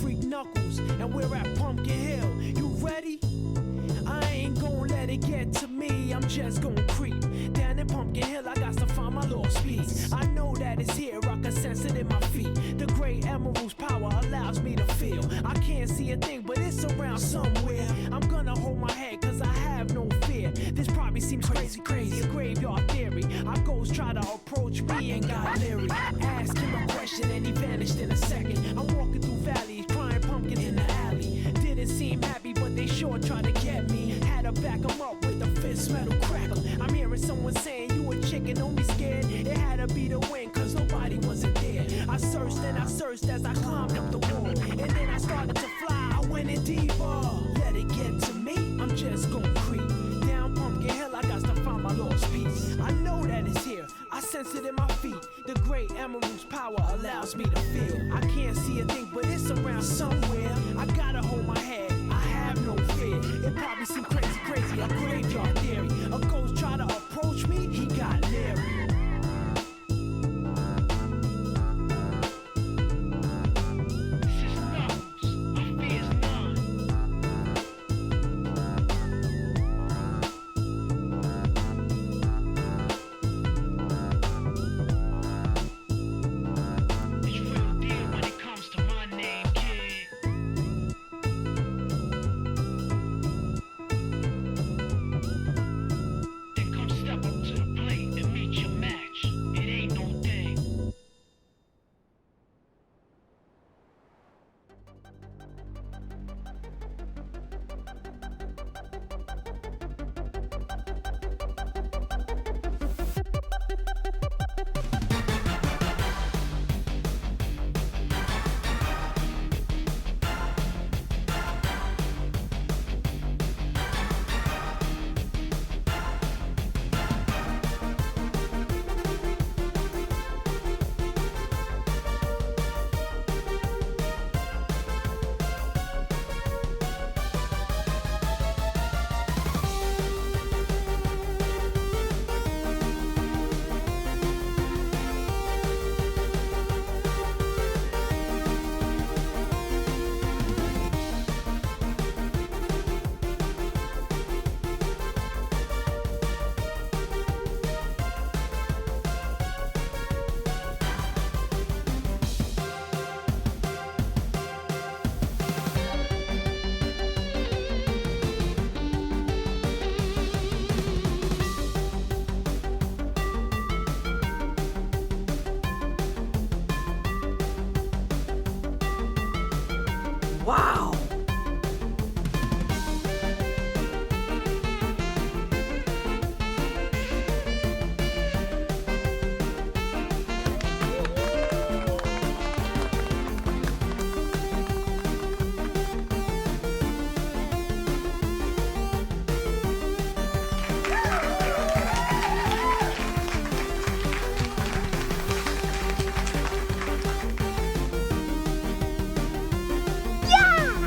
Freak Knuckles, and we're at Pumpkin Hill. You ready? I ain't gon' let it get to me. I'm just gon' creep down in Pumpkin Hill. I got to find my lost piece. I know that it's here, I can sense it in my feet. The great emerald's power allows me to feel. I can't see a thing, but it's around somewhere. I'm gonna hold my head, cause I have no fear. This probably seems crazy, a graveyard theory. Our ghosts try to approach me and got leery. Ask him a question and he vanished in a second. I'm walking through valleys, crying pumpkins in the alley. Didn't seem happy, but they sure tried to get me. Had to back him up with a fist metal crackle. I'm hearing someone saying, you a chicken, don't be scared. It had to be the wind, cause nobody wasn't there. I searched and I searched as I climbed up the wall. And then I started to fly, I went in deeper. Let it get to me, I'm just gon' creep down Pumpkin Hill, I got to find my lost piece. I know that it's here, I sense it in my feet. The great emerald's power allows me to feel. I can't see a thing, but it's around somewhere. I gotta hold my head, I have no fear. It probably seems crazy, a graveyard theory. A ghost try to approach me, he got leery. Wow! Yeah!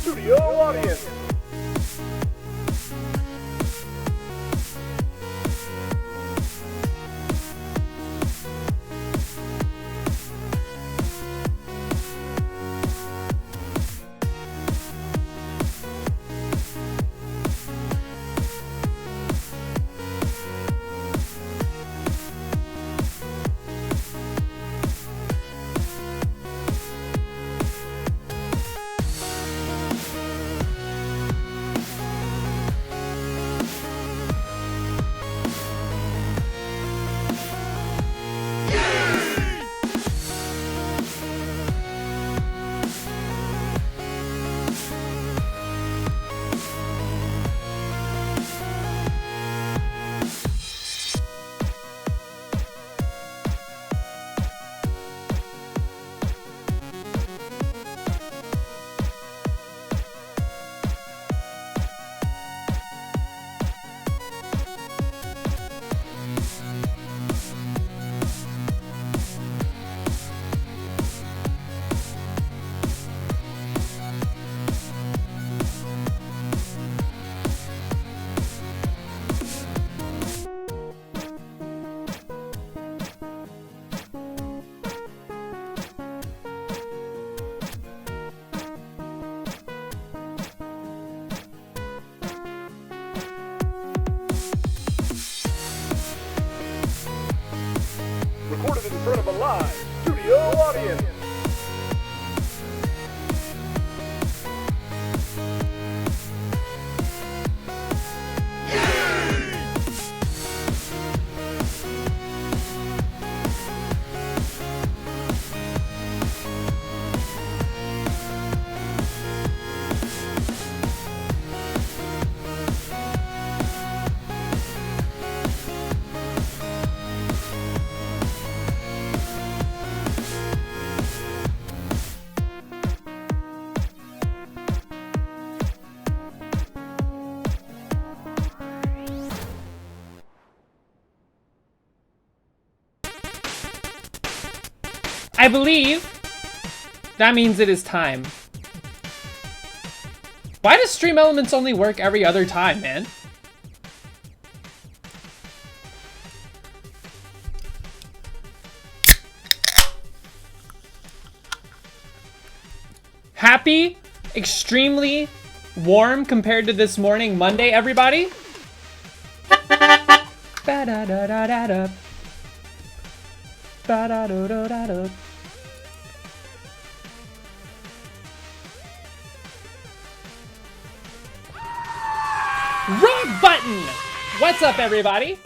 Studio audience. Recorded in front of a live studio audience. I believe that means it is time. Why does Stream Elements only work every other time, man? Happy, extremely warm compared to this morning, Monday, everybody. Ba-da-da-da-da-da. Ba-da-da-da-da-da. Wrong button! What's up, everybody?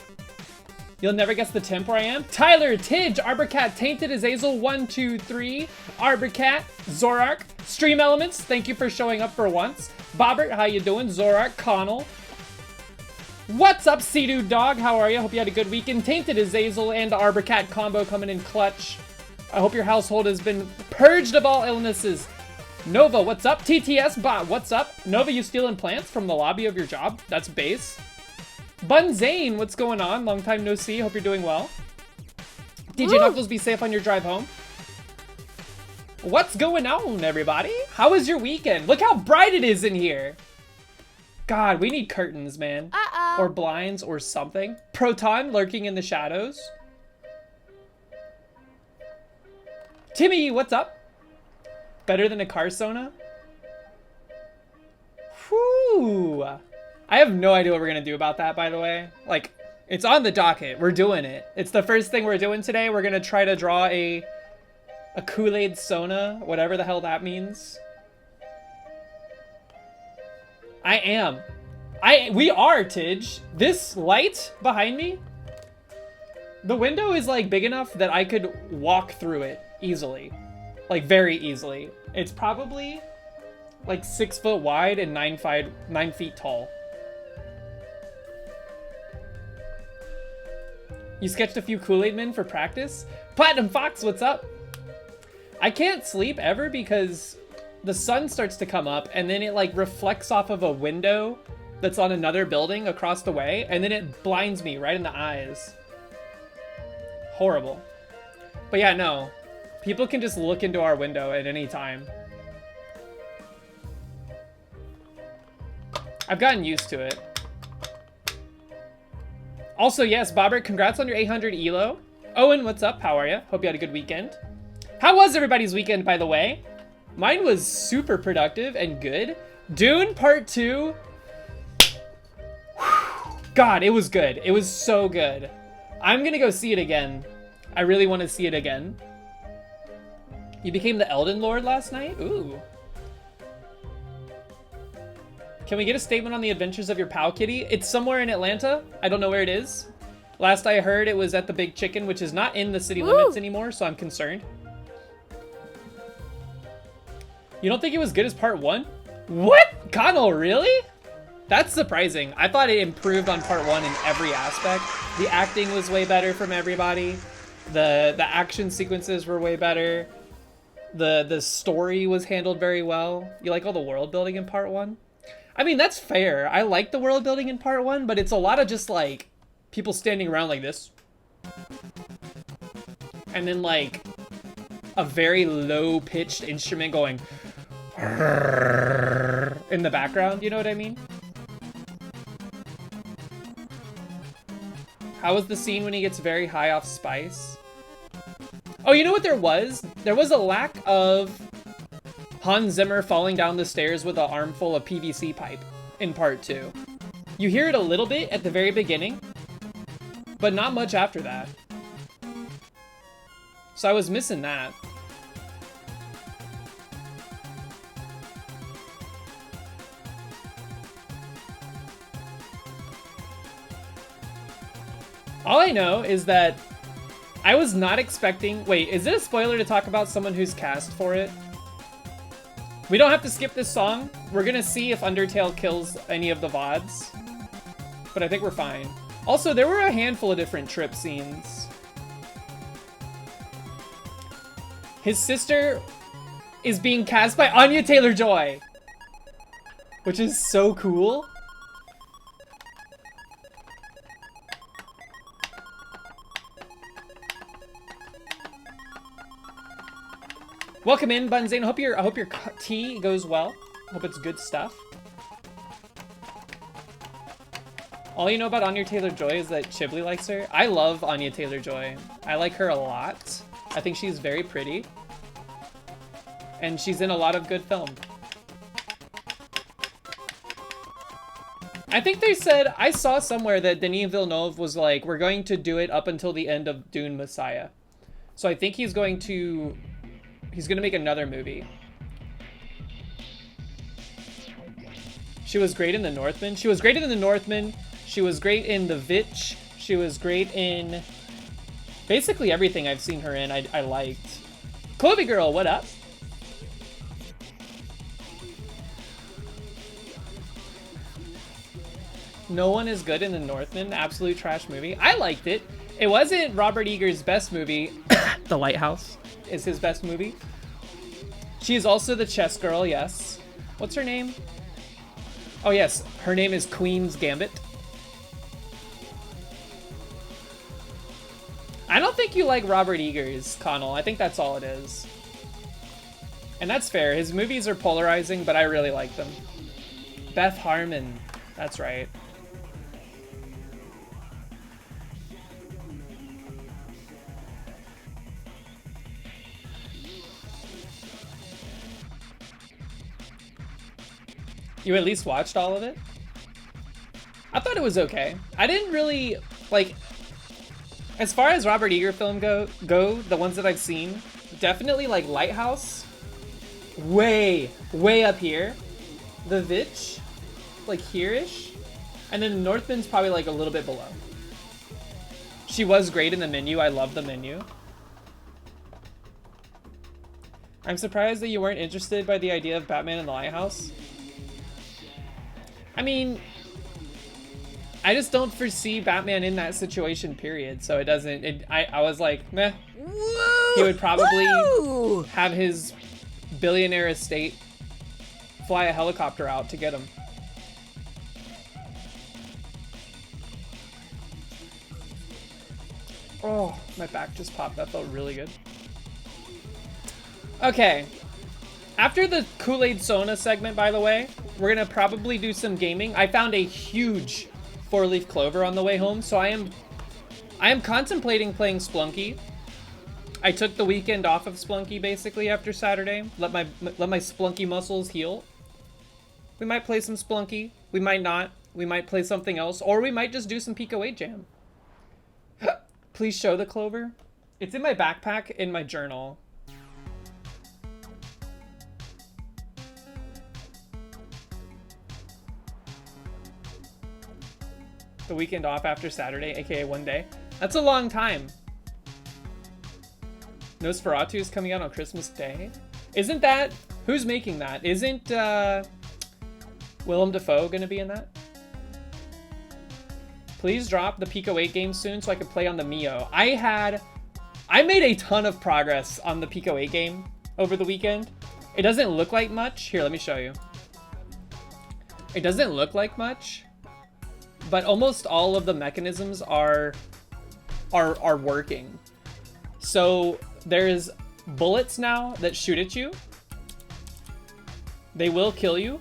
You'll never guess the temp where I am. Tyler, Tidge, Arborcat, Tainted Azazel, 1, 2, 3, Arborcat, Zorark, Stream Elements, thank you for showing up for once. Bobbert, how you doing? Zorark, Connell. What's up, Sea Dog? How are you? Hope you had a good weekend. Tainted Azazel and Arborcat combo coming in clutch. I hope your household has been purged of all illnesses. Nova, what's up? TTS Bot, what's up? Nova, you stealing plants from the lobby of your job? That's base. Bun Zane, what's going on? Long time no see. Hope you're doing well. DJ Knuckles, be safe on your drive home. What's going on, everybody? How was your weekend? Look how bright it is in here. God, we need curtains, man. Or blinds or something. Proton lurking in the shadows. Timmy, what's up? Better than a Carsona? Whew. I have no idea what we're gonna do about that, by the way. Like, it's on the docket. We're doing it. It's the first thing we're doing today. We're gonna try to draw a Kool-Aid Sona, whatever the hell that means. We are, Tidge. This light behind me, the window is like big enough that I could walk through it easily. Like very easily. It's probably like 6 foot wide and 9 feet tall. You sketched a few Kool-Aid men for practice? Platinum Fox, what's up? I can't sleep ever because the sun starts to come up and then it like reflects off of a window that's on another building across the way, and then it blinds me right in the eyes. Horrible. But yeah, no. People can just look into our window at any time. I've gotten used to it. Also, yes, Bobbert, congrats on your 800 ELO. Owen, what's up? How are you? Hope you had a good weekend. How was everybody's weekend, by the way? Mine was super productive and good. Dune Part 2. God, it was good. It was so good. I'm gonna go see it again. I really want to see it again. You became the Elden Lord last night? Ooh. Can we get a statement on the adventures of your pal kitty? It's somewhere in Atlanta. I don't know where it is. Last I heard, it was at the Big Chicken, which is not in the city limits anymore, so I'm concerned. You don't think it was good as part 1? What? Connell, really? That's surprising. I thought it improved on part 1 in every aspect. The acting was way better from everybody. The action sequences were way better. The story was handled very well. You like all the world building in part 1? I mean, that's fair. I like the world building in part 1, but it's a lot of just like people standing around like this. And then like a very low pitched instrument going in the background, you know what I mean? How was the scene when he gets very high off spice? Oh, you know what there was? There was a lack of Hans Zimmer falling down the stairs with an armful of PVC pipe in part 2. You hear it a little bit at the very beginning, but not much after that. So I was missing that. All I know is that I was not expecting... Wait, is it a spoiler to talk about someone who's cast for it? We don't have to skip this song. We're gonna see if Undertale kills any of the VODs. But I think we're fine. Also, there were a handful of different trip scenes. His sister is being cast by Anya Taylor-Joy, which is so cool. Welcome in, Bunzane. I hope your tea goes well. Hope it's good stuff. All you know about Anya Taylor-Joy is that Chibli likes her. I love Anya Taylor-Joy. I like her a lot. I think she's very pretty. And she's in a lot of good film. I think they said, I saw somewhere that Denis Villeneuve was like, we're going to do it up until the end of Dune Messiah. So I think he's going to make another movie. She was great in The Northman. She was great in The Northman. She was great in The Vitch. She was great in basically everything I've seen her in. I liked. Clovey Girl, what up? No one is good in The Northman. Absolute trash movie. I liked it. It wasn't Robert Eager's best movie. The Lighthouse is his best movie. She is also the chess girl, yes. What's her name? Oh yes, her name is Queen's Gambit. I don't think you like Robert Eggers, Connell. I think that's all it is. And that's fair. His movies are polarizing, but I really like them. Beth Harmon. That's right. You at least watched all of it? I thought it was okay. I didn't really, like, as far as Robert Eager film go, the ones that I've seen, definitely like Lighthouse, way up here. The Vitch, like here-ish. And then Northman's probably like a little bit below. She was great in The Menu. I love The Menu. I'm surprised that you weren't interested by the idea of Batman in the Lighthouse. I mean, I just don't foresee Batman in that situation, period. So it doesn't, I was like, meh. Woo! He would probably have his billionaire estate fly a helicopter out to get him. Oh, my back just popped. That felt really good. Okay. After the Kool-Aid Sona segment, by the way, we're gonna probably do some gaming. I found a huge 4-leaf clover on the way home, so I am contemplating playing Splunky. I took the weekend off of Splunky basically after Saturday. Let my Splunky muscles heal. We might play some Splunky. We might not. We might play something else, or we might just do some Pico 8 Jam. Please show the clover. It's in my backpack in my journal. The weekend off after Saturday, aka one day. That's a long time. Nosferatu is coming out on Christmas Day. Isn't that... Who's making that? Isn't Willem Dafoe gonna be in that? Please drop the Pico 8 game soon so I can play on the Mio. I made a ton of progress on the Pico 8 game over the weekend. It doesn't look like much. Here, let me show you. It doesn't look like much, but almost all of the mechanisms are working. So there's bullets now that shoot at you. They will kill you,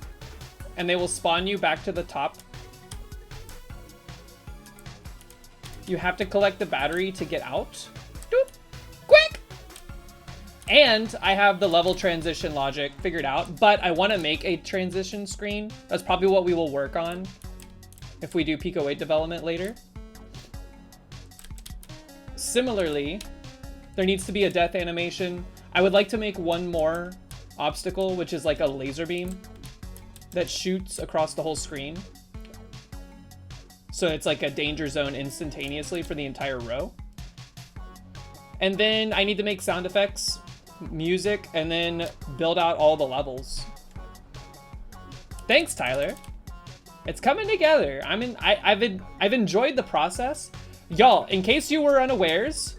and they will spawn you back to the top. You have to collect the battery to get out. Doop. Quick! And I have the level transition logic figured out, but I want to make a transition screen. That's probably what we will work on if we do Pico 8 development later. Similarly, there needs to be a death animation. I would like to make one more obstacle, which is like a laser beam that shoots across the whole screen. So it's like a danger zone instantaneously for the entire row. And then I need to make sound effects, music, and then build out all the levels. Thanks, Tyler. It's coming together. I've enjoyed the process. Y'all, in case you were unawares,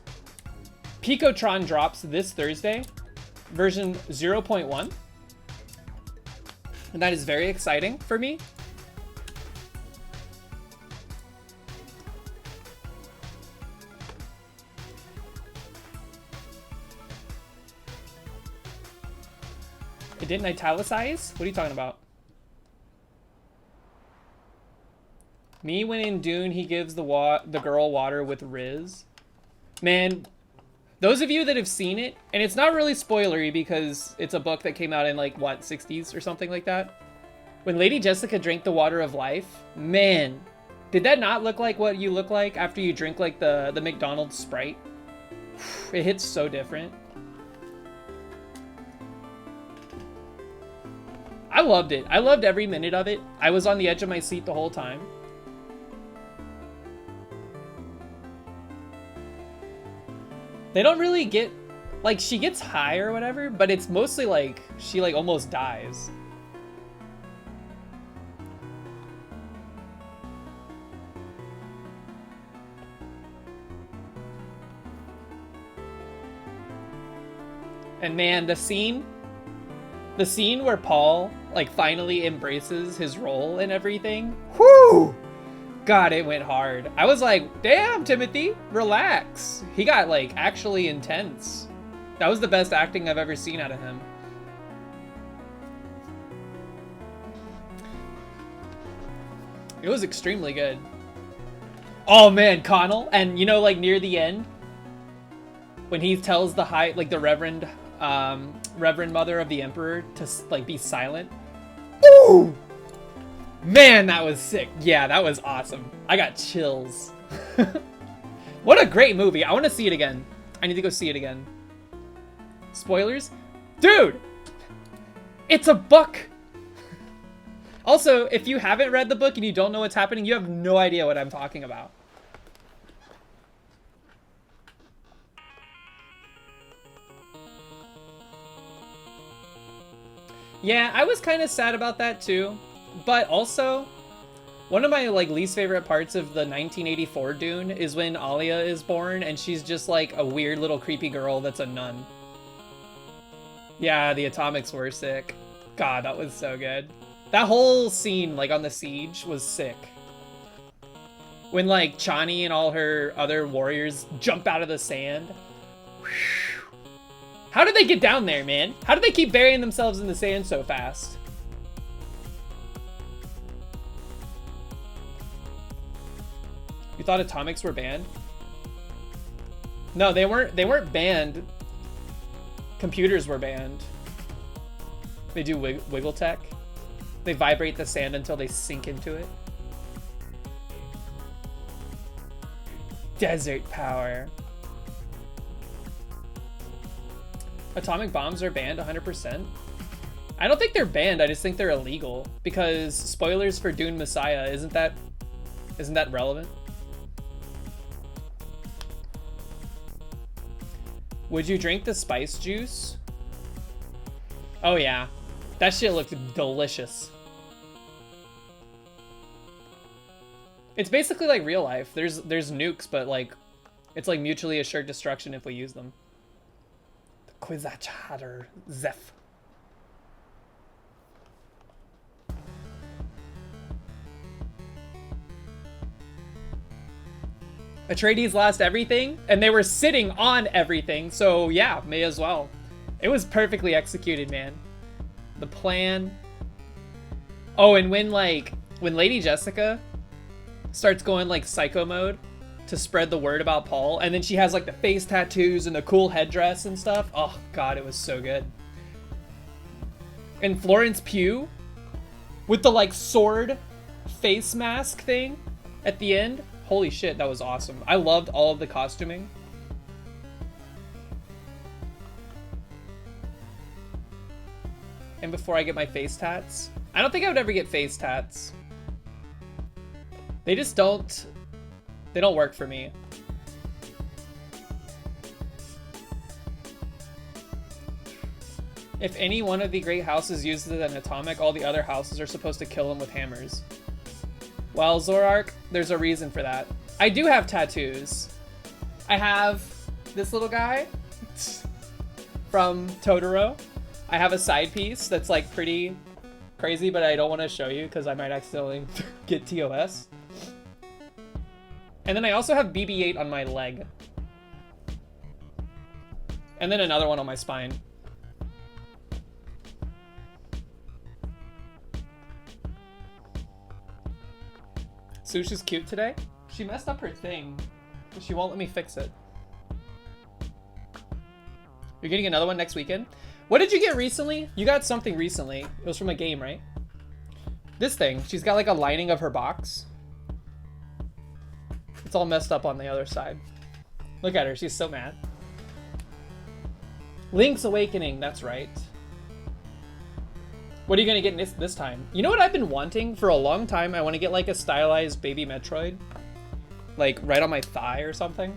Picotron drops this Thursday, version 0.1. And that is very exciting for me. It didn't italicize? What are you talking about? Me when in Dune, he gives the girl water with Riz. Man, those of you that have seen it, and it's not really spoilery because it's a book that came out in like, what, 60s or something like that? When Lady Jessica drank the water of life, man, did that not look like what you look like after you drink like the McDonald's Sprite? It hits so different. I loved it. I loved every minute of it. I was on the edge of my seat the whole time. They don't really get, like, she gets high or whatever, but it's mostly like, she like almost dies. And man, the scene where Paul like finally embraces his role and everything, whoo! God, it went hard. I was like, damn, Timothy, relax. He got like actually intense. That was the best acting I've ever seen out of him. It was extremely good. Oh man, Connell, and you know, like near the end, when he tells the Reverend Mother of the Emperor to like be silent. Ooh! Man, that was sick. Yeah, that was awesome. I got chills. What a great movie. I want to see it again. I need to go see it again. Spoilers? Dude! It's a book! Also, if you haven't read the book and you don't know what's happening, you have no idea what I'm talking about. Yeah, I was kind of sad about that too. But also, one of my like least favorite parts of the 1984 Dune is when Alia is born and she's just like a weird little creepy girl that's a nun. Yeah, the atomics were sick. God, that was so good. That whole scene like on the siege was sick. When like Chani and all her other warriors jump out of the sand. How did they get down there, man? How did they keep burying themselves in the sand so fast? You thought atomics were banned? No, they weren't banned. Computers were banned. They do wiggle tech. They vibrate the sand until they sink into it. Desert power. Atomic bombs are banned 100%. I don't think they're banned, I just think they're illegal. Because spoilers for Dune Messiah, isn't that relevant? Would you drink the spice juice? Oh yeah. That shit looked delicious. It's basically like real life. There's nukes, but like it's like mutually assured destruction if we use them. The Quizachatter Zeph. Atreides lost everything, and they were sitting on everything, so yeah, may as well. It was perfectly executed, man. The plan. Oh, and when Lady Jessica starts going like psycho mode to spread the word about Paul, and then she has like the face tattoos and the cool headdress and stuff. Oh god, it was so good. And Florence Pugh with the like sword face mask thing at the end. Holy shit, that was awesome. I loved all of the costuming. And before I get my face tats, I don't think I would ever get face tats. They just don't, they don't work for me. If any one of the great houses uses an atomic, all the other houses are supposed to kill them with hammers. Well, Zorark, there's a reason for that. I do have tattoos. I have this little guy from Totoro. I have a side piece that's like pretty crazy, but I don't want to show you because I might accidentally get TOS. And then I also have BB-8 on my leg. And then another one on my spine. Sush is cute today. She messed up her thing. She won't let me fix it. You're getting another one next weekend? What did you get recently? You got something recently. It was from a game, right? This thing. She's got like a lining of her box. It's all messed up on the other side. Look at her. She's so mad. Link's Awakening. That's right. What are you going to get this time? You know what I've been wanting for a long time? I want to get like a stylized baby Metroid. Like right on my thigh or something.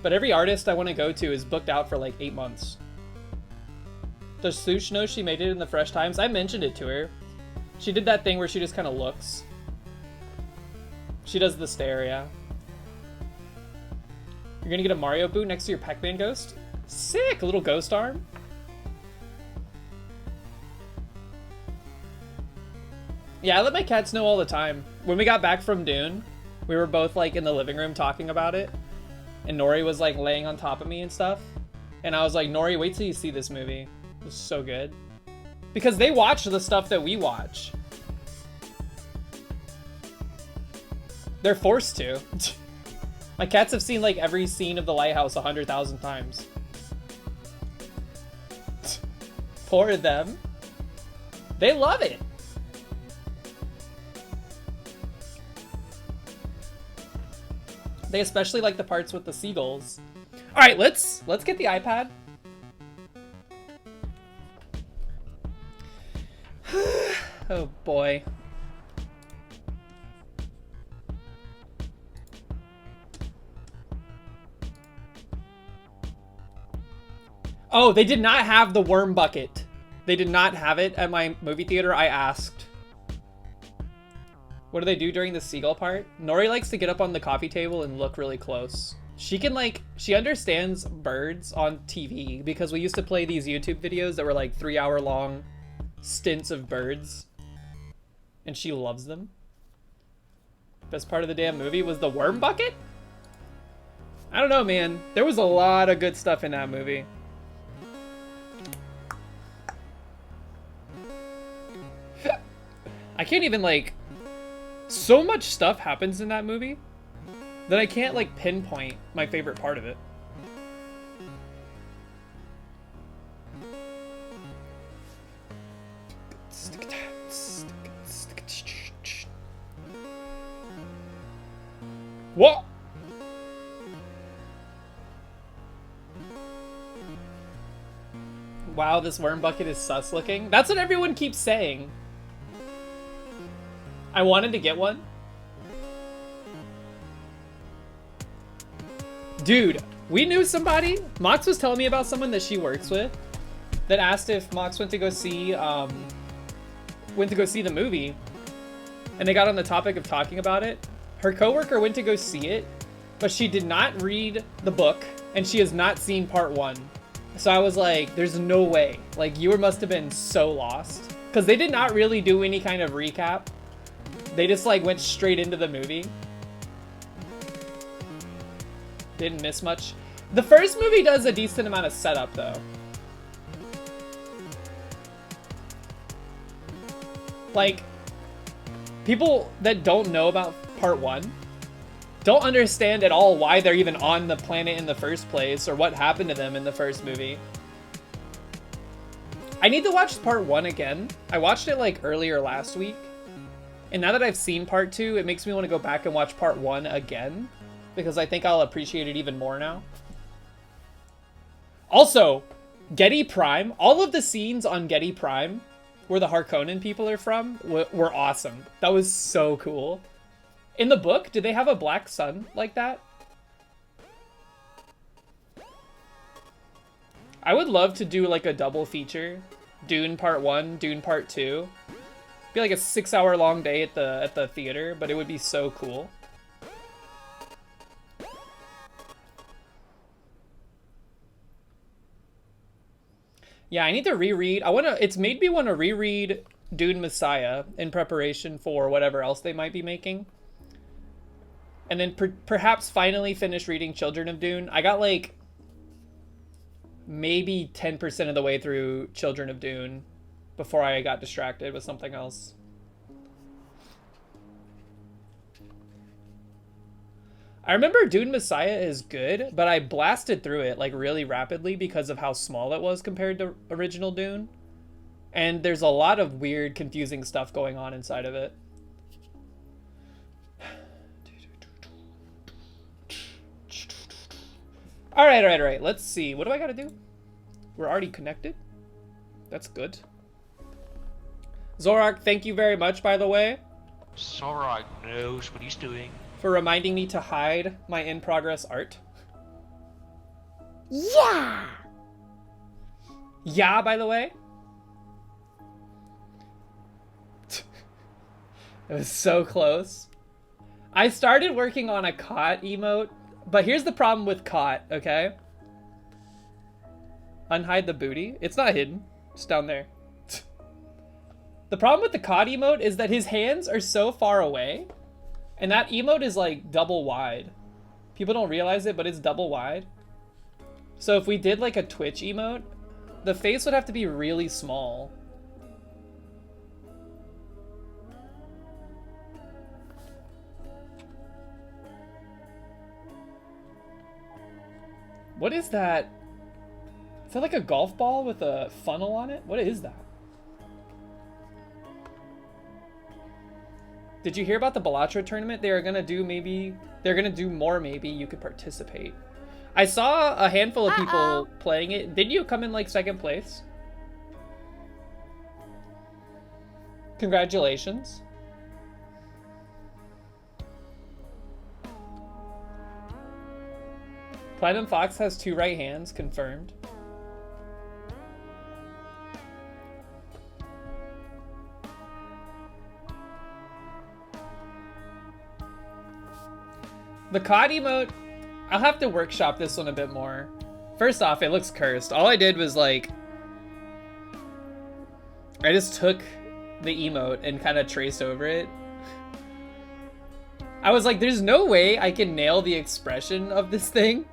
But every artist I want to go to is booked out for like 8 months. Does Sush know she made it in the Fresh Times? I mentioned it to her. She did that thing where she just kind of looks. She does the stare, yeah. You're going to get a Mario boot next to your Pac-Man ghost? Sick! A little ghost arm. Yeah, I let my cats know all the time. When we got back from Dune, we were both like in the living room talking about it. And Nori was like laying on top of me and stuff. And I was like, Nori, wait till you see this movie. It was so good. Because they watch the stuff that we watch. They're forced to. My cats have seen like every scene of The Lighthouse 100,000 times. Poor them. They love it. They especially like the parts with the seagulls. All right, let's get the iPad. Oh boy. Oh, they did not have the worm bucket. They did not have it at my movie theater. I asked. What do they do during the seagull part? Nori likes to get up on the coffee table and look really close. She can like, she understands birds on TV because we used to play these YouTube videos that were like 3-hour long stints of birds. And she loves them. Best part of the damn movie was the worm bucket? I don't know, man. There was a lot of good stuff in that movie. I can't even like So much stuff happens in that movie that I can't like pinpoint my favorite part of it. What? Wow, this worm bucket is sus looking. That's what everyone keeps saying. I wanted to get one. Dude, we knew somebody. Mox was telling me about someone that she works with that asked if Mox went to go see the movie, and they got on the topic of talking about it. Her coworker went to go see it, but she did not read the book, and she has not seen part 1. So I was like, there's no way. Like, you must have been so lost. Because they did not really do any kind of recap. They just, like, went straight into the movie. Didn't miss much. The first movie does a decent amount of setup, though. Like, people that don't know about part 1 don't understand at all why they're even on the planet in the first place or what happened to them in the first movie. I need to watch part 1 again. I watched it like earlier last week. And now that I've seen part 2, it makes me want to go back and watch part 1 again, because I think I'll appreciate it even more now. Also, Getty Prime, all of the scenes on Getty Prime where the Harkonnen people are from were awesome. That was so cool. In the book, did they have a black sun like that? I would love to do like a double feature. Dune Part 1, Dune Part 2. Be like a 6-hour long day at the theater, but it would be so cool. Yeah, I need to reread. It's made me want to reread Dune Messiah in preparation for whatever else they might be making. And then perhaps finally finish reading Children of Dune. I got like maybe 10% of the way through Children of Dune before I got distracted with something else. I remember Dune Messiah is good, but I blasted through it like really rapidly because of how small it was compared to original Dune. And there's a lot of weird, confusing stuff going on inside of it. All right. Let's see. What do I got to do? We're already connected. That's good. Zorak, thank you very much, by the way. Zorak knows what he's doing. For reminding me to hide my in-progress art. Yeah! Yeah, by the way. It was so close. I started working on a cot emote, but here's the problem with cot, okay? Unhide the booty. It's not hidden. It's down there. The problem with the cot emote is that his hands are so far away, and that emote is like double wide. People don't realize it, but it's double wide. So if we did like a Twitch emote, the face would have to be really small. What is that? Is that like a golf ball with a funnel on it? What is that? Did you hear about the Bellatra tournament? They're gonna do more maybe. You could participate. I saw a handful of people playing it. Didn't you come in like second place? Congratulations. Platinum Fox has 2 right hands, confirmed. The COD emote, I'll have to workshop this one a bit more. First off, it looks cursed. All I did was like, I just took the emote and kind of traced over it. I was like, there's no way I can nail the expression of this thing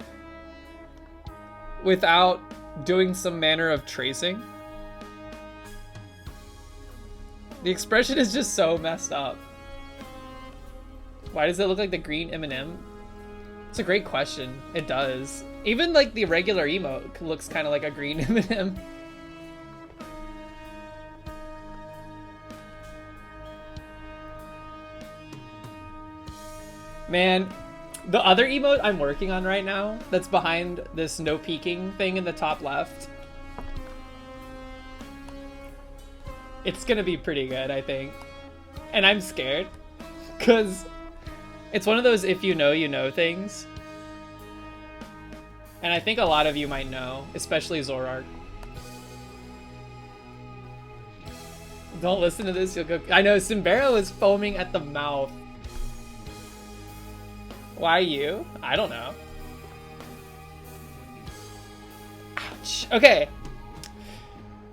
without doing some manner of tracing. The expression is just so messed up. Why does it look like the green M&M? It's a great question. It does. Even like the regular emote looks kind of like a green M&M. Man, the other emote I'm working on right now that's behind this no peeking thing in the top left. It's gonna be pretty good, I think. And I'm scared. Because it's one of those if you know things. And I think a lot of you might know, especially Zorark. Don't listen to this, you'll go... I know, Simbero is foaming at the mouth. Why you? I don't know. Ouch. Okay.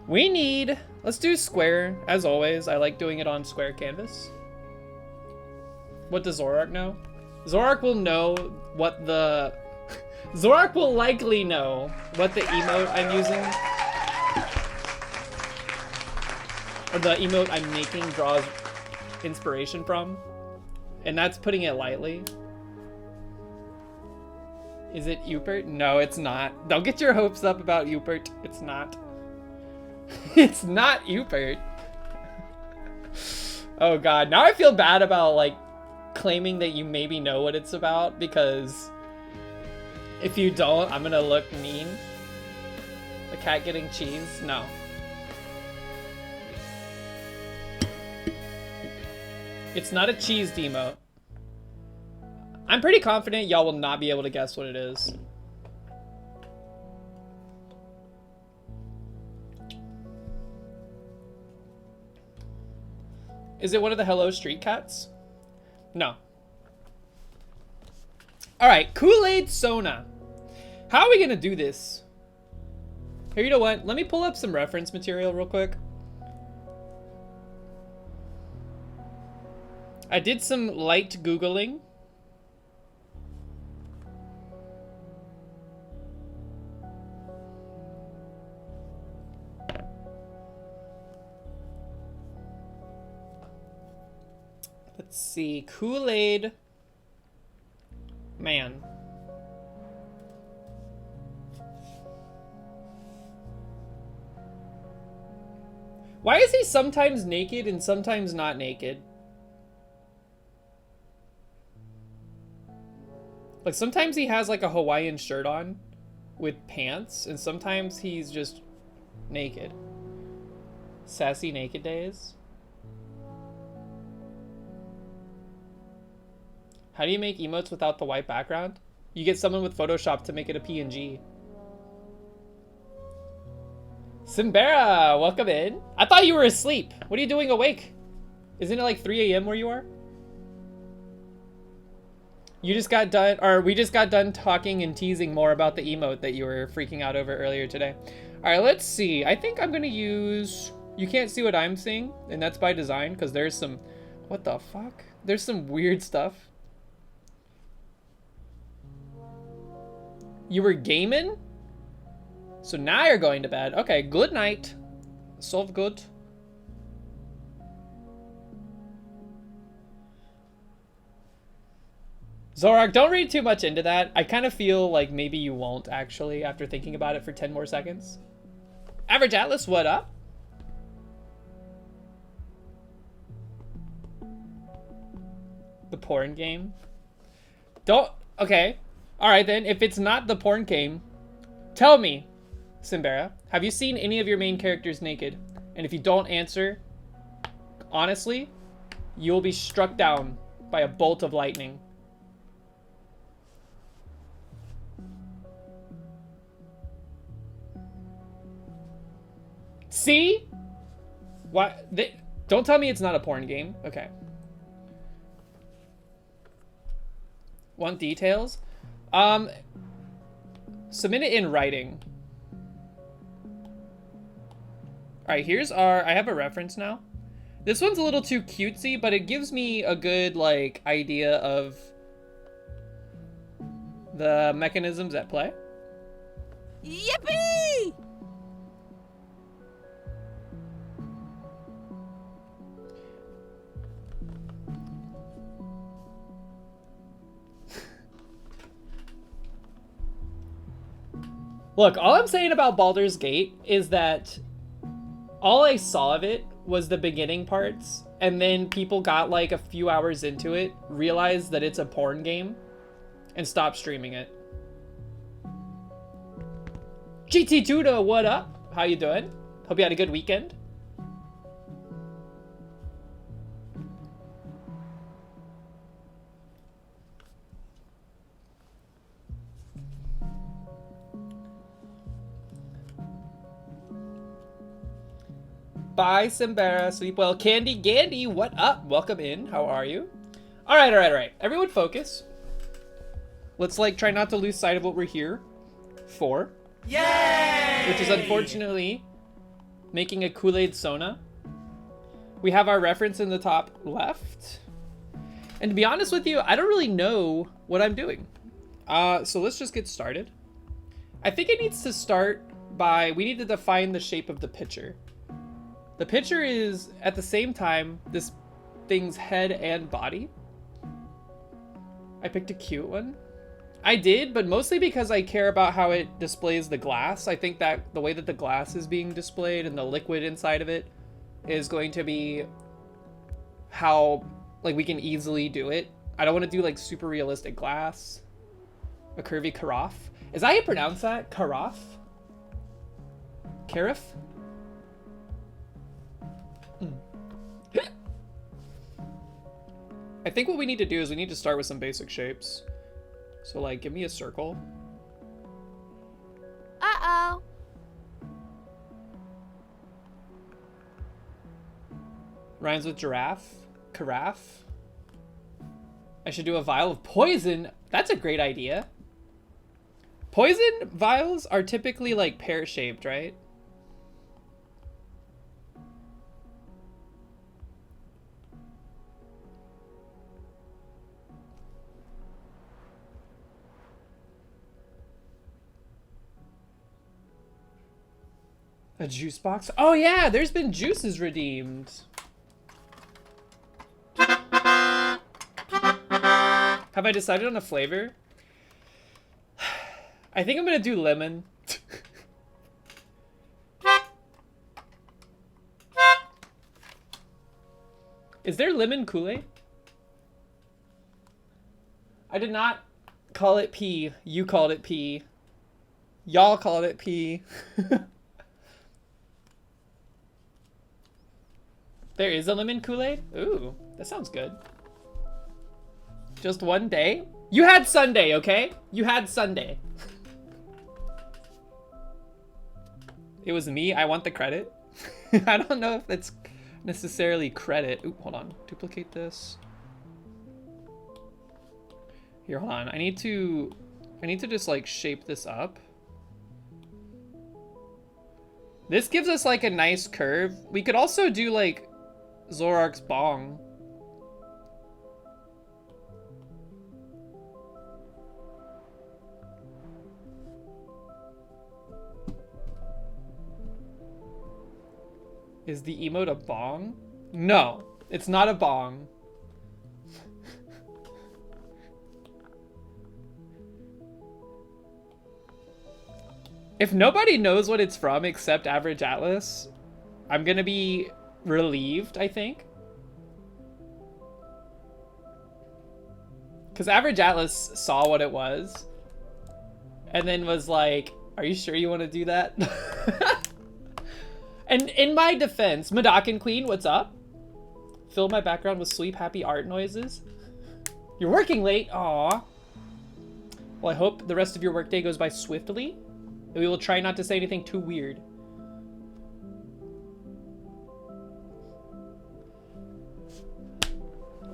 We need... Let's do square, as always. I like doing it on square canvas. What does Zorark know? Zorark will know what the... Zorark will likely know what the emote I'm using... or the emote I'm making draws inspiration from. And that's putting it lightly. Is it Upert? No, it's not. Don't get your hopes up about Upert. It's not. It's not Upert. Oh god, now I feel bad about like claiming that you maybe know what it's about, because if you don't, I'm gonna look mean. The cat getting cheese? No. It's not a cheese emote. I'm pretty confident y'all will not be able to guess what it is. Is it one of the Hello Street Cats? No. Alright, Kool-Aid Sona. How are we gonna do this? Here, you know what? Let me pull up some reference material real quick. I did some light Googling. Let's see, Kool-Aid Man. Why is he sometimes naked and sometimes not naked? Like sometimes he has like a Hawaiian shirt on with pants, and sometimes he's just naked. Sassy naked days. How do you make emotes without the white background? You get someone with Photoshop to make it a PNG. Simbera, welcome in. I thought you were asleep. What are you doing awake? Isn't it like 3 a.m. where you are? You just got done, or we just got done talking and teasing more about the emote that you were freaking out over earlier today. All right, let's see. I think I'm gonna use, you can't see what I'm seeing, and that's by design, because there's some, what the fuck? There's some weird stuff. You were gaming? So now you're going to bed. Okay, good night. Solve good. Zorak, don't read too much into that. I kind of feel like maybe you won't actually after thinking about it for 10 more seconds. Average Atlas, what up? The porn game? Don't, okay. All right then, if it's not the porn game, tell me, Simbera, have you seen any of your main characters naked? And if you don't answer, honestly, you'll be struck down by a bolt of lightning. See? What? Don't tell me it's not a porn game. Okay. Want details? Submit it in writing. Alright, here's our... I have a reference now. This one's a little too cutesy, but it gives me a good, like, idea of the mechanisms at play. Yippee! Look, all I'm saying about Baldur's Gate is that all I saw of it was the beginning parts, and then people got like a few hours into it, realized that it's a porn game, and stopped streaming it. GT Tuda, what up? How you doing? Hope you had a good weekend. Bye, Simbera. Sleep well. Candy Gandy, what up? Welcome in. How are you? All right, all right, all right. Everyone focus. Let's like try not to lose sight of what we're here for. Yay! Which is unfortunately making a Kool-Aid Sona. We have our reference in the top left. And to be honest with you, I don't really know what I'm doing. So let's just get started. I think it needs to start by, we need to define the shape of the pitcher. The pitcher is, at the same time, this thing's head and body. I picked a cute one. I did, but mostly because I care about how it displays the glass. I think that the way that the glass is being displayed and the liquid inside of it is going to be how, like, we can easily do it. I don't want to do, like, super realistic glass. A curvy carafe. Is that how you pronounce that? Carafe? Carafe? I think what we need to do is we need to start with some basic shapes. So like, give me a circle. Uh-oh. Rhymes with giraffe. Carafe. I should do a vial of poison. That's a great idea. Poison vials are typically like pear-shaped, right? A juice box? Oh yeah, there's been juices redeemed. Have I decided on a flavor? I think I'm gonna do lemon. Is there lemon Kool-Aid? I did not call it pee. You called it pee. Y'all called it pee. There is a lemon Kool-Aid? Ooh, that sounds good. Just one day? You had Sunday, okay? You had Sunday. It was me. I want the credit. I don't know if it's necessarily credit. Ooh, hold on. Duplicate this. Here, hold on. I need to just like shape this up. This gives us like a nice curve. We could also do like Zorark's bong. Is the emote a bong? No, it's not a bong. If nobody knows what it's from except Average Atlas, I'm gonna be relieved, I think. Because Average Atlas saw what it was and then was like, are you sure you want to do that? And in my defense, Madakin Queen, what's up? Fill my background with sweet, happy art noises. You're working late. Aw. Well, I hope the rest of your workday goes by swiftly. And we will try not to say anything too weird.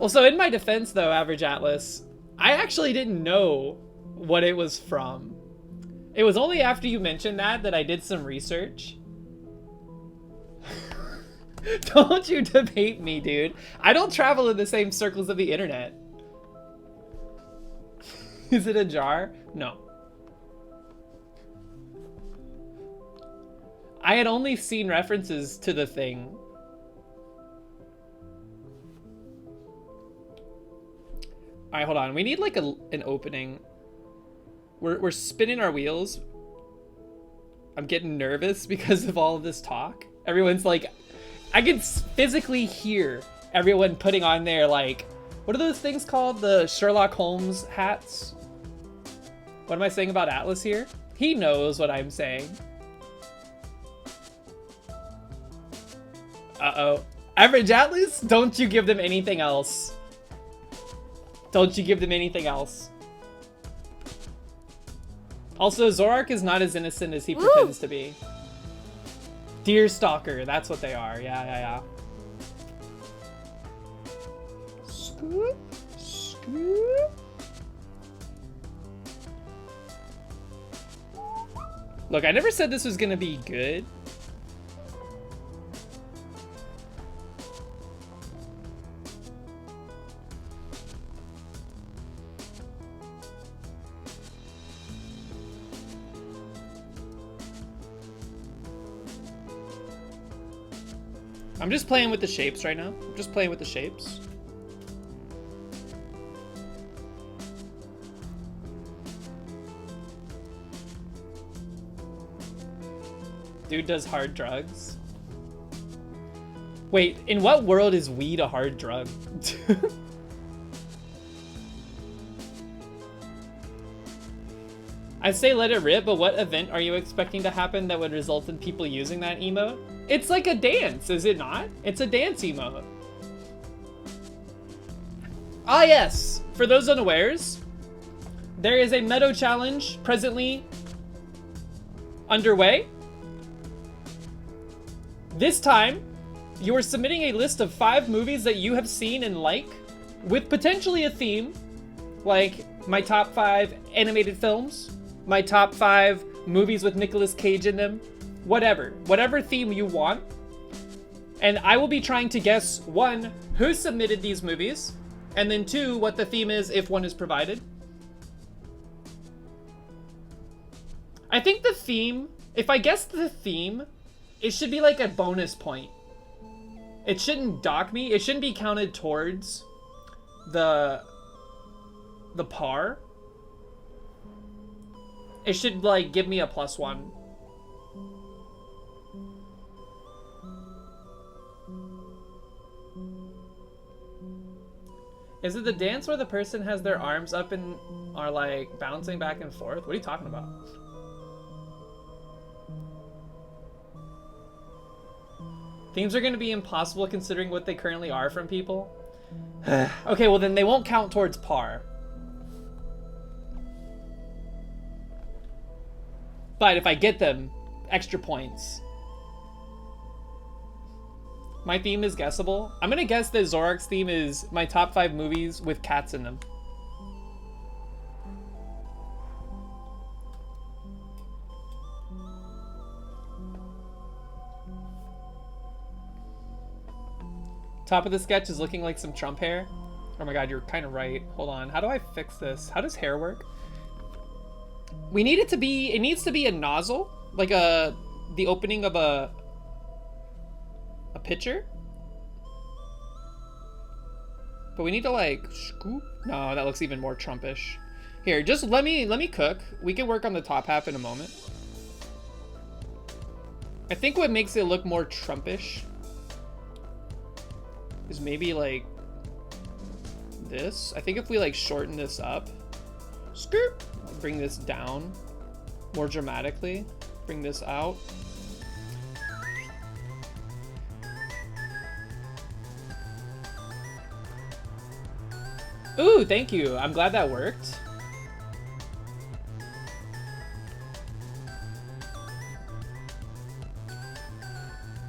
Also, in my defense, though, Average Atlas, I actually didn't know what it was from. It was only after you mentioned that I did some research. Don't you debate me, dude. I don't travel in the same circles of the internet. Is it a jar? No. I had only seen references to the thing. Alright, hold on. We need like an opening. We're spinning our wheels. I'm getting nervous because of all of this talk. Everyone's like, I can physically hear everyone putting on their, like, what are those things called? The Sherlock Holmes hats? What am I saying about Atlas here? He knows what I'm saying. Uh-oh. Average Atlas? Don't you give them anything else. Don't you give them anything else. Also, Zorak is not as innocent as he pretends to be. Deer Stalker, that's what they are. Yeah. Scoop, scoop. Look, I never said this was gonna be good. I'm just playing with the shapes right now. I'm just playing with the shapes. Dude does hard drugs. Wait, in what world is weed a hard drug? I say let it rip, but what event are you expecting to happen that would result in people using that emote? It's like a dance, is it not? It's a dance emote. Ah yes, for those unawares, there is a Meadow Challenge presently underway. This time, you are submitting a list of 5 movies that you have seen and like, with potentially a theme, like my top 5 animated films, my top 5 movies with Nicolas Cage in them, whatever theme you want. And I will be trying to guess, 1, who submitted these movies, and then 2, what the theme is if one is provided. I think the theme, if I guess the theme, it should be like a bonus point. It shouldn't dock me. It shouldn't be counted towards the par. It should like give me a +1. Is it the dance where the person has their arms up and are like bouncing back and forth? What are you talking about? Themes are going to be impossible considering what they currently are from people. Okay, well then they won't count towards par. But if I get them, extra points. My theme is guessable. I'm gonna guess that Zorak's theme is my top 5 movies with cats in them. Top of the sketch is looking like some Trump hair. Oh my god, you're kind of right. Hold on, how do I fix this? How does hair work? We need it to be, it needs to be a nozzle, like the opening of a pitcher. But we need to like scoop. No, that looks even more Trumpish. Here, just let me cook. We can work on the top half in a moment. I think what makes it look more Trumpish is maybe like this. I think if we like shorten this up, skirt, bring this down more dramatically, bring this out. Ooh, thank you. I'm glad that worked.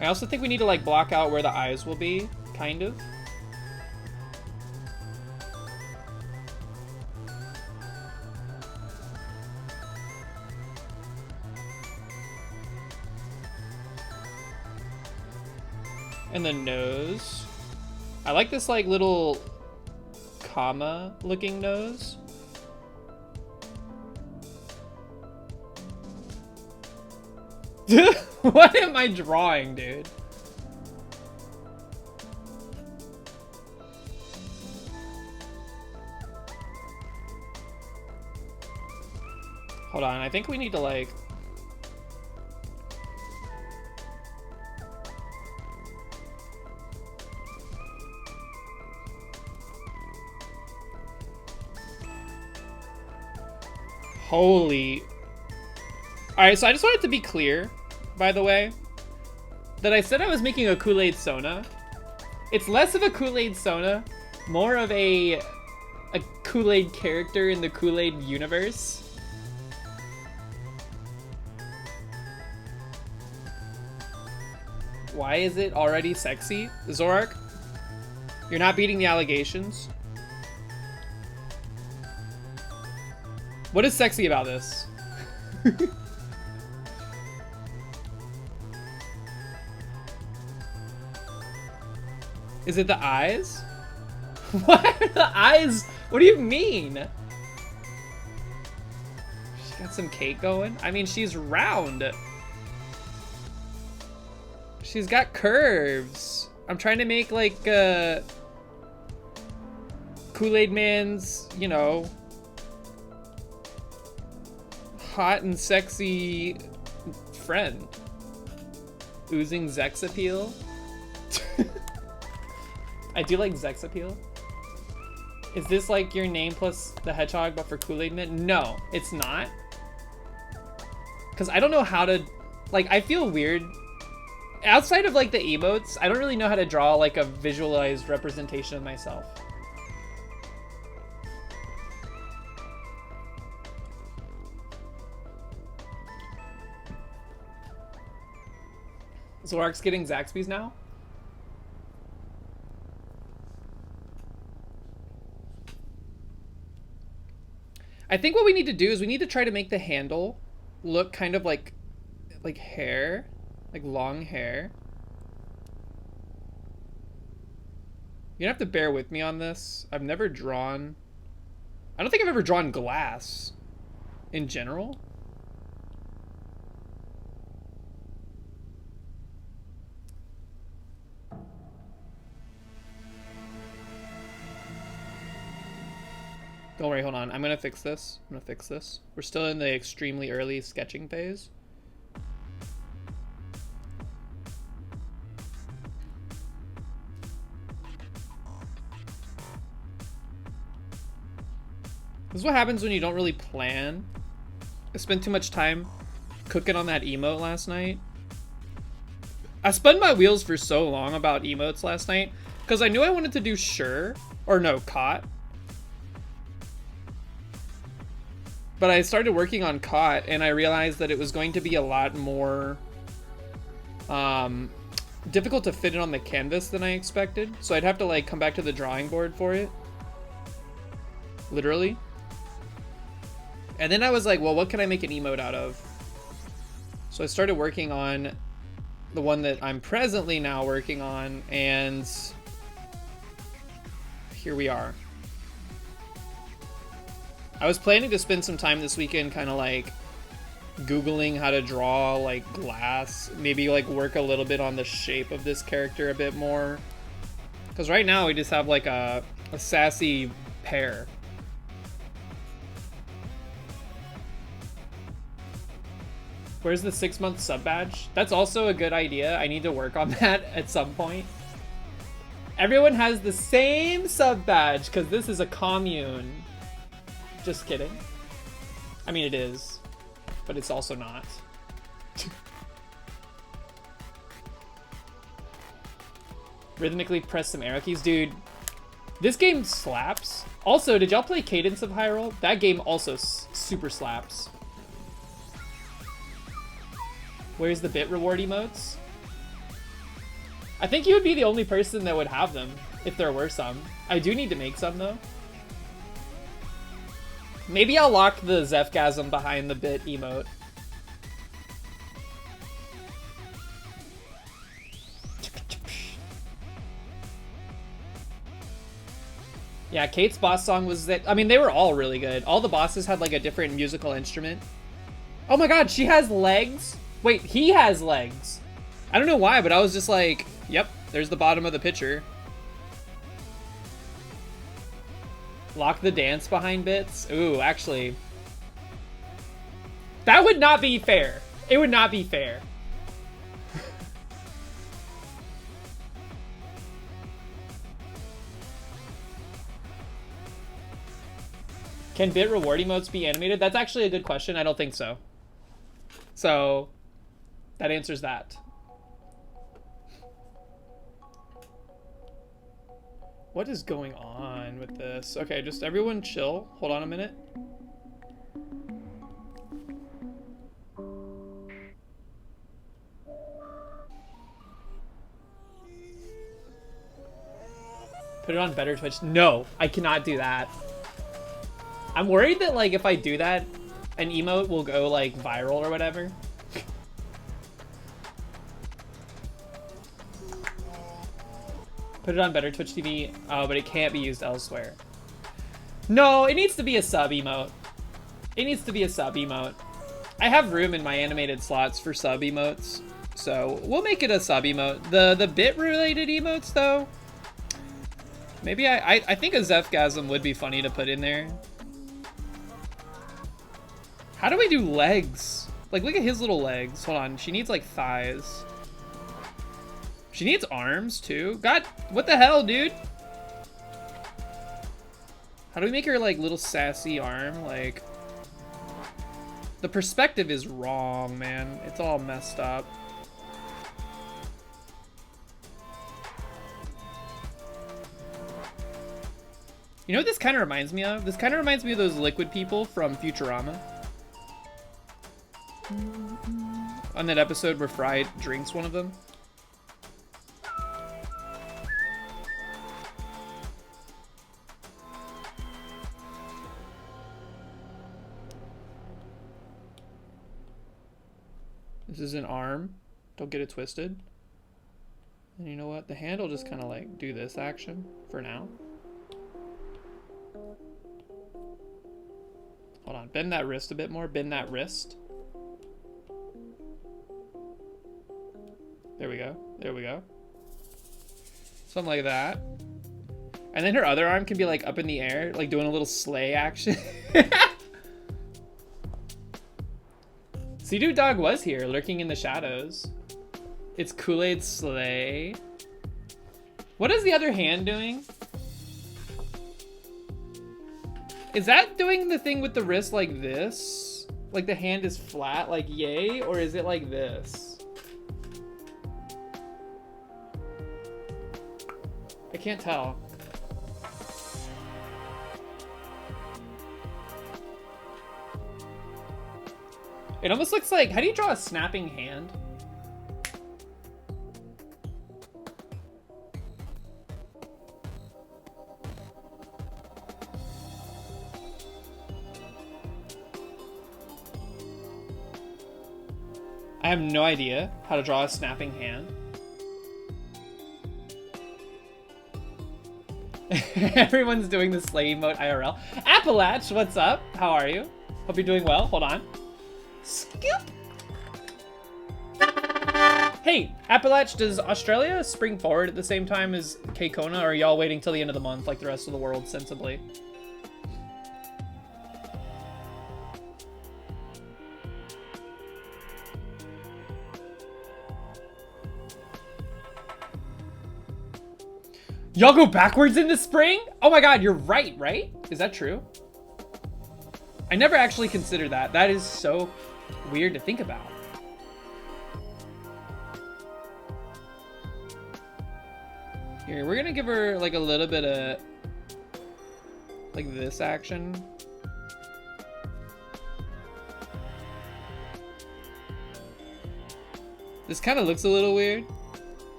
I also think we need to like block out where the eyes will be, kind of. And the nose. I like this like little comma looking nose. What am I drawing, dude? Hold on, I think we need to like Holy. Alright, so I just wanted to be clear, by the way, that I said I was making a Kool-Aid Sona. It's less of a Kool-Aid Sona, more of a Kool-Aid character in the Kool-Aid universe. Why is it already sexy? Zorark, you're not beating the allegations. What is sexy about this? Is it the eyes? What are the eyes? What do you mean? She got some cake going? I mean, she's round. She's got curves. I'm trying to make like Kool-Aid Man's, you know, hot and sexy friend. Oozing Zex appeal. I do like Zex appeal. Is this like your name plus the hedgehog but for Kool-Aid Man? No, it's not. Because I don't know how to, like, I feel weird. Outside of like the emotes, I don't really know how to draw like a visualized representation of myself. Zorark's getting Zaxby's now? I think what we need to do is we need to try to make the handle look kind of like hair, like long hair. You're gonna have to bear with me on this. I've never drawn, I don't think I've ever drawn glass in general. Don't worry, hold on. I'm gonna fix this. I'm gonna fix this. We're still in the extremely early sketching phase. This is what happens when you don't really plan. I spent too much time cooking on that emote last night. I spun my wheels for so long about emotes last night because I knew I wanted to do sure, or no, caught. But I started working on caught and I realized that it was going to be a lot more difficult to fit it on the canvas than I expected. So I'd have to like come back to the drawing board for it. Literally. And then I was like, well, what can I make an emote out of? So I started working on the one that I'm presently now working on, and here we are. I was planning to spend some time this weekend kind of like Googling how to draw like glass, maybe like work a little bit on the shape of this character a bit more. Because right now we just have like a sassy pear. Where's the 6-month sub badge? That's also a good idea. I need to work on that at some point. Everyone has the same sub badge because this is a commune. Just kidding. I mean, it is, but it's also not. Rhythmically press some arrow keys. Dude, this game slaps. Also, did y'all play Cadence of Hyrule? That game also super slaps. Where's the bit reward emotes? I think you would be the only person that would have them if there were some. I do need to make some though. Maybe I'll lock the Zephgasm behind the bit emote. Yeah, Kate's boss song was that. I mean, they were all really good. All the bosses had like a different musical instrument. Oh my god, she has legs? Wait, he has legs. I don't know why, but I was just like, yep, there's the bottom of the picture. Lock the dance behind bits? Ooh, actually. That would not be fair. It would not be fair. Can bit reward emotes be animated? That's actually a good question. I don't think so. So that answers that. What is going on with this? Okay, just everyone chill. Hold on a minute. Put it on better Twitch. No, I cannot do that. I'm worried that like if I do that, an emote will go like viral or whatever. Put it on better Twitch TV. Oh, but it can't be used elsewhere. No, it needs to be a sub emote. It needs to be a sub emote. I have room in my animated slots for sub emotes, so we'll make it a sub emote. The bit related emotes though, maybe I think a Zephgasm would be funny to put in there. How do we do legs? Like, look at his little legs. Hold on, she needs like thighs. She needs arms too. God, what the hell, dude? How do we make her like little sassy arm? Like, the perspective is wrong, man. It's all messed up. You know what this kind of reminds me of? This kind of reminds me of those liquid people from Futurama. On that episode where Fry drinks one of them. This is an arm. Don't get it twisted. And you know what? The hand will just kind of like do this action for now. Hold on. Bend that wrist a bit more. Bend that wrist. There we go. There we go. Something like that. And then her other arm can be like up in the air, like doing a little sleigh action. Sea-Doo Dog was here, lurking in the shadows. It's Kool-Aid Sleigh. What is the other hand doing? Is that doing the thing with the wrist like this? Like the hand is flat, like yay? Or is it like this? I can't tell. It almost looks like, how do you draw a snapping hand? I have no idea how to draw a snapping hand. Everyone's doing the sleigh emote IRL. Appalach, what's up? How are you? Hope you're doing well. Hold on. Scoop. Hey, Appalach, does Australia spring forward at the same time as Kona, or are y'all waiting till the end of the month like the rest of the world, sensibly? Y'all go backwards in the spring? Oh my god, you're right, right? Is that true? I never actually considered that. That is so weird to think about. Here, we're gonna give her like a little bit of like this action. This kind of looks a little weird.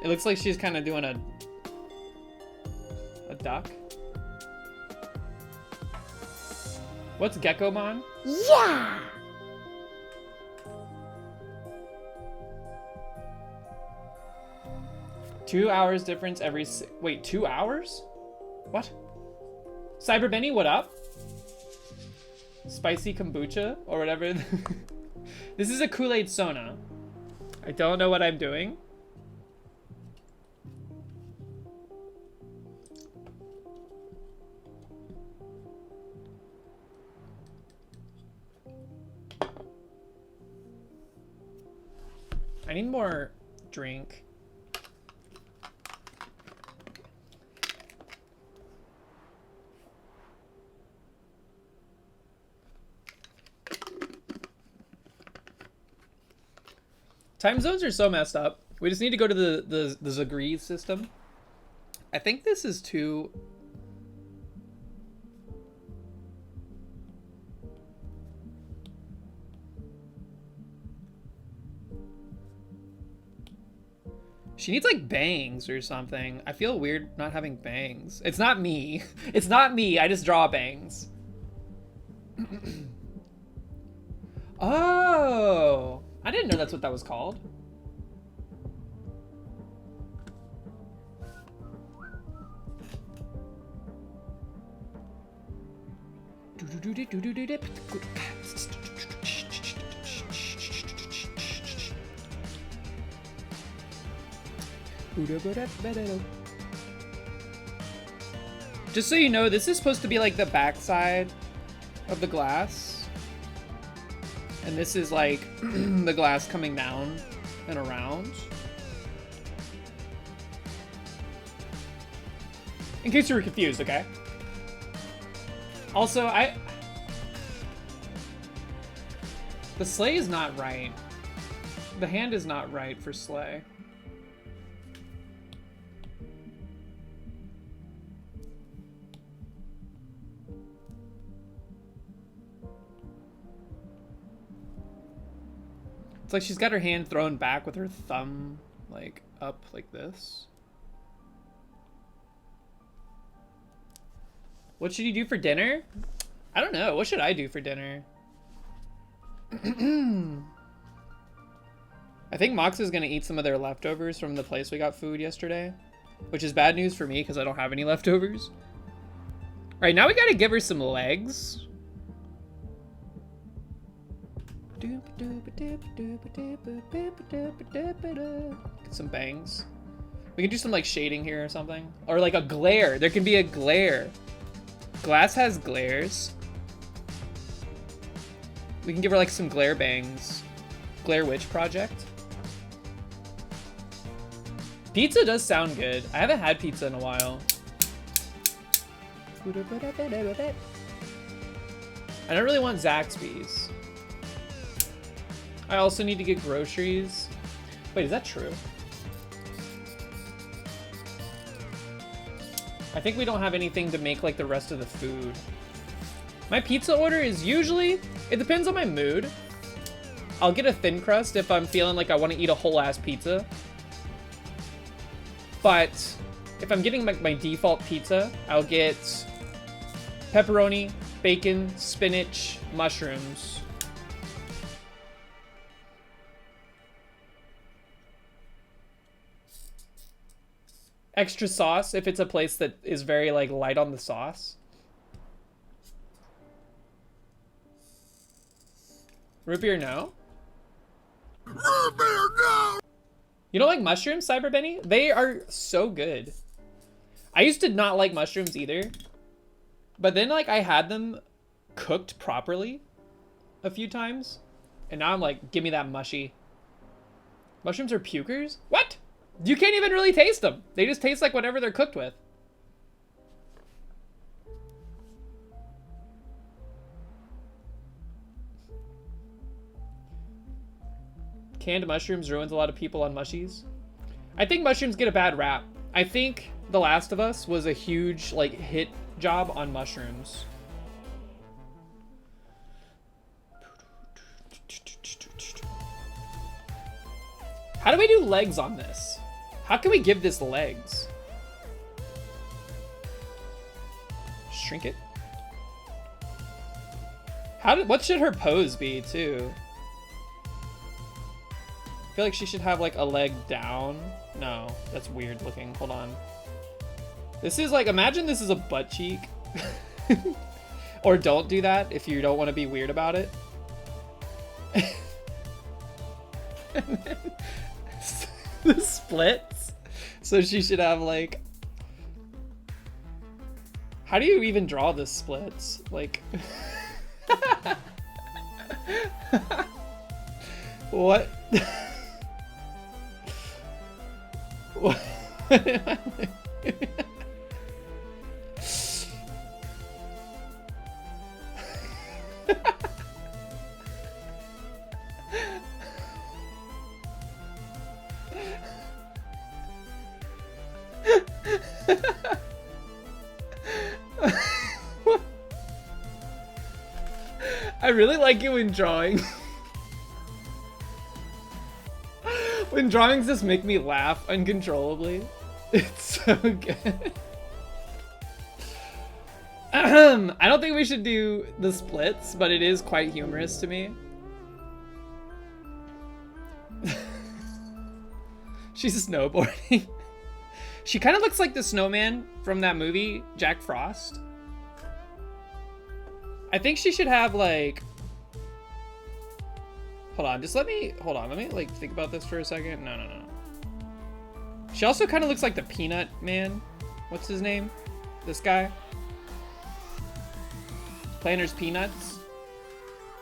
It looks like she's kind of doing a duck. What's Gekomon? Yeah! $2 difference every wait, 2 hours? What? Cyber Benny, what up? Spicy kombucha or whatever. This is a Kool-Aid Sona. I don't know what I'm doing. I need more drink. Time zones are so messed up. We just need to go to the Zagrees system. I think this is too... She needs like bangs or something. I feel weird not having bangs. It's not me. It's not me. I just draw bangs. Oh, I didn't know that's what that was called. Just so you know, this is supposed to be like the backside of the glass. And this is like the glass coming down and around. In case you were confused, okay? Also, the sleigh is not right. The hand is not right for sleigh. It's like she's got her hand thrown back with her thumb, like, up like this. What should you do for dinner? I don't know. What should I do for dinner? I think Mox is going to eat some of their leftovers from the place we got food yesterday, which is bad news for me because I don't have any leftovers. All right, now we got to give her some legs. Get some bangs. We can do some like shading here or something. Or like a glare. There can be a glare. Glass has glares. We can give her like some glare bangs. Glare Witch project. Pizza does sound good. I haven't had pizza in a while. I don't really want Zaxby's. I also need to get groceries. Wait, is that true? I think we don't have anything to make like the rest of the food. My pizza order is usually, it depends on my mood. I'll get a thin crust if I'm feeling like I want to eat a whole ass pizza. But if I'm getting my default pizza, I'll get pepperoni, bacon, spinach, mushrooms. Extra sauce if it's a place that is very like light on the sauce. Root beer, no? Root beer, no! You don't like mushrooms, Cyber Benny? They are so good. I used to not like mushrooms either. But then like I had them cooked properly a few times. And now I'm like, give me that mushy. Mushrooms are pukers? What? You can't even really taste them. They just taste like whatever they're cooked with. Canned mushrooms ruins a lot of people on mushies. I think mushrooms get a bad rap. I think The Last of Us was a huge like hit job on mushrooms. How do we do legs on this? How can we give this legs? Shrink it. What should her pose be too? I feel like she should have like a leg down. No, that's weird looking. Hold on. This is like, imagine this is a butt cheek. Or don't do that if you don't want to be weird about it. And then the splits. So she should have like, how do you even draw the splits? Like, what? What? really like it when drawing. When drawings just make me laugh uncontrollably. It's so good. I don't think we should do the splits, but it is quite humorous to me. She's snowboarding. She kind of looks like the snowman from that movie, Jack Frost. I think she should have like... Hold on, let me like think about this for a second. No. She also kind of looks like the Peanut Man. What's his name? This guy? Planners Peanuts.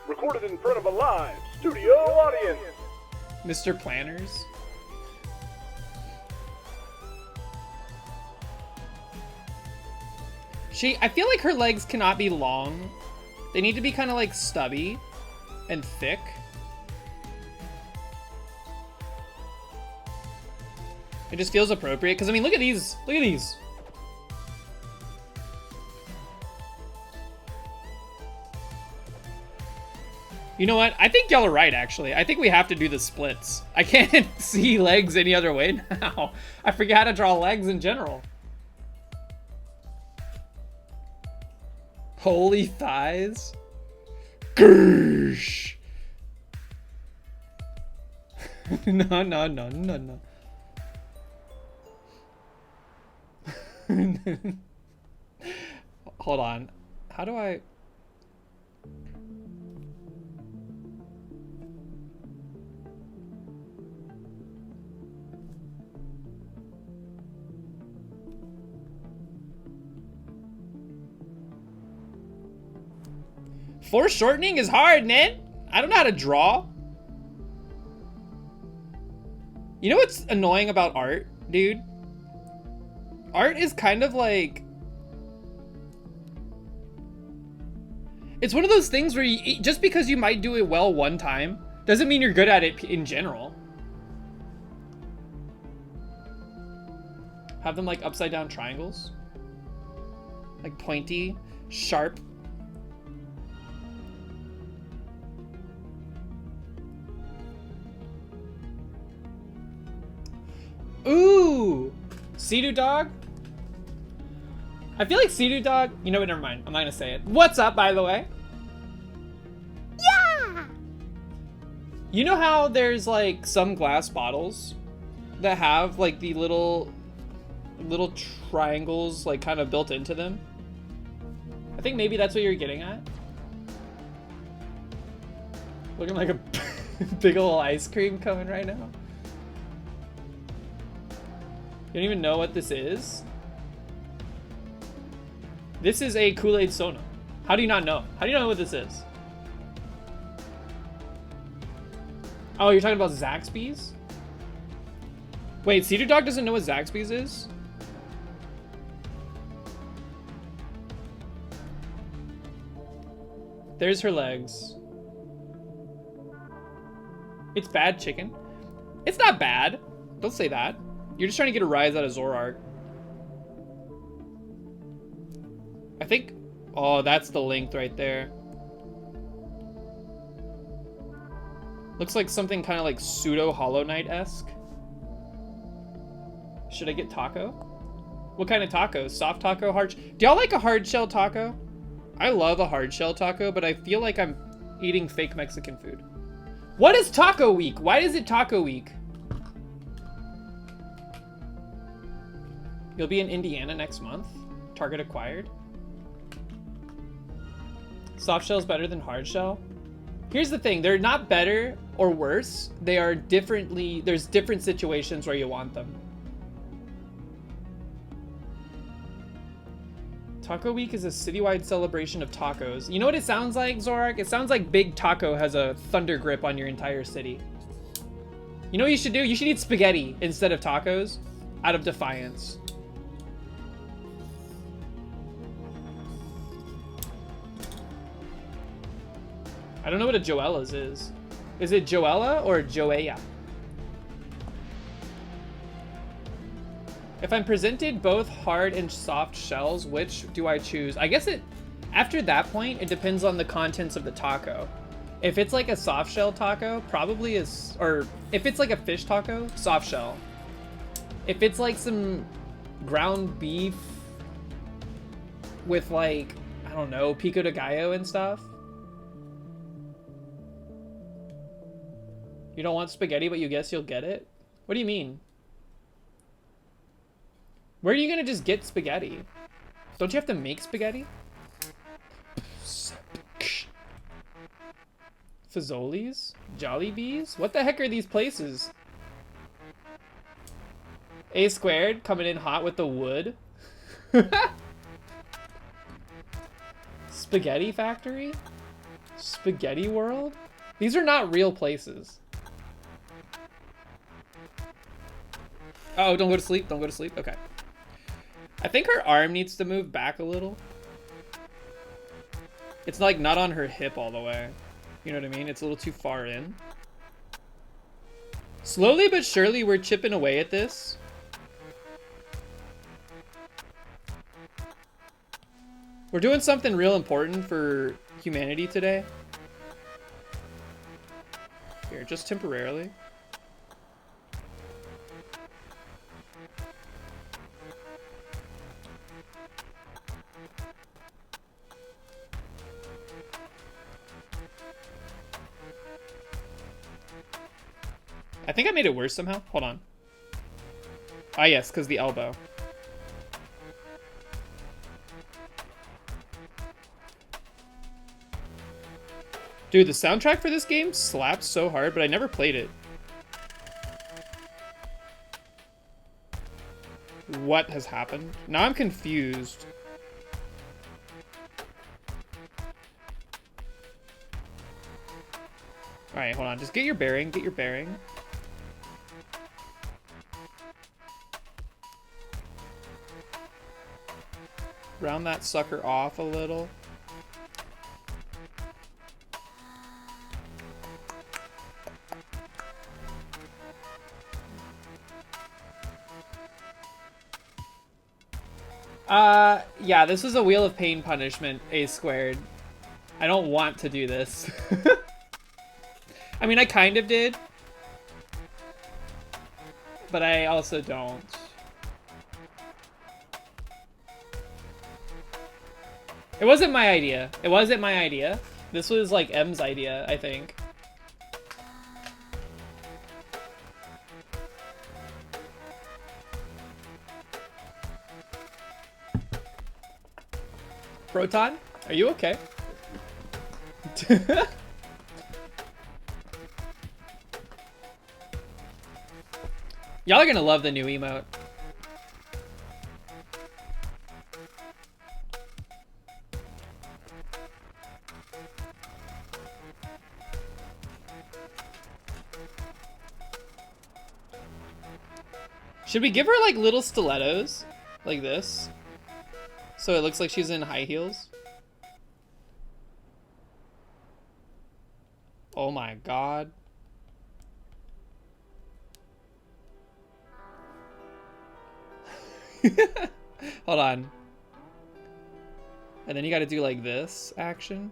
Recorded in front of a live studio audience. Mr. Planners. I feel like her legs cannot be long. They need to be kind of like stubby and thick. It just feels appropriate. Because, I mean, look at these. Look at these. You know what? I think y'all are right, actually. I think we have to do the splits. I can't see legs any other way now. I forget how to draw legs in general. Holy thighs. Gersh. No. Hold on. How do I... Foreshortening is hard, man. I don't know how to draw. You know what's annoying about art, dude? Art is kind of like... It's one of those things where you, just because you might do it well one time, doesn't mean you're good at it in general. Have them like upside down triangles. Like pointy, sharp. Ooh! Sea Dog? I feel like Sea Dog... You know what, never mind. I'm not gonna say it. What's up, by the way? Yeah! You know how there's like some glass bottles that have like the little triangles like kind of built into them? I think maybe that's what you're getting at. Looking like a big ol' ice cream coming right now. You don't even know what this is? This is a Kool-Aid Soda. How do you not know? How do you not know what this is? Oh, you're talking about Zaxby's? Wait, Cedar Dog doesn't know what Zaxby's is? There's her legs. It's bad chicken. It's not bad. Don't say that. You're just trying to get a rise out of Zorark. I think... Oh, that's the length right there. Looks like something kind of like pseudo Hollow Knight-esque. Should I get taco? What kind of tacos? Soft taco, hard... Do y'all like a hard shell taco? I love a hard shell taco, but I feel like I'm eating fake Mexican food. What is Taco Week? Why is it Taco Week? You'll be in Indiana next month. Target acquired. Soft shell is better than hard shell. Here's the thing, they're not better or worse. They are differently, there's different situations where you want them. Taco Week is a citywide celebration of tacos. You know what it sounds like, Zorak? It sounds like Big Taco has a thunder grip on your entire city. You know what you should do? You should eat spaghetti instead of tacos out of defiance. I don't know what a Joella's is. Is it Joella or Joella? If I'm presented both hard and soft shells, which do I choose? I guess it After that point, it depends on the contents of the taco. If it's like a soft shell taco, probably is, or if it's like a fish taco, soft shell. If it's like some ground beef with like, I don't know, pico de gallo and stuff. You don't want spaghetti, but you guess you'll get it? What do you mean? Where are you gonna just get spaghetti? Don't you have to make spaghetti? Fazoli's? Jollibees? What the heck are these places? A squared coming in hot with the wood. Spaghetti factory? Spaghetti world? These are not real places. Oh, don't go to sleep. Don't go to sleep. Okay. I think her arm needs to move back a little. It's like not on her hip all the way. You know what I mean? It's a little too far in. Slowly but surely, we're chipping away at this. We're doing something real important for humanity today. Here, just temporarily. I think I made it worse somehow. Hold on. Ah, yes, because the elbow. Dude, the soundtrack for this game slaps so hard, but I never played it. What has happened? Now I'm confused. Alright, hold on. Just get your bearing. Get your bearing. Round that sucker off a little. Yeah, this is a Wheel of Pain punishment, A squared. I don't want to do this. I mean, I kind of did. But I also don't. It wasn't my idea. It wasn't my idea. This was like M's idea, I think. Proton, are you okay? Y'all are gonna love the new emote. Should we give her like little stilettos? Like this? So it looks like she's in high heels? Oh my god. Hold on. And then you gotta do like this action.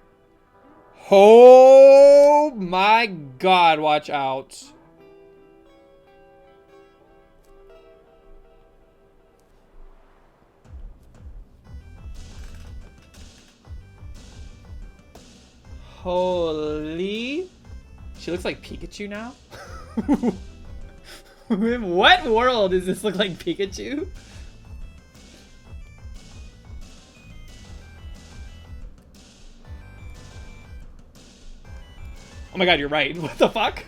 Oh my god, watch out. Holy. She looks like Pikachu now? In what world does this look like Pikachu? Oh my god, you're right. What the fuck?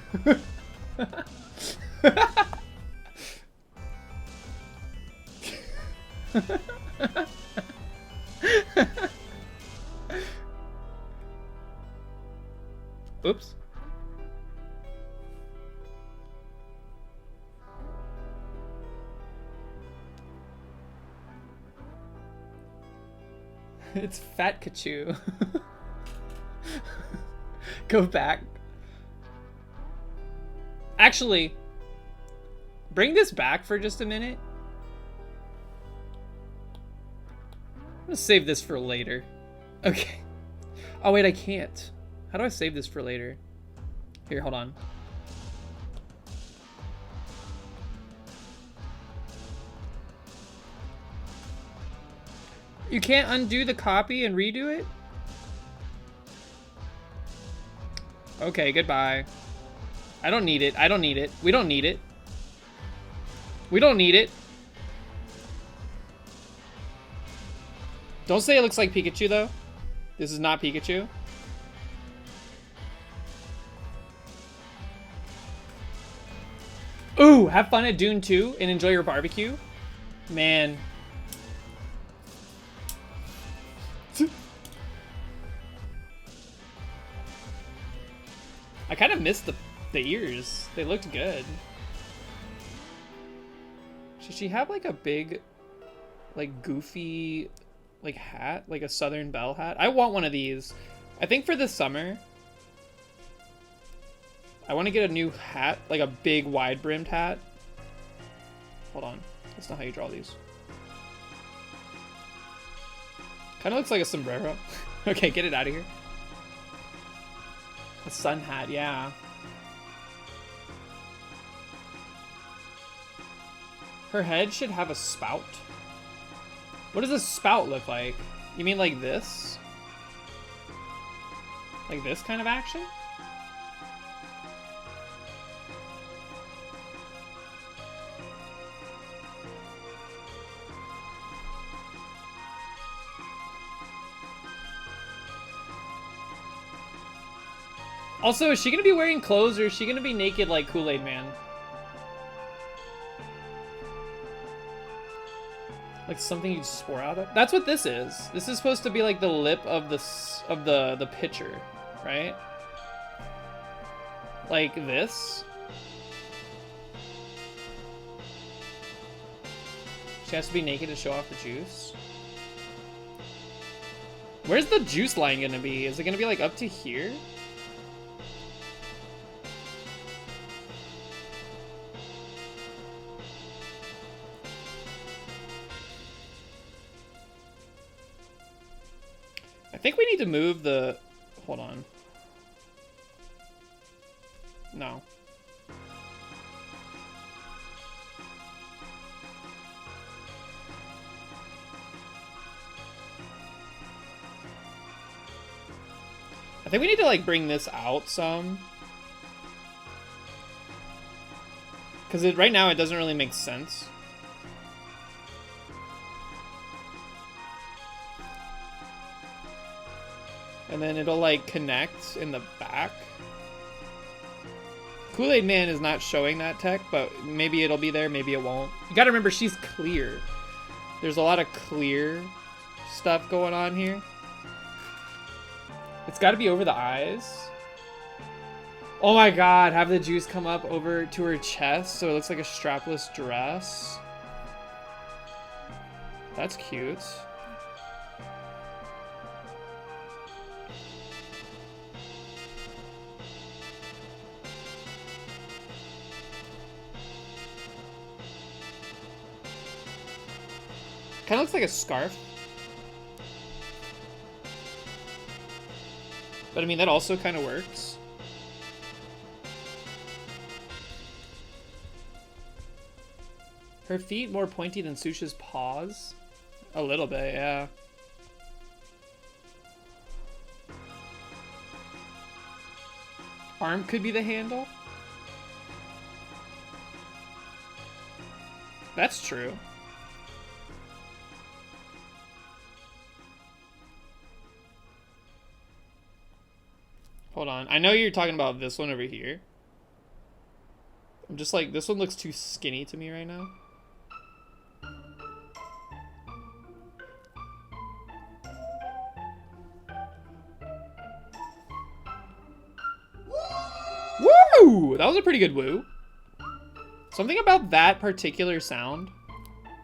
Oops. It's Fat Kachu. Go back. Actually, bring this back for just a minute. I'm gonna save this for later. Okay. Oh, wait, I can't. How do I save this for later? Here, hold on. You can't undo the copy and redo it? Okay, goodbye. I don't need it. I don't need it. We don't need it. We don't need it. Don't say it looks like Pikachu, though. This is not Pikachu. Ooh, have fun at Dune 2 and enjoy your barbecue. Man. I kind of missed the ears. They looked good. Should she have like a big, like goofy, like hat? Like a Southern Belle hat? I want one of these. I think for this summer, I want to get a new hat, like a big wide brimmed hat. Hold on. That's not how you draw these. Kind of looks like a sombrero. Okay, get it out of here. A sun hat, yeah. Her head should have a spout. What does a spout look like? You mean like this? Like this kind of action? Also, is she gonna be wearing clothes or is she gonna be naked like Kool-Aid Man? Like something you'd spore out of? That's what this is. This is supposed to be like the lip of the pitcher, right? Like this. She has to be naked to show off the juice. Where's the juice line gonna be? Is it gonna be like up to here? I think we need to move the... Hold on. No. I think we need to like bring this out some. Because right now it doesn't really make sense. And then it'll like connect in the back. Kool-Aid Man is not showing that tech, but maybe it'll be there, maybe it won't. You gotta remember, she's clear. There's a lot of clear stuff going on here. It's gotta be over the eyes. Oh my god, have the juice come up over to her chest so it looks like a strapless dress. That's cute. Kind of looks like a scarf. But I mean, that also kind of works. Her feet more pointy than Susha's paws? A little bit, yeah. Arm could be the handle. That's true. Hold on. I know you're talking about this one over here. I'm just like, this one looks too skinny to me right now. Woo! That was a pretty good woo. Something about that particular sound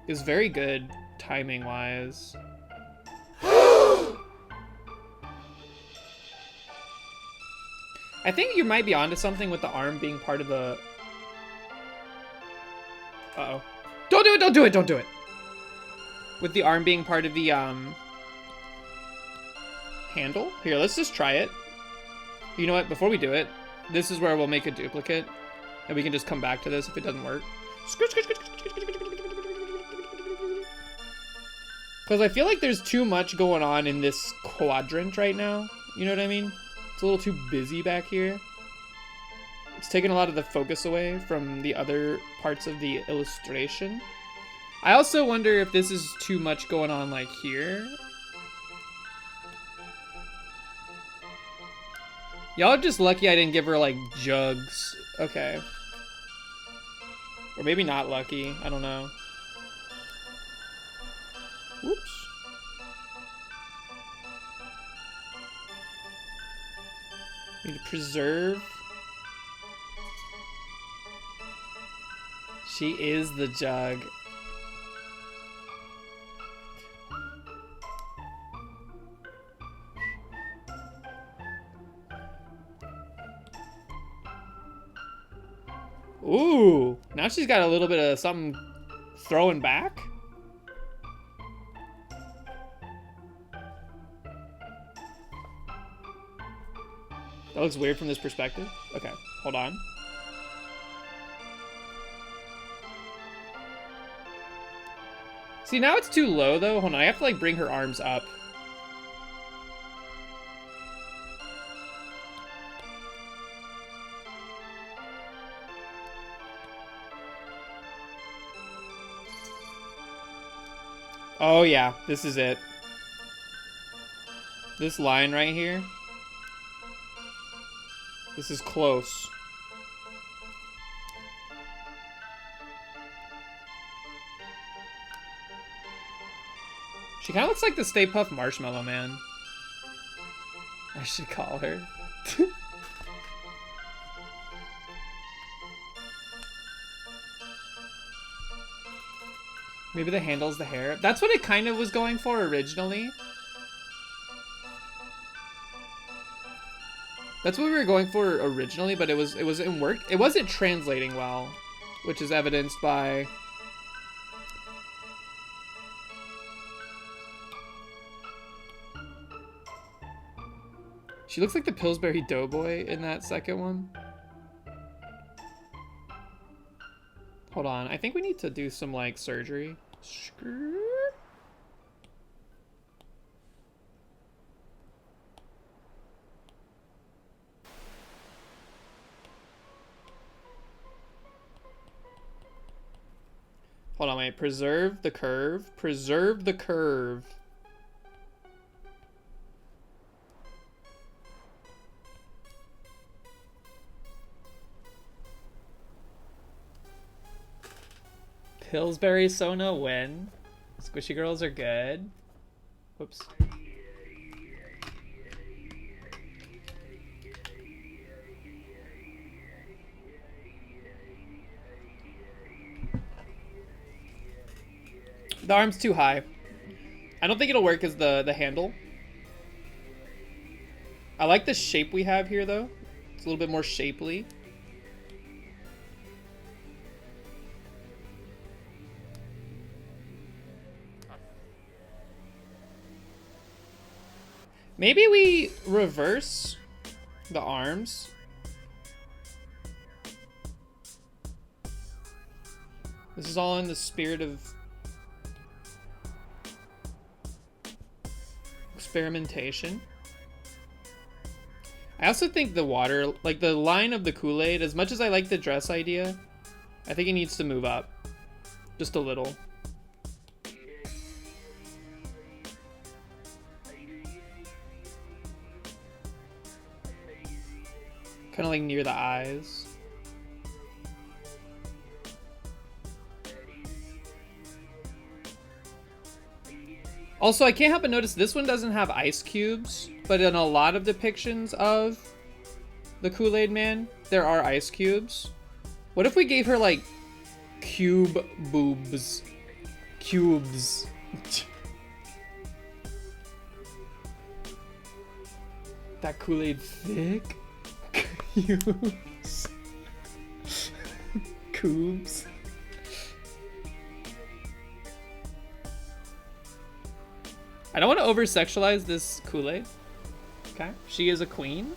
is very good timing-wise. I think you might be onto something with the arm being part of the... Uh-oh. Don't do it, don't do it, don't do it! With the arm being part of the handle? Here, let's just try it. You know what? Before we do it, this is where we'll make a duplicate. And we can just come back to this if it doesn't work. Because I feel like there's too much going on in this quadrant right now. You know what I mean? It's a little too busy back here. It's taking a lot of the focus away from the other parts of the illustration. I also wonder if this is too much going on like here. Y'all are just lucky I didn't give her like jugs. Okay. Or maybe not lucky. I don't know. Whoops. Need to preserve. She is the jug. Ooh, now she's got a little bit of something throwing back. That looks weird from this perspective. Okay, hold on. See, now it's too low though. Hold on, I have to like bring her arms up. Oh yeah, this is it. This line right here. This is close. She kind of looks like the Stay Puft Marshmallow Man. I should call her. Maybe the handle's the hair. That's what it kind of was going for originally. That's what we were going for originally, but it wasn't work. It wasn't translating well, which is evidenced by she looks like the Pillsbury Doughboy in that second one. Hold on, I think we need to do some like surgery. Hold on, wait. Preserve the curve. Preserve the curve. Pillsbury Sona win. Squishy girls are good. Whoops. The arm's too high. I don't think it'll work as the handle. I like the shape we have here though. It's a little bit more shapely. Maybe we reverse the arms. This is all in the spirit of experimentation. I also think the water, like the line of the Kool-Aid, as much as I like the dress idea, I think it needs to move up just a little. Kind of like near the eyes. Also, I can't help but notice this one doesn't have ice cubes, but in a lot of depictions of the Kool-Aid Man, there are ice cubes. What if we gave her like cube boobs? Cubes. That Kool-Aid thick? Cubes. Cubes. I don't want to over-sexualize this Kool-Aid. Okay, she is a queen.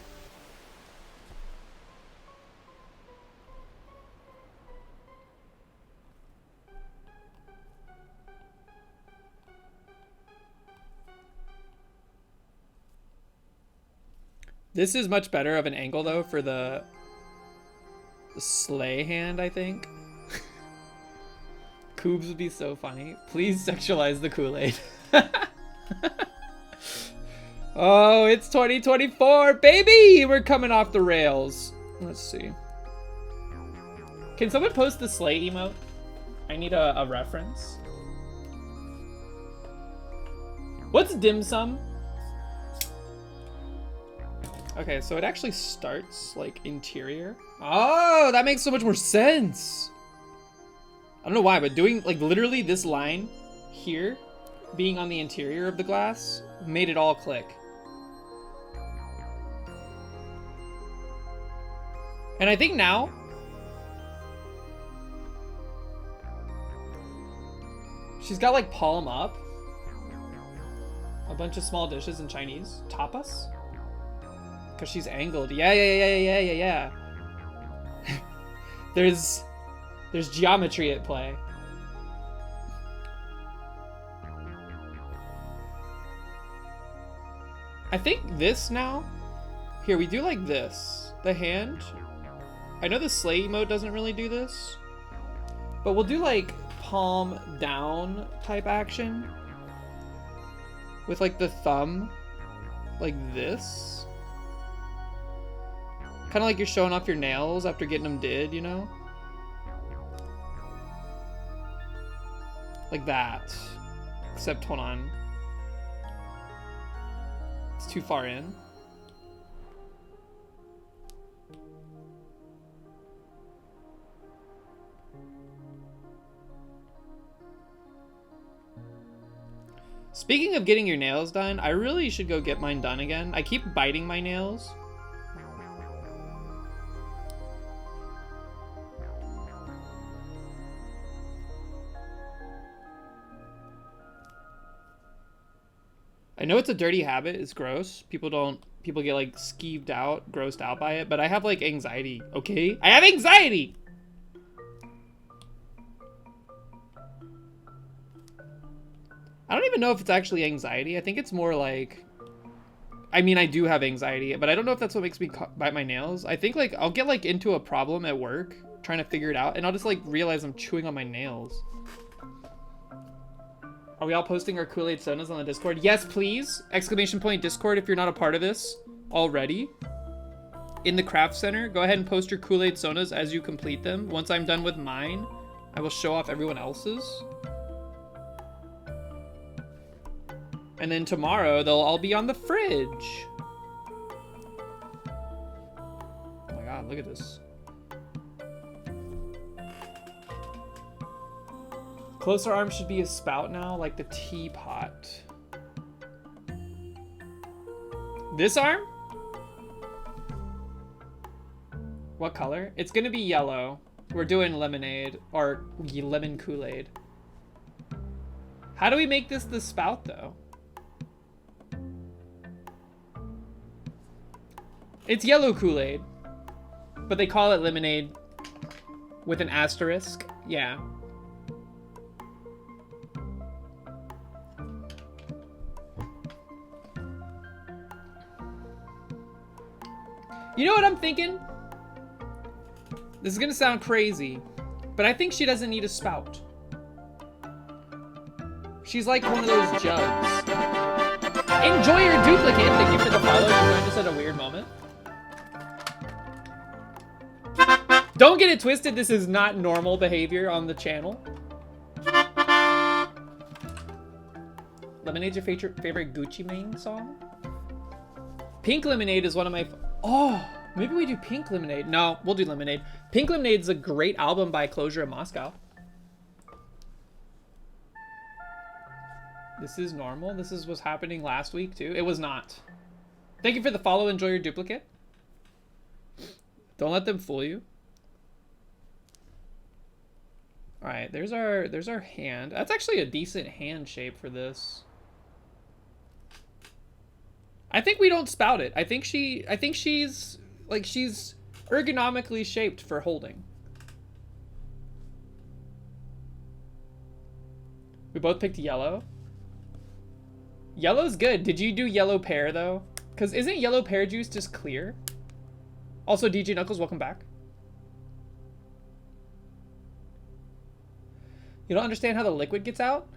This is much better of an angle though for the sleigh hand, I think. Coobs would be so funny. Please sexualize the Kool-Aid. Oh, it's 2024, baby! We're coming off the rails. Let's see. Can someone post the sleigh emote? I need a reference. What's dim sum? Okay, so it actually starts like interior. Oh, that makes so much more sense. I don't know why, but doing like literally this line here being on the interior of the glass made it all click. And I think now she's got like palm up, a bunch of small dishes in Chinese, tapas. Because she's angled. Yeah. There's geometry at play. I think this now. Here, we do like this. The hand. I know the sleigh emote doesn't really do this. But we'll do like palm down type action. With like the thumb. Like this. Kind of like you're showing off your nails after getting them did, you know? Like that. Except, hold on. It's too far in. Speaking of getting your nails done, I really should go get mine done again. I keep biting my nails. I know it's a dirty habit, it's gross. People get like skeeved out, grossed out by it, but I have like anxiety, okay? I have anxiety! I don't even know if it's actually anxiety. I think it's more like, I mean, I do have anxiety, but I don't know if that's what makes me bite my nails. I think like I'll get like into a problem at work, trying to figure it out, and I'll just like realize I'm chewing on my nails. Are we all posting our Kool-Aid sodas on the Discord? Yes, please. Exclamation point Discord if you're not a part of this already. In the craft center, go ahead and post your Kool-Aid sodas as you complete them. Once I'm done with mine, I will show off everyone else's. And then tomorrow, they'll all be on the fridge. Oh my God, look at this. Closer arm should be a spout now, like the teapot. This arm? What color? It's gonna be yellow. We're doing lemonade, or lemon Kool-Aid. How do we make this the spout, though? It's yellow Kool-Aid, but they call it lemonade with an asterisk. Yeah. You know what I'm thinking? This is gonna sound crazy, but I think she doesn't need a spout. She's like one of those jugs. Enjoy your duplicate. Thank you for the follow. You joined us at a weird moment. Don't get it twisted. This is not normal behavior on the channel. Lemonade's your favorite Gucci Mane song? Pink Lemonade is one of my... Oh, maybe we do Pink Lemonade. No, we'll do Lemonade. Pink Lemonade is a great album by Closure in Moscow. This is normal. This is what's happening last week too. It was not. Thank you for the follow. Enjoy your duplicate. Don't let them fool you. All right, there's our hand. That's actually a decent hand shape for this. I think we don't spout it. I think she's like, she's ergonomically shaped for holding. We both picked yellow. Yellow's good. Did you do yellow pear though? Because isn't yellow pear juice just clear? Also, DJ Knuckles, welcome back. You don't understand how the liquid gets out?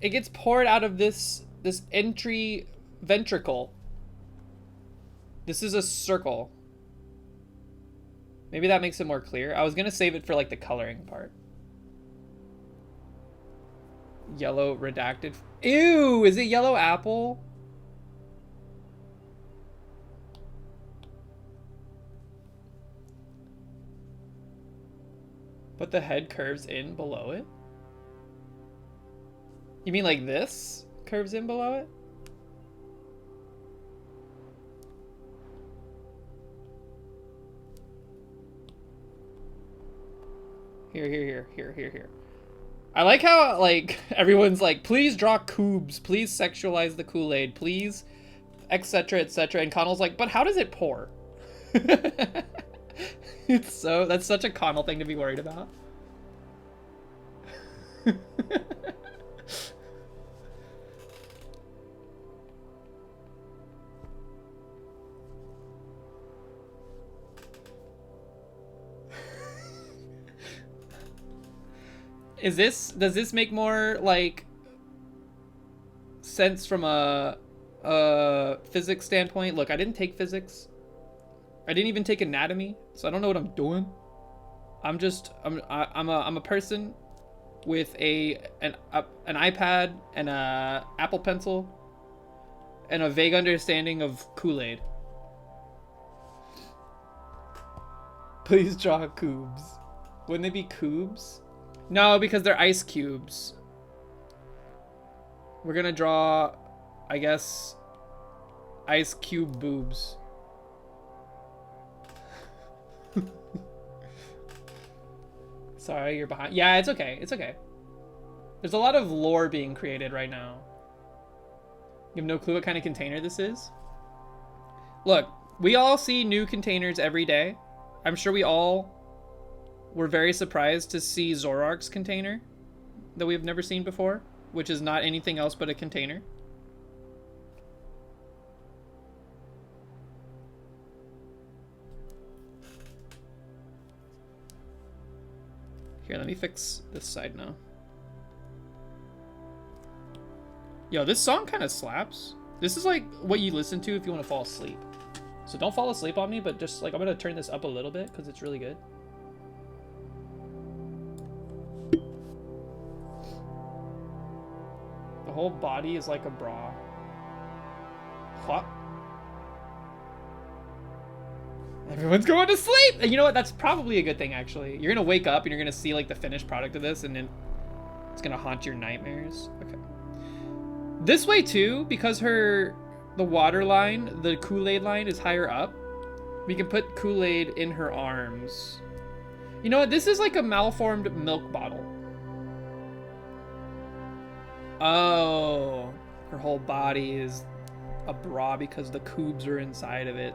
It gets poured out of this entry ventricle. This is a circle. Maybe that makes it more clear. I was gonna save it for like the coloring part. Yellow redacted. Ew, is it yellow apple? But the head curves in below it? You mean like this curves in below it? Here. I like how, like, everyone's like, please draw coobs, please sexualize the Kool-Aid, please, etc., etc. And Connell's like, but how does it pour? That's such a Connell thing to be worried about. Does this make more like sense from a physics standpoint? Look, I didn't take physics. I didn't even take anatomy, so I don't know what I'm doing. I'm a person with an iPad and a Apple Pencil and a vague understanding of Kool-Aid. Please draw cubes. Wouldn't they be cubes? No, because they're ice cubes. We're gonna draw, I guess, ice cube boobs. Sorry, you're behind. Yeah, it's okay. It's okay. There's a lot of lore being created right now. You have no clue what kind of container this is? Look, we all see new containers every day. I'm sure we all were very surprised to see Zorark's container that we've never seen before, which is not anything else but a container. Here, let me fix this side now. Yo, this song kind of slaps. This is like what you listen to if you want to fall asleep. So don't fall asleep on me, but just like, I'm gonna turn this up a little bit because it's really good. The whole body is like a bra. What? Everyone's going to sleep! And you know what? That's probably a good thing, actually. You're gonna wake up and you're gonna see like the finished product of this, and then it's gonna haunt your nightmares. Okay. This way too, because the water line, the Kool-Aid line is higher up, we can put Kool-Aid in her arms. You know what? This is like a malformed milk bottle. Oh, her whole body is a bra because the coobs are inside of it.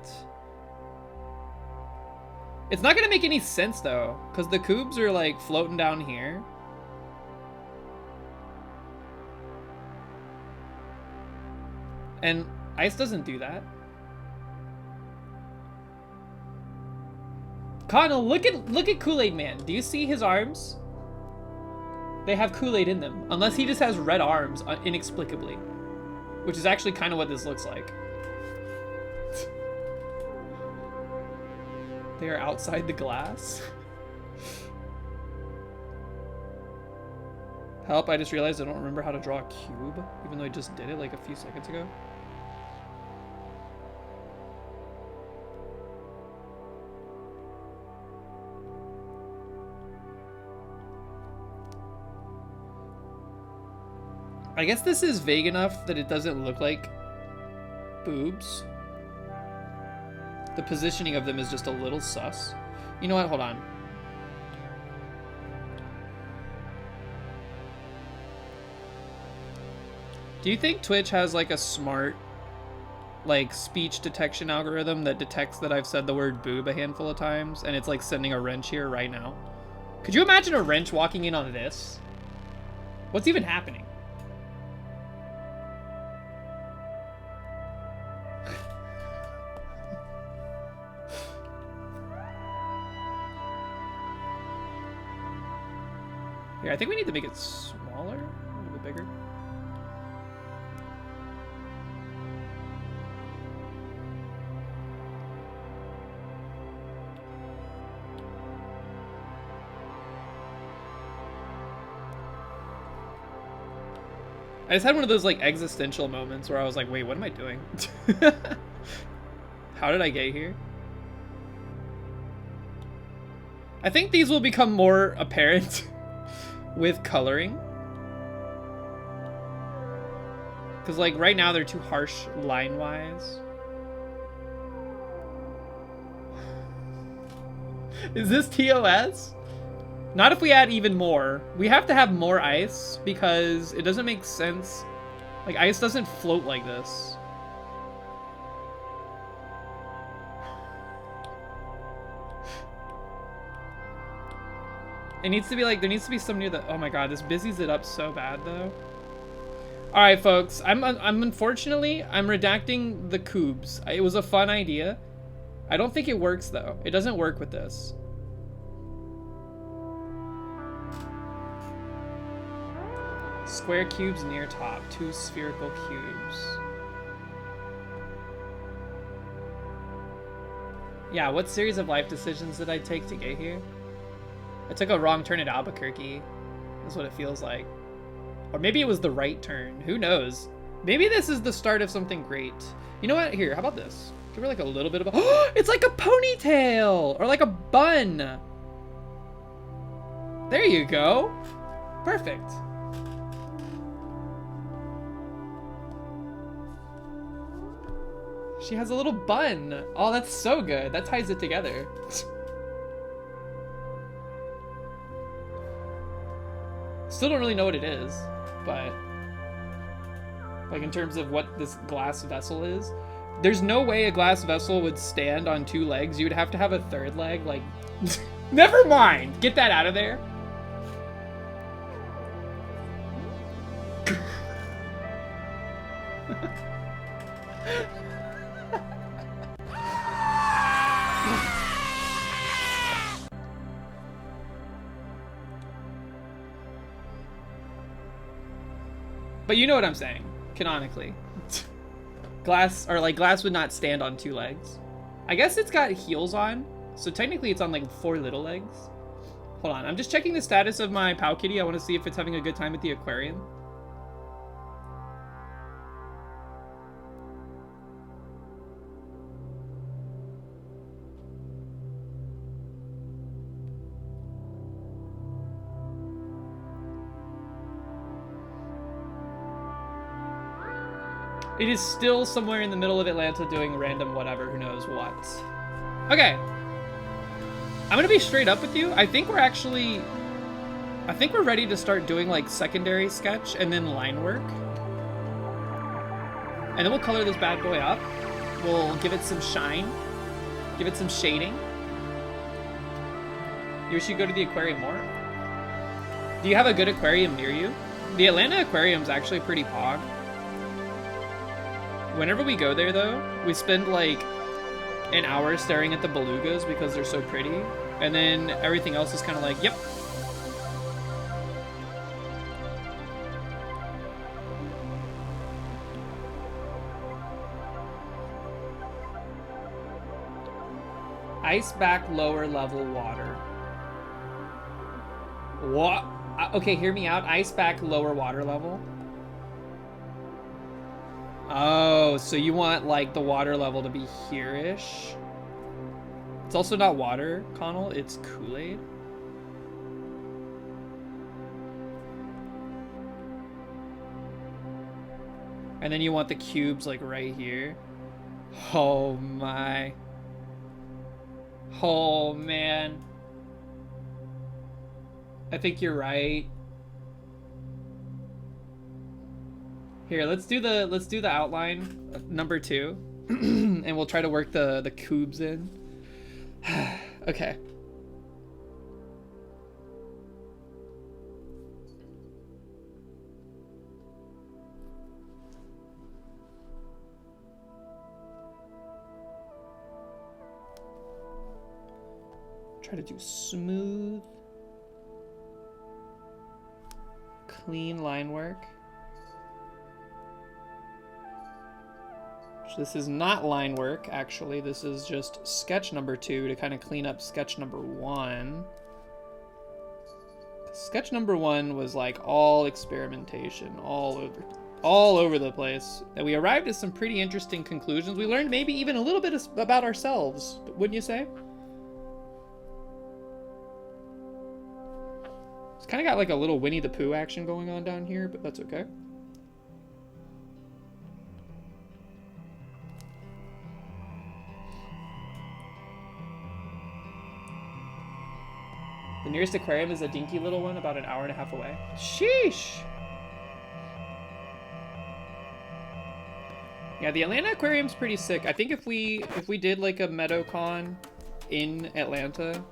It's not gonna make any sense though, because the coobs are like floating down here. And ice doesn't do that. Connell, look at Kool-Aid Man. Do you see his arms? They have Kool-Aid in them. Unless he just has red arms inexplicably. Which is actually kind of what this looks like. They are outside the glass. Help, I just realized I don't remember how to draw a cube, even though I just did it like a few seconds ago. I guess this is vague enough that it doesn't look like boobs. The positioning of them is just a little sus. You know what? Hold on. Do you think Twitch has like a smart like speech detection algorithm that detects that I've said the word boob a handful of times, and it's like sending a wrench here right now. Could you imagine a wrench walking in on this? What's even happening? Here, I think we need to make it smaller, a little bit bigger. I just had one of those like existential moments where I was like, wait, what am I doing? How did I get here? I think these will become more apparent with coloring. Because like right now they're too harsh line-wise. Is this TOS? Not if we add even more. We have to have more ice because it doesn't make sense. Like ice doesn't float like this. It needs to be like, there needs to be some near the, oh my god, this busies it up so bad though. All right, folks, I'm unfortunately, I'm redacting the cubes. It was a fun idea. I don't think it works though. It doesn't work with this. Square cubes near top, 2 spherical cubes. Yeah, what series of life decisions did I take to get here? I took a wrong turn at Albuquerque. That's what it feels like. Or maybe it was the right turn. Who knows? Maybe this is the start of something great. You know what? Here, how about this? Give her like a little bit of a... It's like a ponytail! Or like a bun! There you go. Perfect. She has a little bun. Oh, that's so good. That ties it together. Still don't really know what it is, but like in terms of what this glass vessel is, there's no way a glass vessel would stand on 2 legs. You would have to have a 3rd leg, like, never mind. Get that out of there. But you know what I'm saying, canonically. Glass, or like glass would not stand on 2 legs. I guess it's got heels on, so technically it's on like 4 little legs. Hold on, I'm just checking the status of my Pow Kitty. I want to see if it's having a good time at the aquarium. It is still somewhere in the middle of Atlanta doing random whatever, who knows what. Okay. I'm gonna be straight up with you. I think we're ready to start doing like secondary sketch and then line work. And then we'll color this bad boy up. We'll give it some shine. Give it some shading. You should go to the aquarium more. Do you have a good aquarium near you? The Atlanta aquarium's actually pretty pog. Whenever we go there, though, we spend like an hour staring at the belugas because they're so pretty, and then everything else is kind of like, yep. Ice back lower level water. What? Okay, hear me out. Ice back lower water level. Oh, so you want like the water level to be here-ish? It's also not water, Connell, it's Kool-Aid. And then you want the cubes like right here. Oh my. Oh man. I think you're right. Here, let's do the outline number 2. And we'll try to work the cubes in. Okay. Try to do smooth, clean line work. This is not line work, actually. This is just sketch number 2 to kind of clean up sketch number 1. Sketch number 1 was like all experimentation, all over the place. And we arrived at some pretty interesting conclusions. We learned maybe even a little bit about ourselves, wouldn't you say? It's kind of got like a little Winnie the Pooh action going on down here, but that's okay. The nearest aquarium is a dinky little one about an hour and a half away. Sheesh! Yeah, the Atlanta aquarium's pretty sick. I think if we did like a MeadowCon in Atlanta,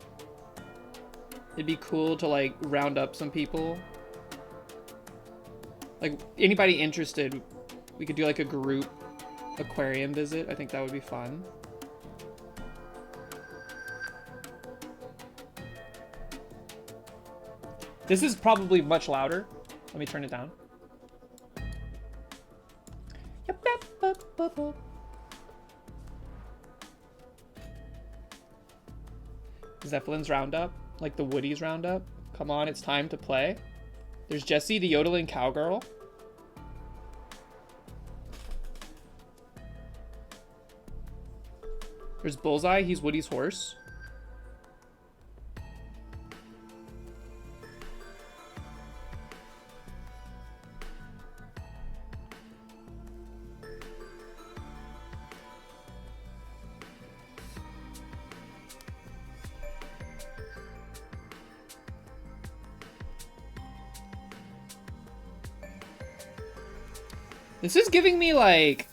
it'd be cool to like round up some people. Like anybody interested, we could do like a group aquarium visit. I think that would be fun. This is probably much louder. Let me turn it down. Zeppelin's Roundup, like the Woody's Roundup. Come on, it's time to play. There's Jessie, the yodeling cowgirl. There's Bullseye, he's Woody's horse. This is giving me like,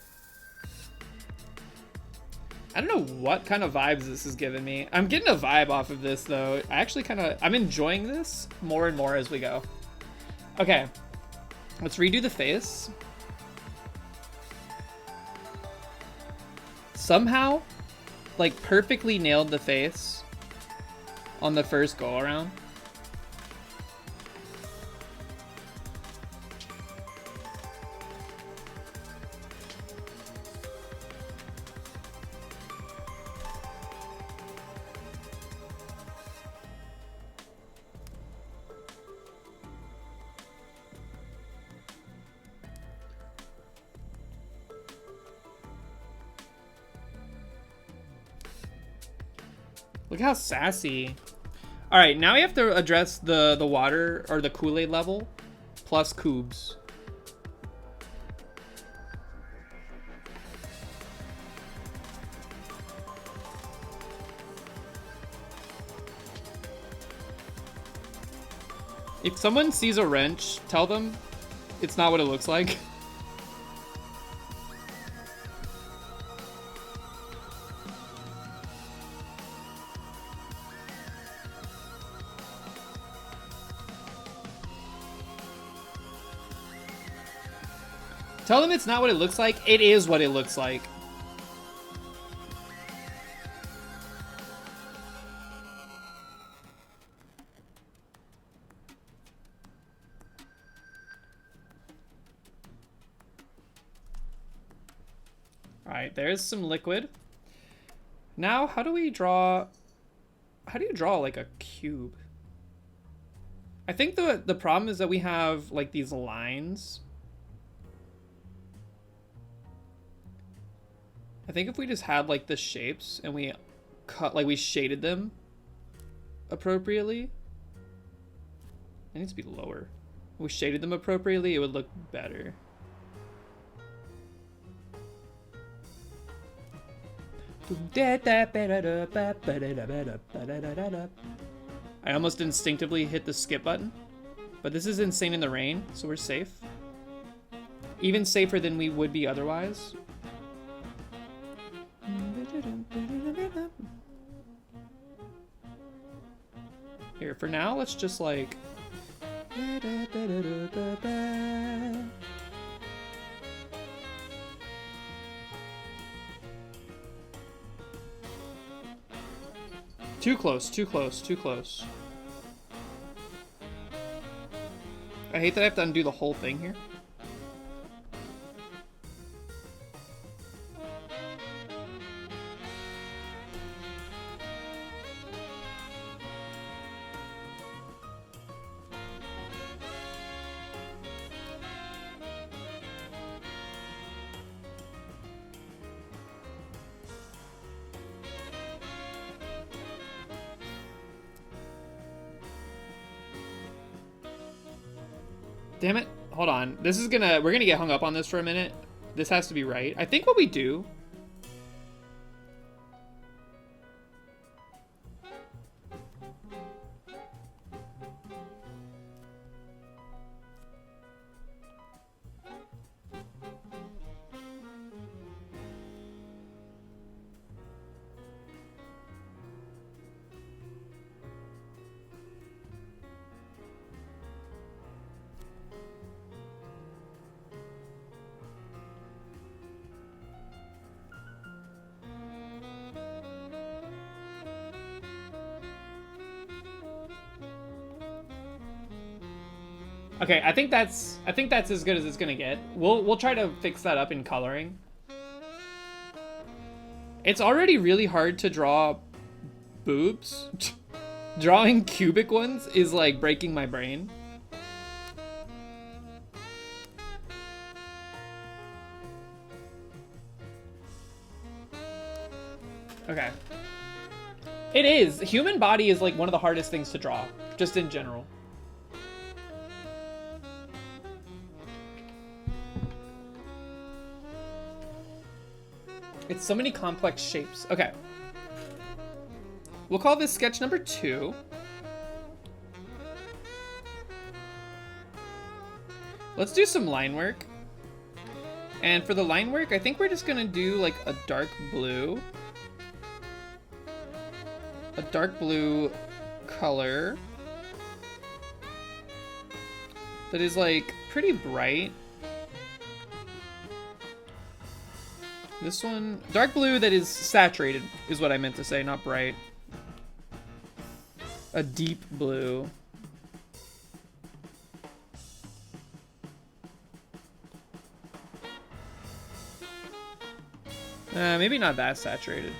I don't know what kind of vibes this is giving me. I'm getting a vibe off of this though. I'm enjoying this more and more as we go. Okay, let's redo the face. Somehow, like perfectly nailed the face on the first go around. Look how sassy. All right, now we have to address the water or the Kool-Aid level plus cubes. If someone sees a wrench, tell them it's not what it looks like. Tell them it's not what it looks like. It is what it looks like. All right, there's some liquid. Now, how do you draw like a cube? I think the problem is that we have like these lines. I think if we just had like the shapes and we we shaded them appropriately. It needs to be lower. If we shaded them appropriately, it would look better. I almost instinctively hit the skip button, but this is Insane in the Rain, so we're safe. Even safer than we would be otherwise. For now, let's just like... Too close, too close, too close. I hate that I have to undo the whole thing here. Damn it. Hold on. We're gonna get hung up on this for a minute. This has to be right. I think what we do... Okay, I think that's as good as it's gonna get. We'll try to fix that up in coloring. It's already really hard to draw boobs. Drawing cubic ones is like breaking my brain. Okay. It is. Human body is like one of the hardest things to draw, just in general. It's so many complex shapes. Okay. We'll call this sketch number 2. Let's do some line work. And for the line work, I think we're just gonna do like a dark blue. A dark blue color that is like pretty bright. This one, dark blue that is saturated is what I meant to say, not bright. A deep blue. Maybe not that saturated.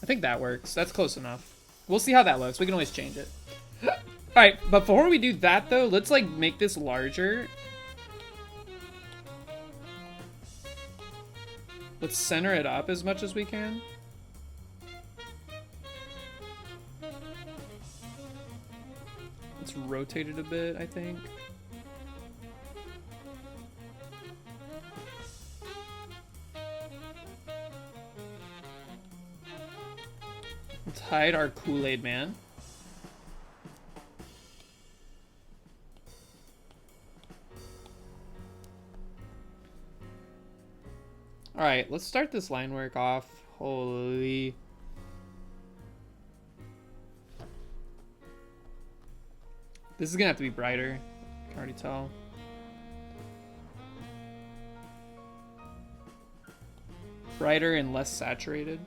I think that works. That's close enough. We'll see how that looks. We can always change it. Alright, but before we do that though, let's like make this larger. Let's center it up as much as we can. Let's rotate it a bit, I think. Let's hide our Kool-Aid man. Alright, let's start this line work off. Holy. This is gonna have to be brighter. I can already tell. Brighter and less saturated.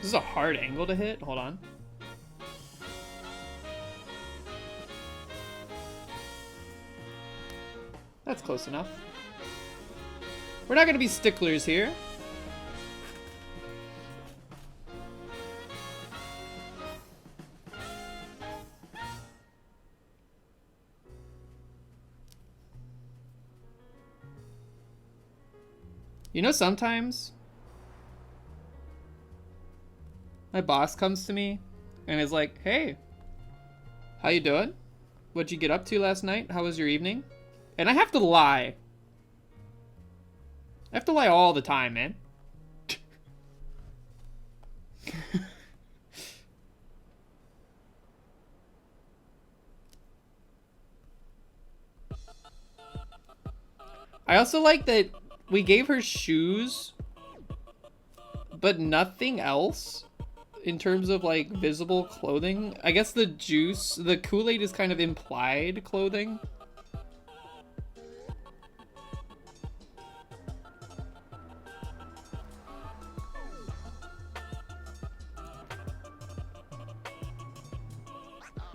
This is a hard angle to hit. Hold on. That's close enough. We're not going to be sticklers here. You know, sometimes my boss comes to me and is like, "Hey, how you doing?" What'd you get up to last night? How was your evening? And I have to lie. I have to lie all the time, man. I also like that we gave her shoes, but nothing else in terms of like visible clothing. I guess the juice, the Kool-Aid is kind of implied clothing.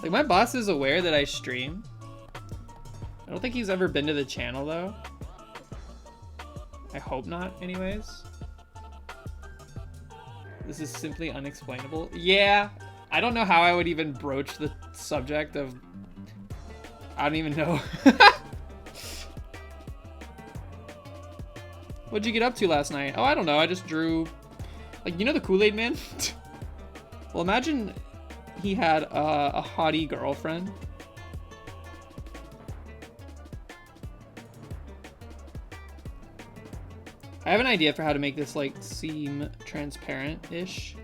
Like, my boss is aware that I stream. I don't think he's ever been to the channel, though. I hope not, anyways. This is simply unexplainable. Yeah, I don't know how I would even broach the subject of... I don't even know. What'd you get up to last night? Oh, I don't know. I just drew... Like, you know the Kool-Aid Man? Well, imagine he had a hottie girlfriend. I have an idea for how to make this, like, seem transparent-ish.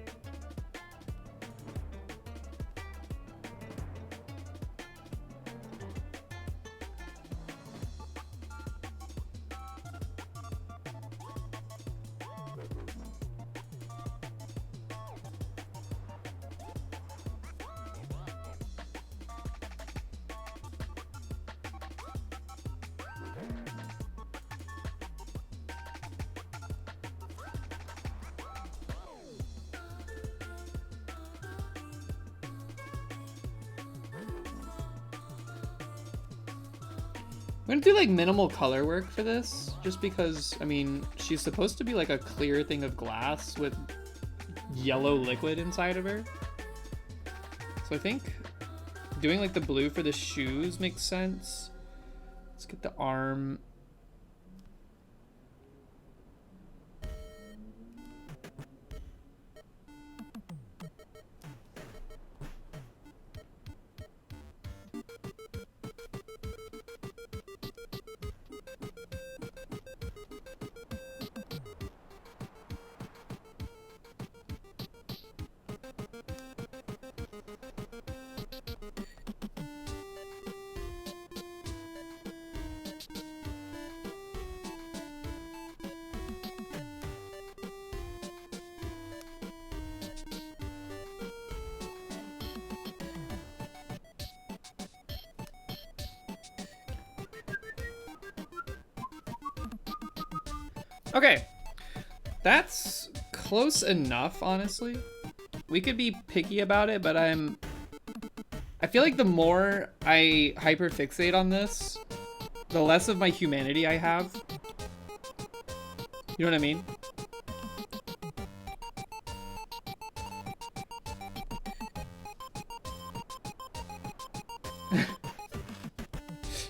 I'm gonna do like minimal color work for this, just because, I mean, she's supposed to be like a clear thing of glass with yellow liquid inside of her. So I think doing like the blue for the shoes makes sense. Let's get the arm. Okay, that's close enough, honestly. We could be picky about it, but I feel like the more I hyperfixate on this, the less of my humanity I have. You know what I mean?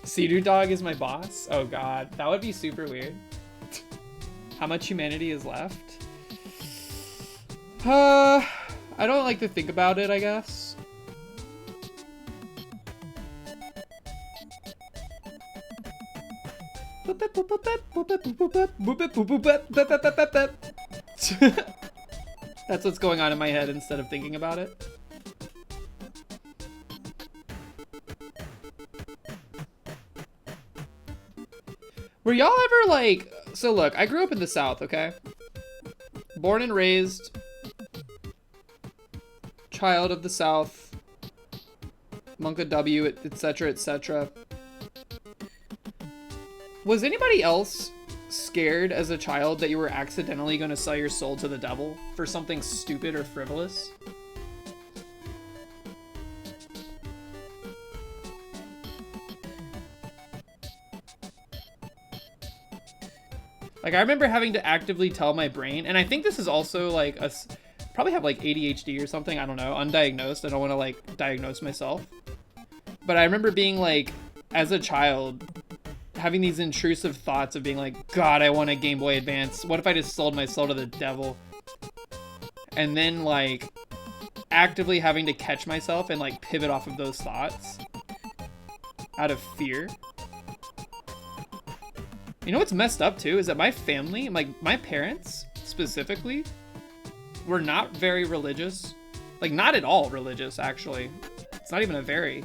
Sea Dog is my boss? Oh god, that would be super weird. How much humanity is left? I don't like to think about it, I guess. That's what's going on in my head instead of thinking about it. Were y'all ever like... So look, I grew up in the South, okay? Born and raised. Child of the South. Monka W, etc., etc. Was anybody else scared as a child that you were accidentally going to sell your soul to the devil for something stupid or frivolous? Like, I remember having to actively tell my brain, and I think this is also, like, probably have, like, ADHD or something, I don't know, undiagnosed, I don't want to, like, diagnose myself. But I remember being, like, as a child, having these intrusive thoughts of being like, God, I want a Game Boy Advance, what if I just sold my soul to the devil? And then, like, actively having to catch myself and, like, pivot off of those thoughts. out of fear. You know what's messed up too is that my family, like my parents specifically, were not very religious. Like not at all religious, actually. It's not even a very.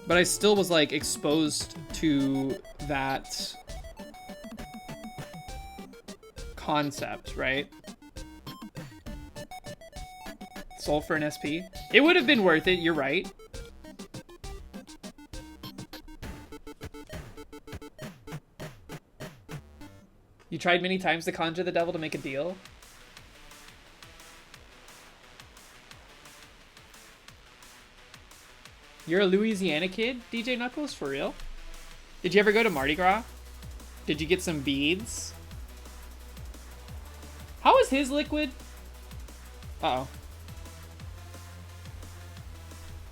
But I still was like exposed to that concept, right? Soul for an SP. It would have been worth it, you're right. You tried many times to conjure the devil to make a deal? You're a Louisiana kid, DJ Knuckles? For real? Did you ever go to Mardi Gras? Did you get some beads? How is his liquid? Uh-oh.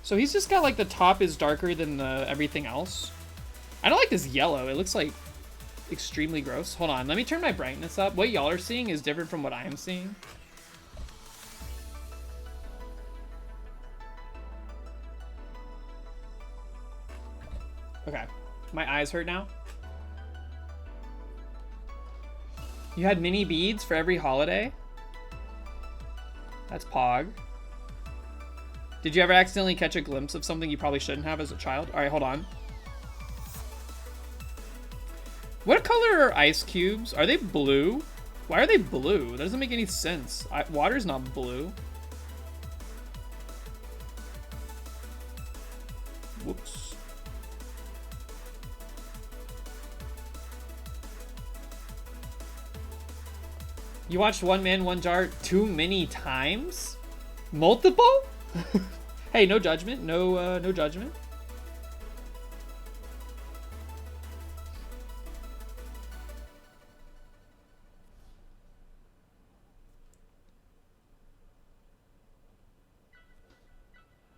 So he's just got like the top is darker than the everything else. I don't like this yellow. It looks like extremely gross. Hold on, let me turn my brightness up. What y'all are seeing is different from what I am seeing. Okay, my eyes hurt now. You had mini beads for every holiday? That's Pog. Did you ever accidentally catch a glimpse of something you probably shouldn't have as a child? All right, hold on. What color are ice cubes? Are they blue? Why are they blue? That doesn't make any sense. Water's not blue. Whoops. You watched One Man, One Jar too many times? Multiple? Hey, no judgment. No judgment.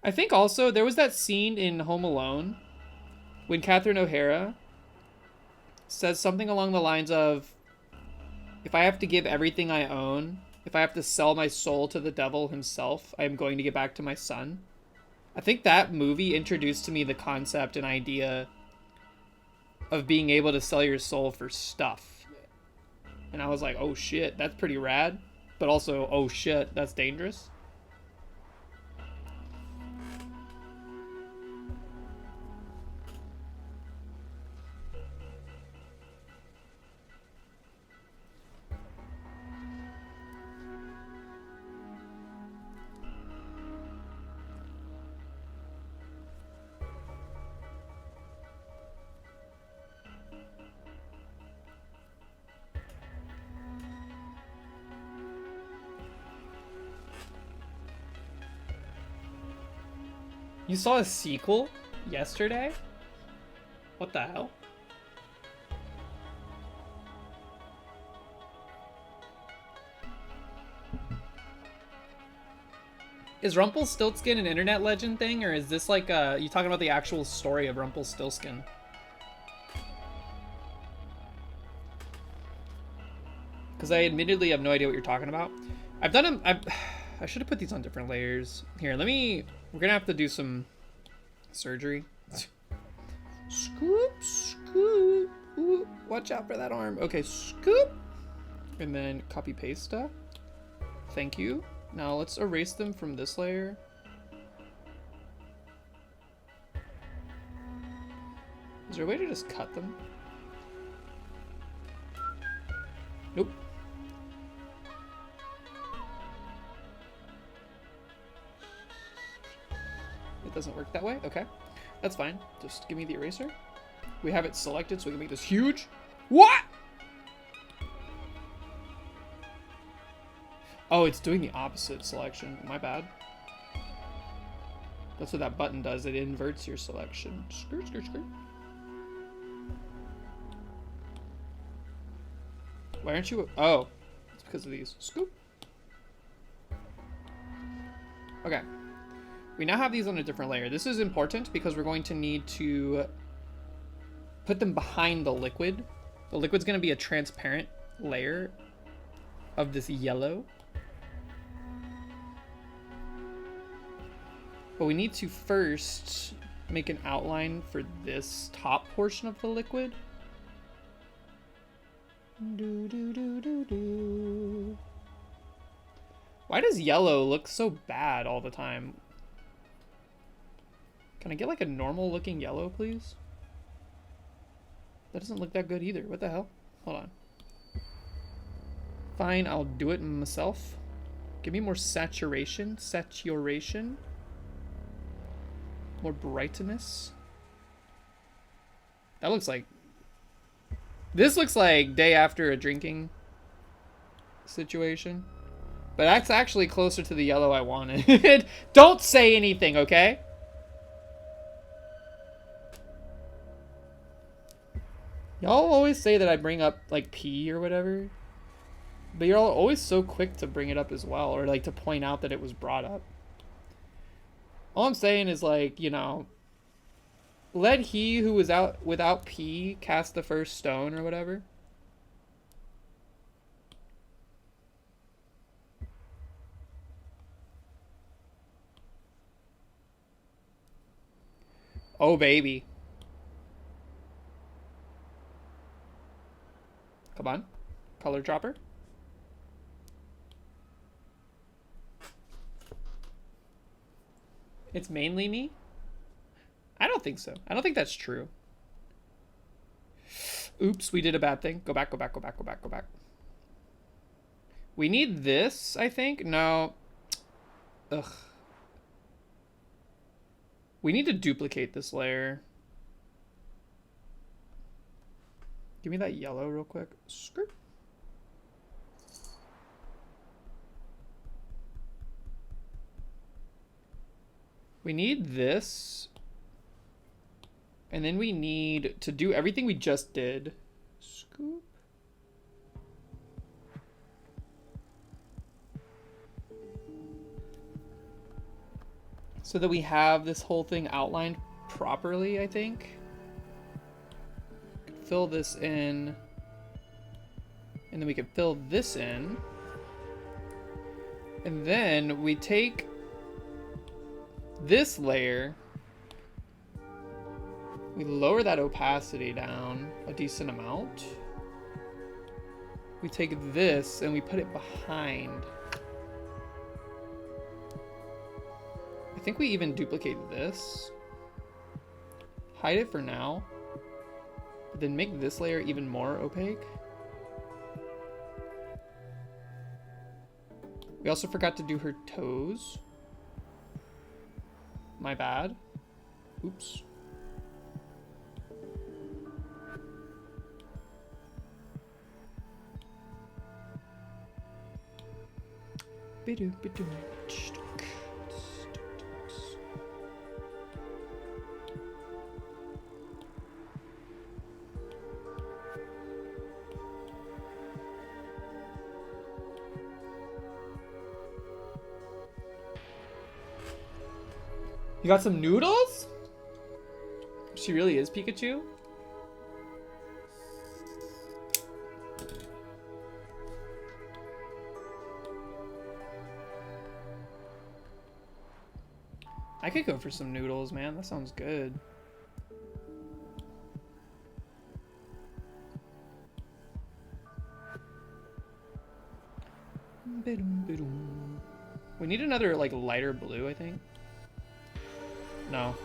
I think also there was that scene in Home Alone when Catherine O'Hara says something along the lines of, if I have to give everything I own, if I have to sell my soul to the devil himself, I am going to get back to my son. I think that movie introduced to me the concept and idea of being able to sell your soul for stuff. And I was like, oh shit, that's pretty rad. But also, oh shit, that's dangerous. You saw a sequel yesterday? What the hell? Is Rumpelstiltskin an internet legend thing, or is this like you talking about the actual story of Rumpelstiltskin? Because I admittedly have no idea what you're talking about. I've done them. I should have put these on different layers. Here, let me. We're gonna have to do some surgery. Scoop, scoop. Ooh, watch out for that arm. Okay, scoop. And then copy paste stuff. Thank you. Now let's erase them from this layer. Is there a way to just cut them? Nope. It doesn't work that way? Okay. That's fine. Just give me the eraser. We have it selected so we can make this huge. What? Oh, it's doing the opposite selection. My bad. That's what that button does. It inverts your selection. Skirt, skirt, skirt. Why aren't you? Oh, it's because of these. Scoop. Okay. We now have these on a different layer. This is important because we're going to need to put them behind the liquid. The liquid's going to be a transparent layer of this yellow. But we need to first make an outline for this top portion of the liquid. Do, do, do, do, do. Why does yellow look so bad all the time? Can I get like a normal looking yellow, please? That doesn't look that good either. What the hell? Hold on. Fine, I'll do it myself. Give me more saturation. Saturation. More brightness. That looks like... This looks like day after a drinking situation. But that's actually closer to the yellow I wanted. Don't say anything, okay? Y'all always say that I bring up, like, pee or whatever. But you're all always so quick to bring it up as well. Or, like, to point out that it was brought up. All I'm saying is, like, you know... Let he who was out without pee cast the first stone or whatever. Oh, baby. Come on. Color dropper. It's mainly me? I don't think so. I don't think that's true. Oops, we did a bad thing. Go back, go back, go back, go back, go back. We need this, I think. No. Ugh. We need to duplicate this layer. Give me that yellow real quick. Skirt. We need this. And then we need to do everything we just did. Scoop. So that we have this whole thing outlined properly, I think. Fill this in. And then we can fill this in. And then we take this layer. We lower that opacity down a decent amount. We take this and we put it behind. I think we even duplicate this. Hide it for now. But then make this layer even more opaque. We also forgot to do her toes. My bad. Oops. You got some noodles? She really is Pikachu? I could go for some noodles, man. That sounds good. We need another, like, lighter blue, I think. No.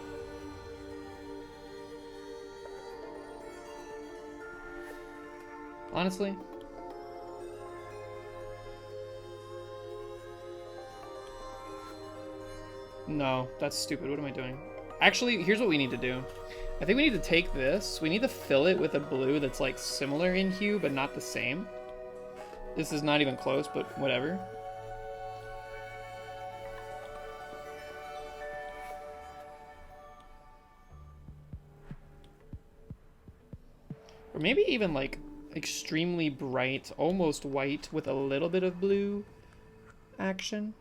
Honestly. No, that's stupid. What am I doing? Actually, here's what we need to do. I think we need to take this. We need to fill it with a blue that's like similar in hue, but not the same. This is not even close, but whatever. Or maybe even like extremely bright, almost white with a little bit of blue action.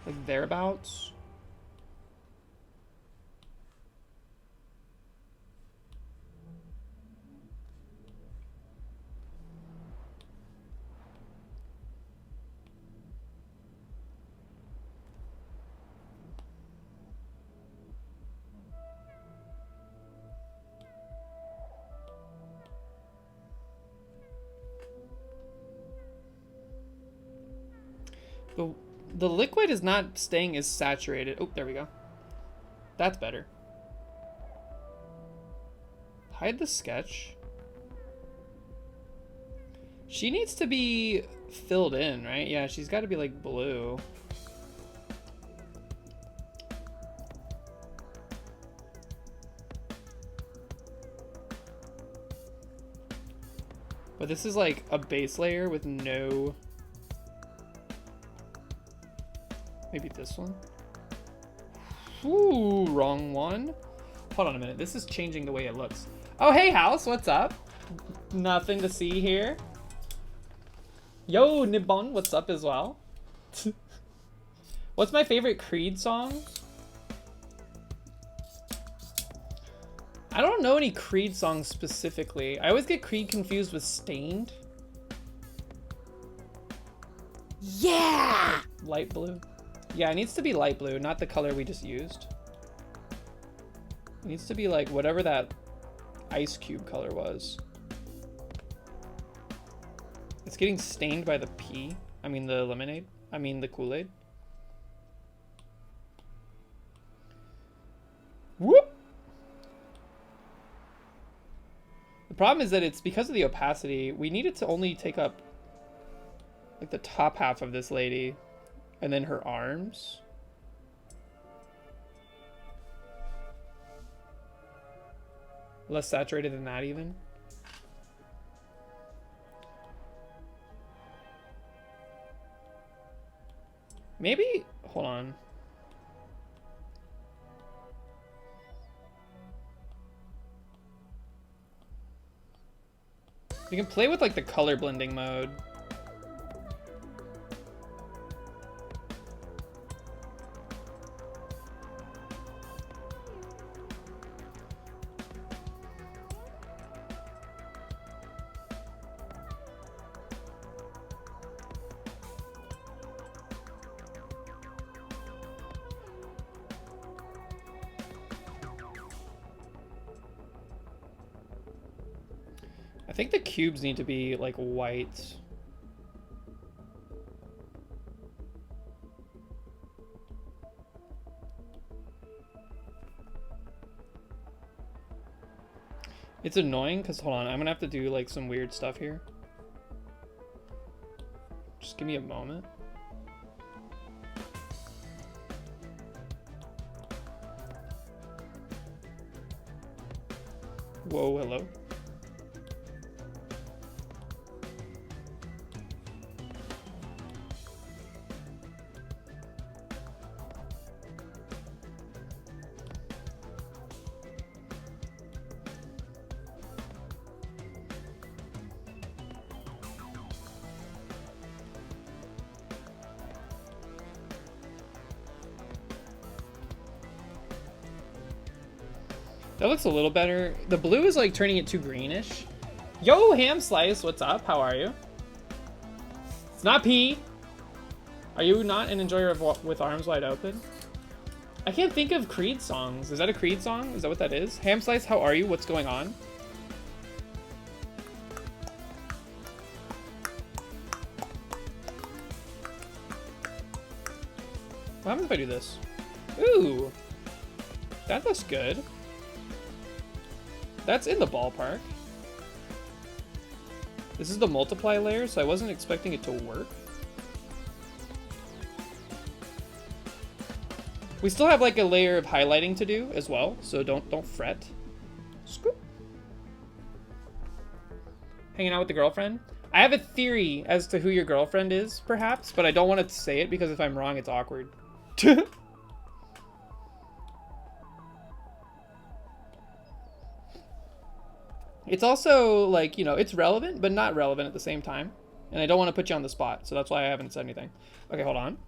Like thereabouts. The liquid is not staying as saturated. Oh, there we go. That's better. Hide the sketch. She needs to be filled in, right? Yeah, she's got to be like blue. But this is like a base layer with no... Maybe this one? Ooh, wrong one. Hold on a minute. This is changing the way it looks. Oh, hey, House. What's up? Nothing to see here. Yo, Nibbon. What's up as well? What's my favorite Creed song? I don't know any Creed songs specifically. I always get Creed confused with Stained. Yeah! Light blue. Yeah, it needs to be light blue, not the color we just used. It needs to be like whatever that ice cube color was. It's getting stained by the pea. I mean the lemonade. I mean the Kool-Aid. Whoop! The problem is that it's because of the opacity, we need it to only take up like the top half of this lady and then her arms. Less saturated than that even. Maybe, hold on. You can play with like the color blending mode. I think the cubes need to be like white. It's annoying because, hold on, I'm gonna have to do like some weird stuff here. Just give me a moment. Whoa, hello. That looks a little better. The blue is like turning it too greenish. Yo, Ham Slice, what's up? How are you? It's not pee. Are you not an enjoyer of With Arms Wide Open? I can't think of Creed songs. Is that a Creed song? Is that what that is? Ham Slice, how are you? What's going on? What happens if I do this? Ooh, that looks good. That's in the ballpark. This is the multiply layer, so I wasn't expecting it to work. We still have like a layer of highlighting to do as well, so don't fret. Scoop. Hanging out with the girlfriend. I have a theory as to who your girlfriend is, perhaps, but I don't want to say it because if I'm wrong, it's awkward. It's also like, you know, it's relevant, but not relevant at the same time. And I don't want to put you on the spot, so that's why I haven't said anything. Okay, hold on.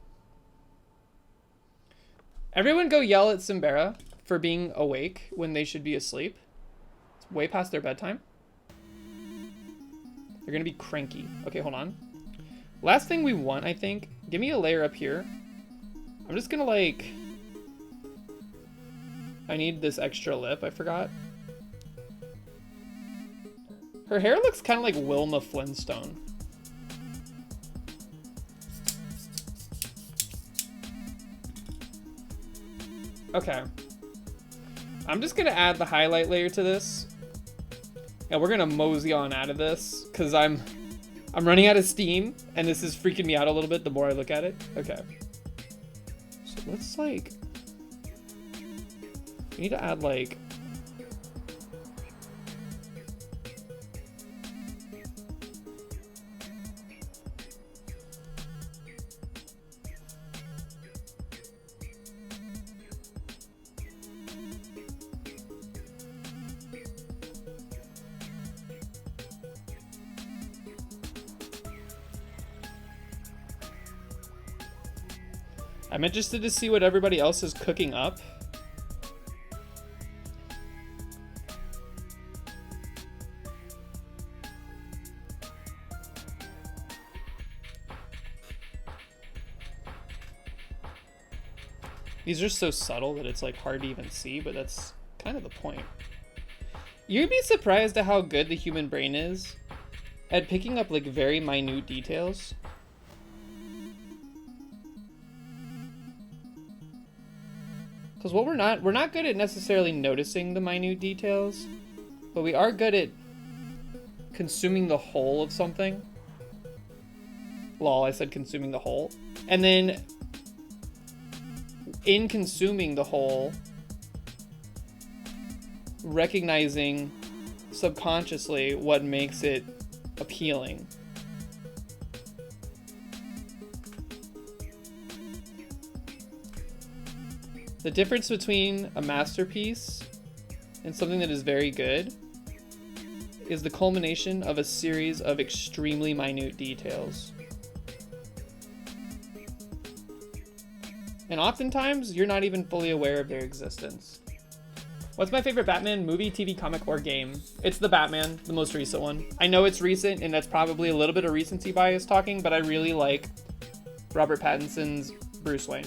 Everyone go yell at Simbera for being awake when they should be asleep. It's way past their bedtime. They're gonna be cranky. Okay, hold on. Last thing we want, I think, give me a layer up here. I'm just gonna like, I need this extra lip, I forgot. Her hair looks kind of like Wilma Flintstone. Okay. I'm just gonna add the highlight layer to this. And we're gonna mosey on out of this, because I'm running out of steam, and this is freaking me out a little bit the more I look at it. Okay. So let's like... We need to add like... I'm interested to see what everybody else is cooking up. These are so subtle that it's like hard to even see, but that's kind of the point. You'd be surprised at how good the human brain is at picking up like very minute details. Because what we're not good at necessarily noticing the minute details, but we are good at consuming the whole of something. Lol, I said consuming the whole. And then in consuming the whole, recognizing subconsciously what makes it appealing. The difference between a masterpiece and something that is very good is the culmination of a series of extremely minute details. And oftentimes, you're not even fully aware of their existence. What's my favorite Batman movie, TV, comic, or game? It's the Batman, the most recent one. I know it's recent, and that's probably a little bit of recency bias talking, but I really like Robert Pattinson's Bruce Wayne.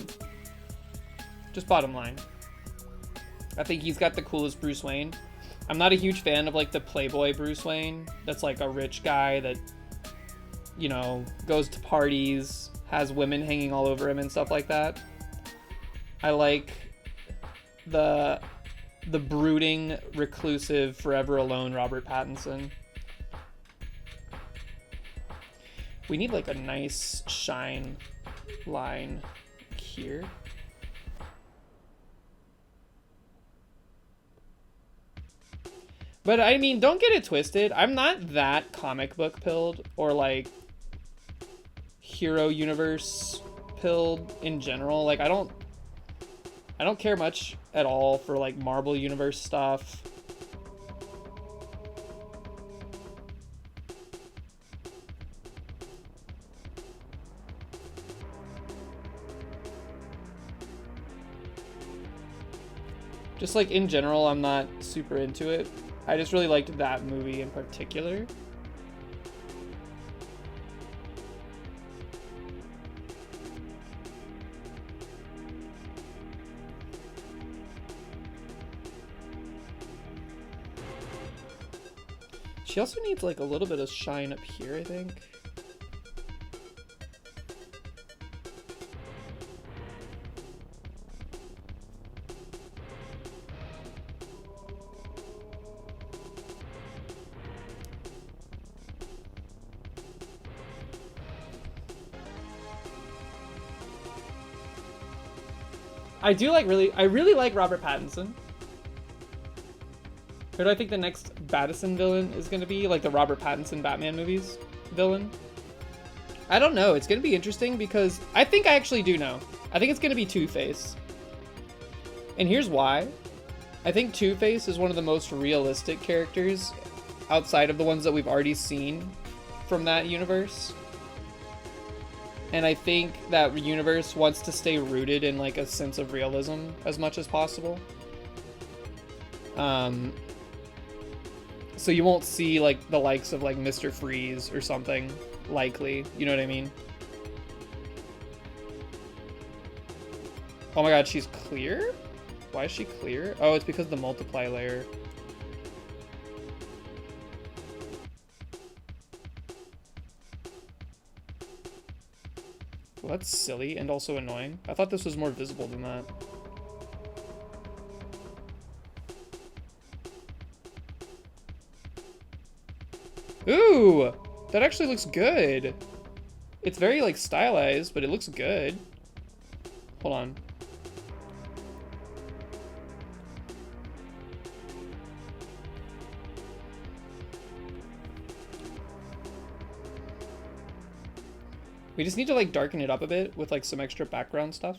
Just bottom line. I think he's got the coolest Bruce Wayne. I'm not a huge fan of like the Playboy Bruce Wayne. That's like a rich guy that, you know, goes to parties, has women hanging all over him and stuff like that. I like the brooding, reclusive, forever alone Robert Pattinson. We need like a nice shine line here. But I mean, don't get it twisted. I'm not that comic book pilled or like hero universe pilled in general. Like I don't care much at all for like Marvel universe stuff. Just like in general, I'm not super into it. I just really liked that movie in particular. She also needs like a little bit of shine up here, I think. I really like Robert Pattinson. Who do I think the next Battison villain is going to be? Like the Robert Pattinson Batman movies villain? I don't know. It's going to be interesting because I think I actually do know. I think it's going to be Two-Face. And here's why. I think Two-Face is one of the most realistic characters outside of the ones that we've already seen from that universe. And I think that universe wants to stay rooted in like a sense of realism as much as possible. So you won't see like the likes of like Mr. Freeze or something likely, you know what I mean? Oh my god, she's clear? Why is she clear? Oh, it's because of the multiply layer. Well, that's silly and also annoying. I thought this was more visible than that. Ooh, that actually looks good. It's very like stylized, but it looks good. Hold on. We just need to like darken it up a bit with like some extra background stuff.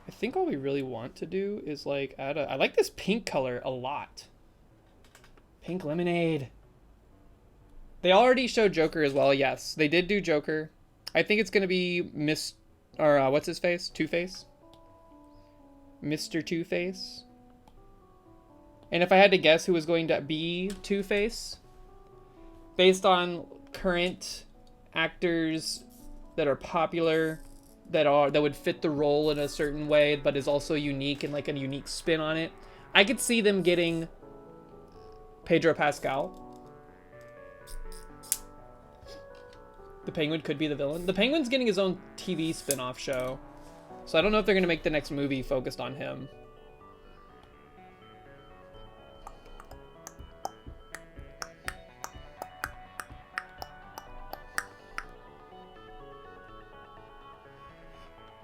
I think all we really want to do is like add a, I like this pink color a lot. Pink lemonade. They already showed Joker as well. Yes, they did do Joker. I think it's going to be what's his face? Two-Face? Mr. Two-Face. And if I had to guess who was going to be Two-Face, based on current actors that are popular, that would fit the role in a certain way, but is also unique and like a unique spin on it, I could see them getting Pedro Pascal. The Penguin could be the villain. The Penguin's getting his own TV spin-off show, so I don't know if they're gonna make the next movie focused on him.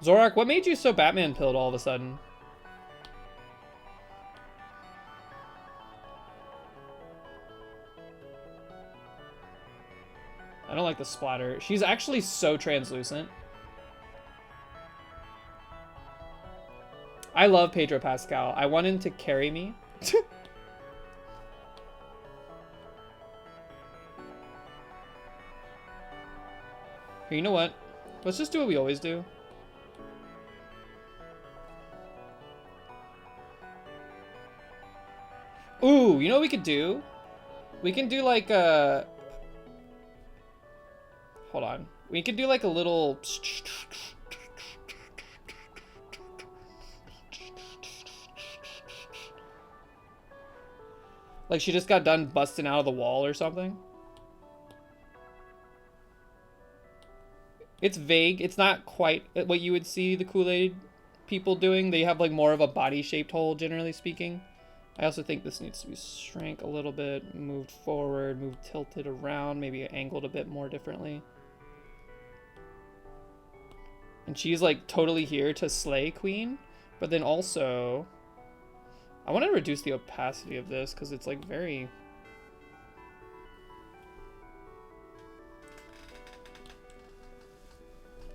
Zorak, what made you so Batman pilled all of a sudden? I don't like the splatter. She's actually so translucent. I love Pedro Pascal. I want him to carry me. Here, you know what? Let's just do what we always do. Ooh, you know what we could do? We can do like a... Hold on. We could do like a little... Like she just got done busting out of the wall or something. It's vague. It's not quite what you would see the Kool-Aid people doing. They have like more of a body-shaped hole, generally speaking. I also think this needs to be shrank a little bit, moved forward, moved tilted around, maybe angled a bit more differently. And she's like totally here to slay Queen, but then also I want to reduce the opacity of this because it's like very...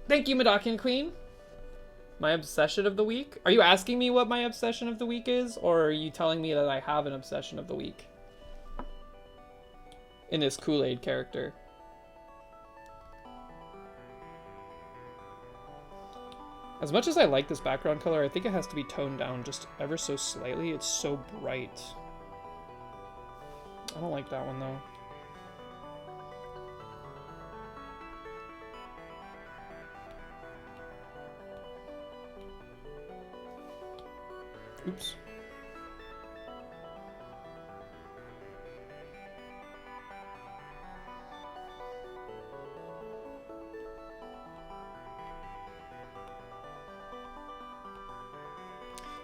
Thank you, Madakian Queen. My obsession of the week? Are you asking me what my obsession of the week is? Or are you telling me that I have an obsession of the week? In this Kool-Aid character. As much as I like this background color, I think it has to be toned down just ever so slightly. It's so bright. I don't like that one though. Oops.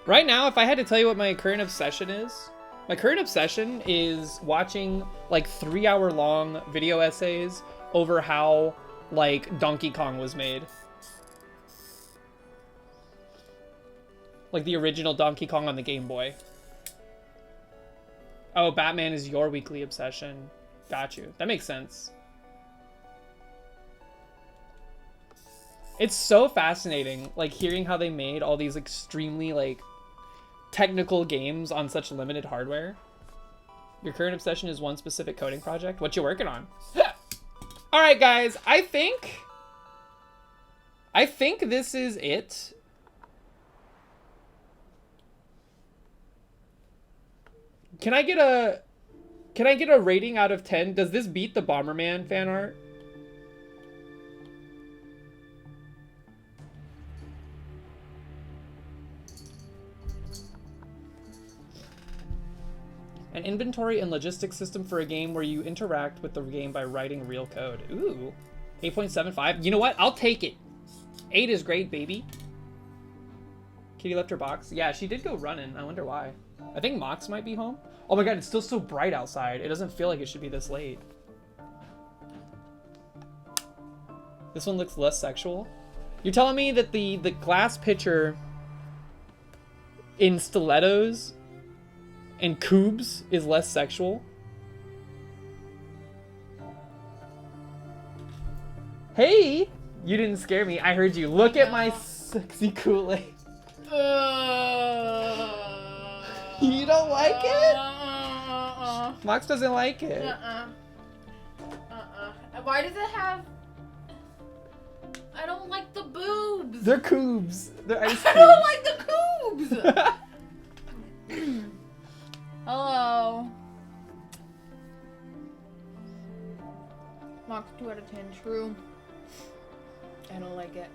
Right now, if I had to tell you what my current obsession is, my current obsession is watching like 3-hour-long video essays over how like Donkey Kong was made. Like the original Donkey Kong on the Game Boy. Oh, Batman is your weekly obsession. Got you. That makes sense. It's so fascinating, like hearing how they made all these extremely like technical games on such limited hardware. Your current obsession is one specific coding project. What you working on? All right, guys. I think this is it. Can I get a rating out of 10? Does this beat the Bomberman fan art? An inventory and logistics system for a game where you interact with the game by writing real code. Ooh. 8.75. You know what? I'll take it. 8 is great, baby. Kitty left her box. Yeah, she did go running. I wonder why. I think Mox might be home. Oh my god, it's still so bright outside. It doesn't feel like it should be this late. This one looks less sexual. You're telling me that the glass pitcher in stilettos and cubes is less sexual? Hey! You didn't scare me. I heard you. Look at my sexy Kool-Aid. You don't like it? Mox doesn't like it. Why does it have... I don't like the boobs. They're cubes. They're ice I cubes. don't like the cubes. Hello. Mox 2 out of 10. True. I don't like it.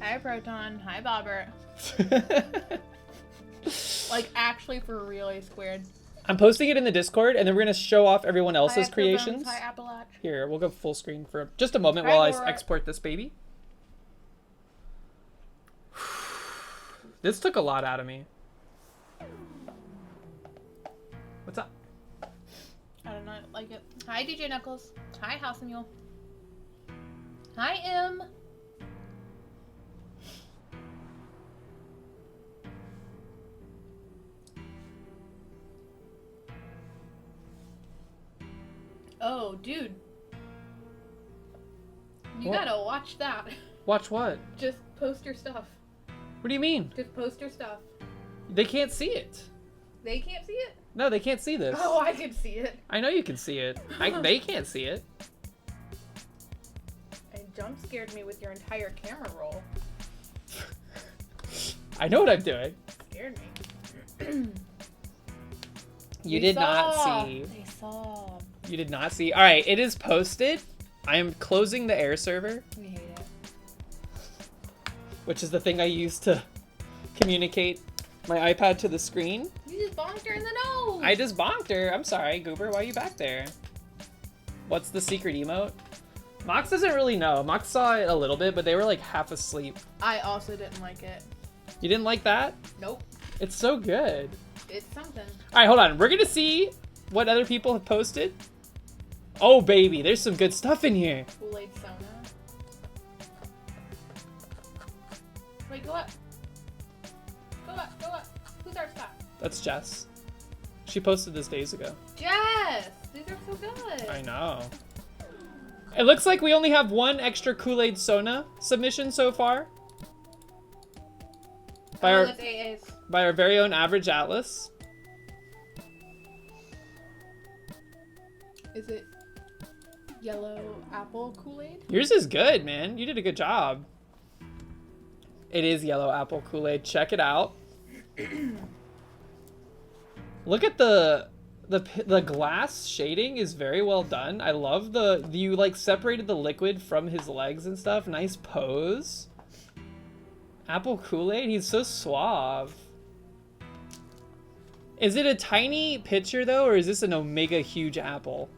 Hi Proton. Hi Bobbert. Like actually for real, A squared. I'm posting it in the Discord, and then we're gonna show off everyone else's Hi, creations. Hi Appalach. Here, we'll go full screen for just a moment Hi, while Laura. I export this baby. This took a lot out of me. What's up? I do not like it. Hi DJ Knuckles. Hi House Mule. Hi M. Oh, dude. You What? gotta watch that. Watch what? Just post your stuff. What do you mean? Just post your stuff. They can't see it. They can't see it? No, they can't see this. Oh, I can see it. I know you can see it. They can't see it. And jump scared me with your entire camera roll. I know what I'm doing. Scared me. You They did saw. not see. They saw. You did not see. All right, it is posted. I am closing the air server, We hate it. which is the thing I use to communicate my iPad to the screen. You just bonked her in the nose. I just bonked her. I'm sorry, Goober. Why are you back there? What's the secret emote? Mox doesn't really know. Mox saw it a little bit, but they were like half asleep. I also didn't like it. You didn't like that? Nope. It's so good. It's something. All right, hold on. We're gonna see what other people have posted. Oh, baby, there's some good stuff in here. Kool-Aid Sona. Wait, go up. Go up, go up. Who's our stop? That's Jess. She posted this days ago. Jess! These are so good. I know. It looks like we only have one extra Kool-Aid Sona submission so far. Oh, that's AA's. By our very own Average Atlas. Is it yellow apple Kool-Aid? Yours is good, man. You did a good job. It is yellow apple Kool-Aid. Check it out. Look at the glass shading is very well done. I love you like separated the liquid from his legs and stuff. Nice pose. Apple Kool-Aid, he's so suave. Is it a tiny pitcher though, or is this an omega huge apple?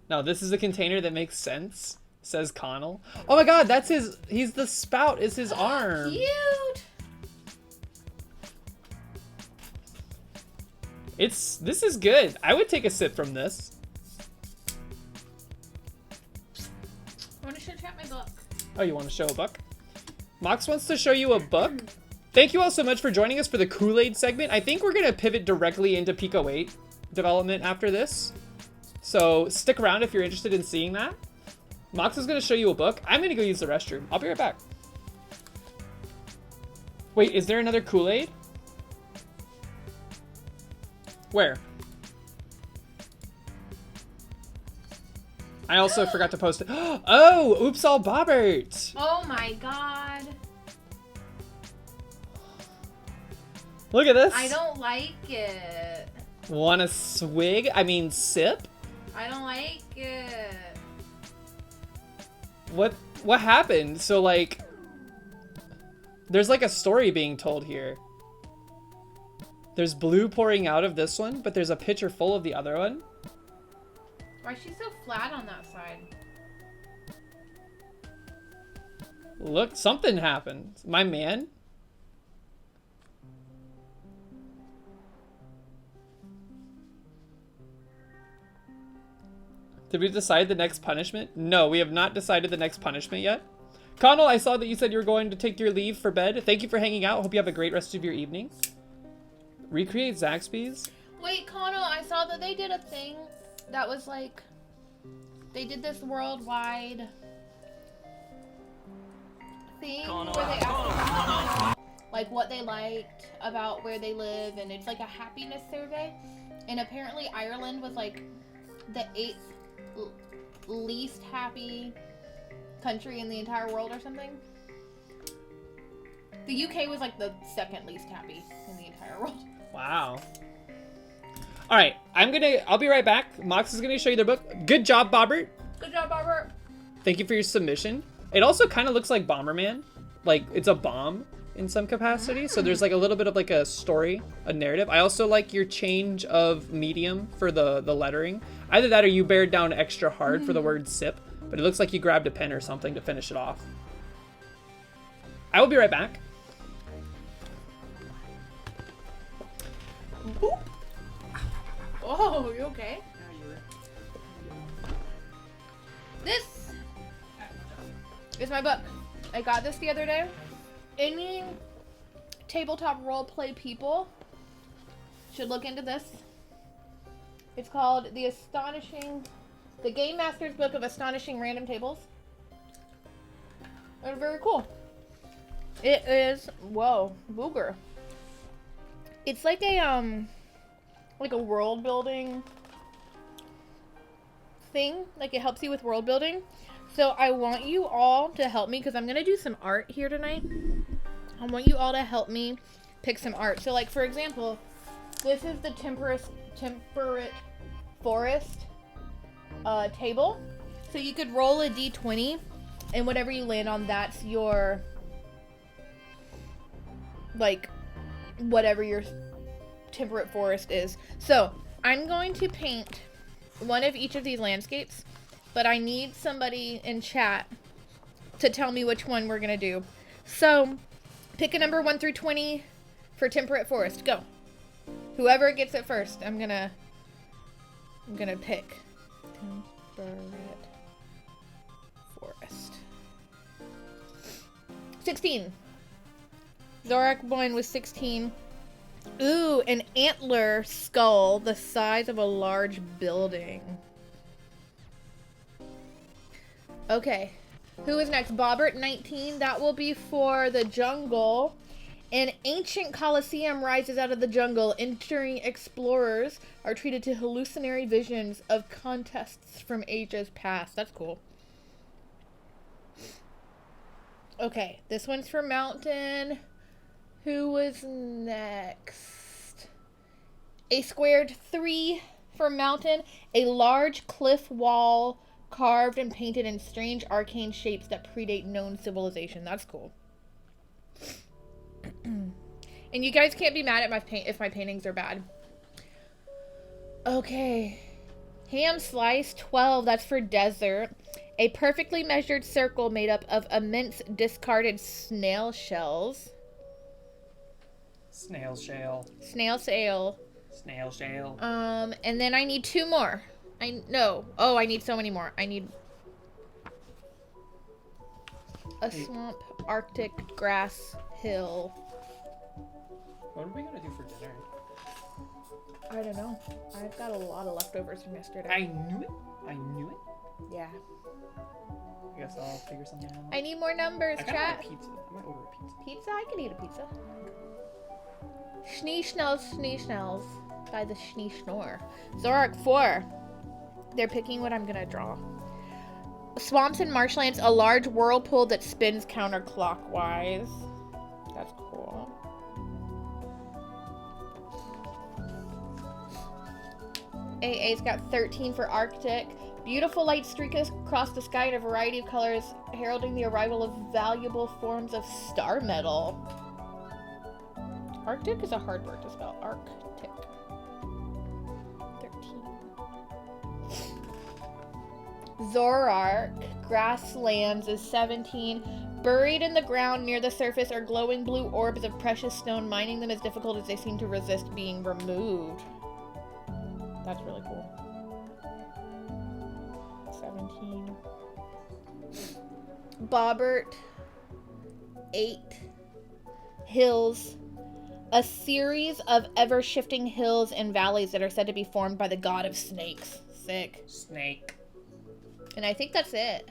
No, this is a container that makes sense, says Connell. Oh my god, that's he's the spout is his arm. Cute! This is good. I would take a sip from this. I want to show chat my book. Oh, you want to show a book? Mox wants to show you a book. Thank you all so much for joining us for the Kool-Aid segment. I think we're going to pivot directly into Pico 8 development after this. So stick around if you're interested in seeing that. Mox is going to show you a book. I'm going to go use the restroom. I'll be right back. Wait, is there another Kool-Aid? Where? I also forgot to post it. Oh, oops all bobbert. Oh my god. Look at this. I don't like it. Want a swig? I mean, sip? I don't like it. What happened? So like, there's like a story being told here. There's blue pouring out of this one, but there's a pitcher full of the other one. Why is she so flat on that side? Look, something happened. My man. Did we decide the next punishment? No, we have not decided the next punishment yet. Connell, I saw that you said you were going to take your leave for bed. Thank you for hanging out. Hope you have a great rest of your evening. Recreate Zaxby's? Wait, Connell, I saw that they did a thing that was like, they did this worldwide thing where they asked people, like what they liked about where they live, and it's like a happiness survey. And apparently Ireland was like the 8th least happy country in the entire world or something. The UK was like the 2nd least happy in the entire world. Wow. All right, I'll be right back. Mox is gonna show you their book. Good job, Bobbert. Good job, Robert. Thank you for your submission. It also kind of looks like Bomberman. Like it's a bomb in some capacity. So there's like a little bit of like a story, a narrative. I also like your change of medium for the lettering. Either that or you bared down extra hard for the word sip, but it looks like you grabbed a pen or something to finish it off. I will be right back. Boop. Oh, you okay? This is my book. I got this the other day. Any tabletop roleplay people should look into this. It's called The Game Master's Book of Astonishing Random Tables. It's very cool. It is, whoa, booger. It's like a world building thing. Like it helps you with world building. So I want you all to help me because I'm going to do some art here tonight. I want you all to help me pick some art. So like for example, this is the temperate forest table. So you could roll a d20 and whatever you land on, that's your, like, whatever your temperate forest is. So I'm going to paint one of each of these landscapes, but I need somebody in chat to tell me which one we're gonna do. So pick a number 1 through 20 for temperate forest. Go. Whoever gets it first, I'm gonna pick temperate forest. 16. Zorak Boyne was 16. Ooh, an antler skull the size of a large building. Okay. Who is next? Bobbert, 19. That will be for the jungle. An ancient coliseum rises out of the jungle. Entering explorers are treated to hallucinatory visions of contests from ages past. That's cool. Okay, this one's for mountain. Who was next? A squared 3 for mountain. A large cliff wall carved and painted in strange arcane shapes that predate known civilization. That's cool. And you guys can't be mad at my if my paintings are bad. Okay. Ham slice 12. That's for desert. A perfectly measured circle made up of immense discarded snail shells. Snail shale. Snail shell. Snail shale. And then I need 2 more. I need so many more. I need a swamp, arctic, grass, hill. What are we gonna do for dinner? I don't know. I've got a lot of leftovers from yesterday. I knew it. I knew it. Yeah. I guess I'll figure something out. I need more numbers, I gotta chat. order pizza. I might order a pizza. Pizza? I can eat a pizza. Schnee-schnells by the Schnee-Schnorr. Zorak 4. They're picking what I'm gonna draw. Swamps and marshlands, a large whirlpool that spins counterclockwise. That's cool. AA's got 13 for Arctic. Beautiful light streaks across the sky in a variety of colors, heralding the arrival of valuable forms of star metal. Arctic is a hard word to spell. Arctic. 13. Zorark, Grasslands is 17. Buried in the ground near the surface are glowing blue orbs of precious stone. Mining them is difficult as they seem to resist being removed. That's really cool. 17. Bobbert, 8. Hills. A series of ever-shifting hills and valleys that are said to be formed by the god of snakes. Sick. Snake. And I think that's it.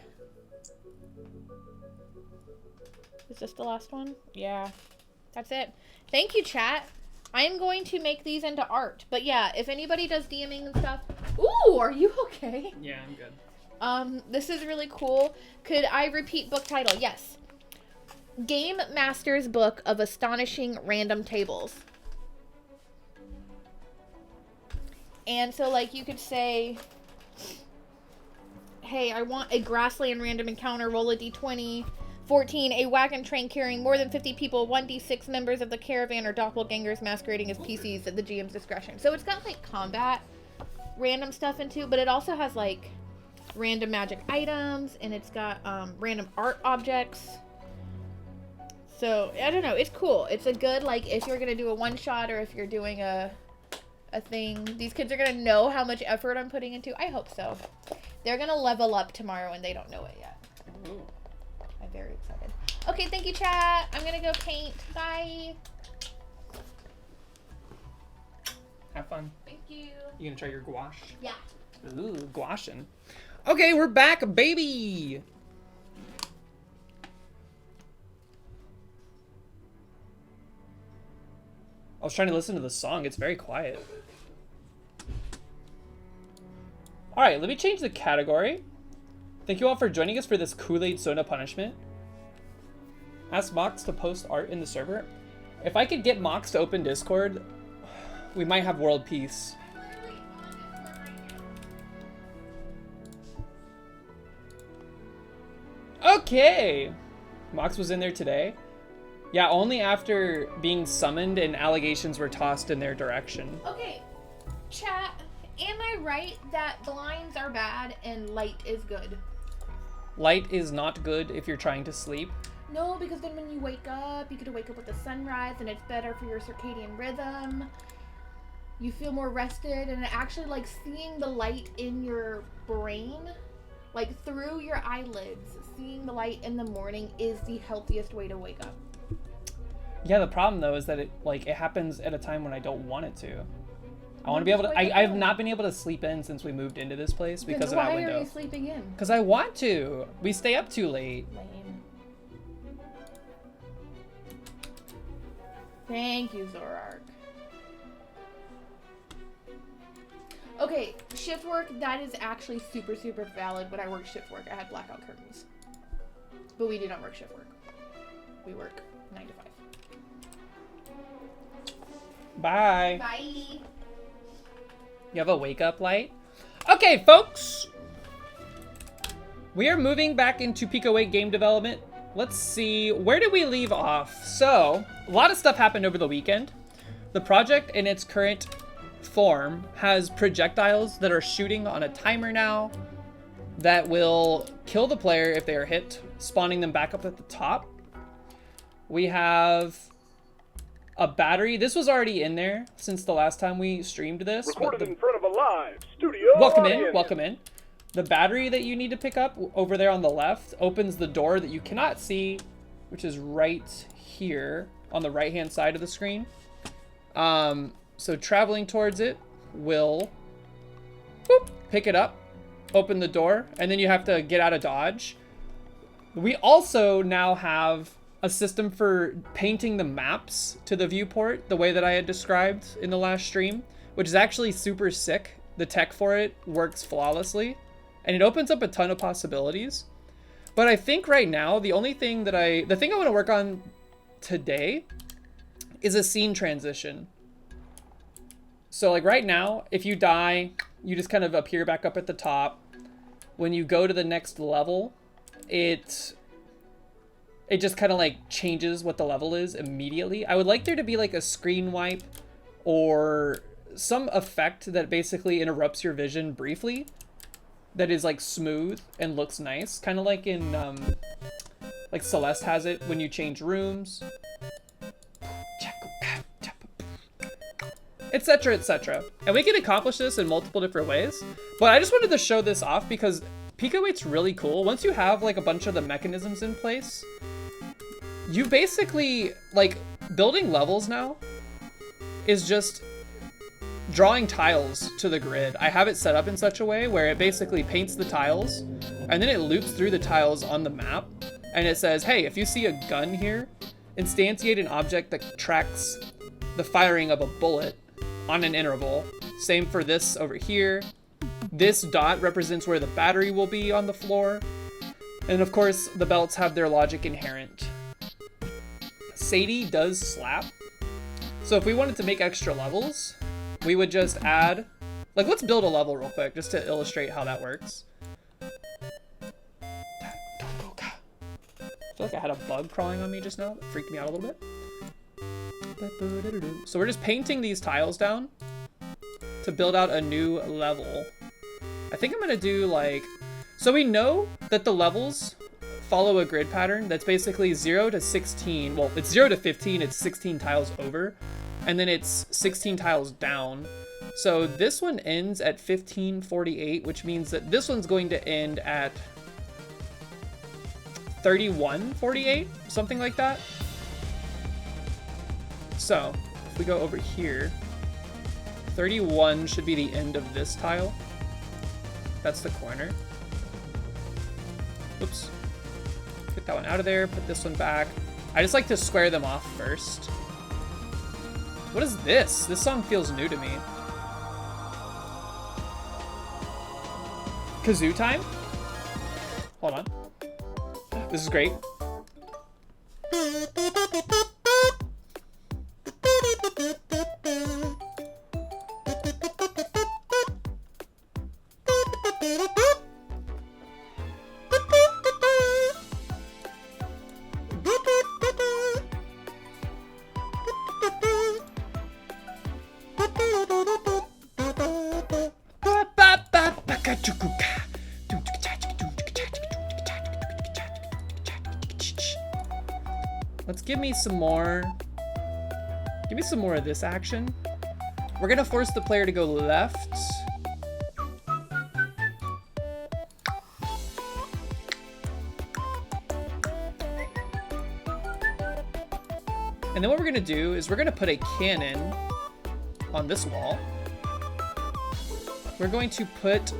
Is this the last one? Yeah. That's it. Thank you, chat. I am going to make these into art. But yeah, if anybody does DMing and stuff... Ooh, are you okay? Yeah, I'm good. This is really cool. Could I repeat book title? Yes. Game Master's Book of Astonishing Random Tables. And so, like, you could say, hey, I want a grassland random encounter, roll a d20. 14, a wagon train carrying more than 50 people, 1d6 members of the caravan or doppelgangers masquerading as PCs at the GM's discretion. So it's got, like, combat random stuff into, but it also has, like, random magic items, and it's got random art objects. So, I don't know, it's cool. It's a good, like, if you're going to do a one-shot or if you're doing a thing, these kids are going to know how much effort I'm putting into. I hope so. They're going to level up tomorrow and they don't know it yet. Ooh. I'm very excited. Okay, thank you, chat. I'm going to go paint. Bye. Have fun. Thank you. You gonna try your gouache? Yeah. Ooh, gouaching. Okay, we're back, baby! I was trying to listen to the song. It's very quiet. Alright, let me change the category. Thank you all for joining us for this Kool-Aid soda punishment. Ask Mox to post art in the server. If I could get Mox to open Discord, we might have world peace. Okay! Mox was in there today. Yeah, only after being summoned and allegations were tossed in their direction. Okay, chat, am I right that blinds are bad and light is good? Light is not good if you're trying to sleep. No, because then when you wake up, you get to wake up with the sunrise and it's better for your circadian rhythm. You feel more rested, and actually, like, seeing the light in your brain, like, through your eyelids, seeing the light in the morning is the healthiest way to wake up. Yeah, the problem though is that it happens at a time when I don't want it to. I want to be able to. I've not been able to sleep in since we moved into this place because of that window. Why are you sleeping in? Because I want to. We stay up too late. Lame. Thank you, Zorark. Okay, shift work, that is actually super, super valid. When I worked shift work, I had blackout curtains. But we do not work shift work. We work 9 to 5. Bye. Bye. You have a wake up light? Okay, folks. We are moving back into Pico 8 game development. Let's see, where did we leave off? So, a lot of stuff happened over the weekend. The project in its current form has projectiles that are shooting on a timer now that will kill the player if they are hit, spawning them back up at the top. We have a battery. This was already in there since the last time we streamed this. Recorded in front of a live studio Welcome audience. in, welcome in. The battery that you need to pick up over there on the left opens the door that you cannot see, which is right here on the right-hand side of the screen. So traveling towards it will pick it up, open the door, and then you have to get out of dodge. We also now have a system for painting the maps to the viewport the way that I had described in the last stream, which is actually super sick. The tech for it works flawlessly, and it opens up a ton of possibilities. But I think right now, the thing I want to work on today is a scene transition. So like right now, if you die, you just kind of appear back up at the top. When you go to the next level, it just kind of like changes what the level is immediately. I would like there to be like a screen wipe or some effect that basically interrupts your vision briefly that is like smooth and looks nice, kind of like in like Celeste has it when you change rooms, etc, etc. And we can accomplish this in multiple different ways, but I just wanted to show this off because Pico 8's really cool. Once you have like a bunch of the mechanisms in place, you basically, like, building levels now is just drawing tiles to the grid. I have it set up in such a way where it basically paints the tiles and then it loops through the tiles on the map, and it says, hey, if you see a gun here, instantiate an object that tracks the firing of a bullet on an interval. Same for this over here. This dot represents where the battery will be on the floor. And of course, the belts have their logic inherent. Sadie does slap. So if we wanted to make extra levels, we would just add, like, let's build a level real quick just to illustrate how that works. I feel like I had a bug crawling on me just now. That freaked me out a little bit. So we're just painting these tiles down to build out a new level. I think I'm gonna do like, so we know that the levels follow a grid pattern that's basically 0 to 16. Well, it's 0 to 15, it's 16 tiles over, and then it's 16 tiles down. So this one ends at 1548, which means that this one's going to end at 3148, something like that. So if we go over here, 31 should be the end of this tile. That's the corner. Oops. Get that one out of there, put this one back. I just like to square them off first. What is this? This song feels new to me. Kazoo time? Hold on. This is great. Let's give me some more of this action. We're gonna force the player to go left. And then what we're gonna do is we're gonna put a cannon on this wall. We're going to put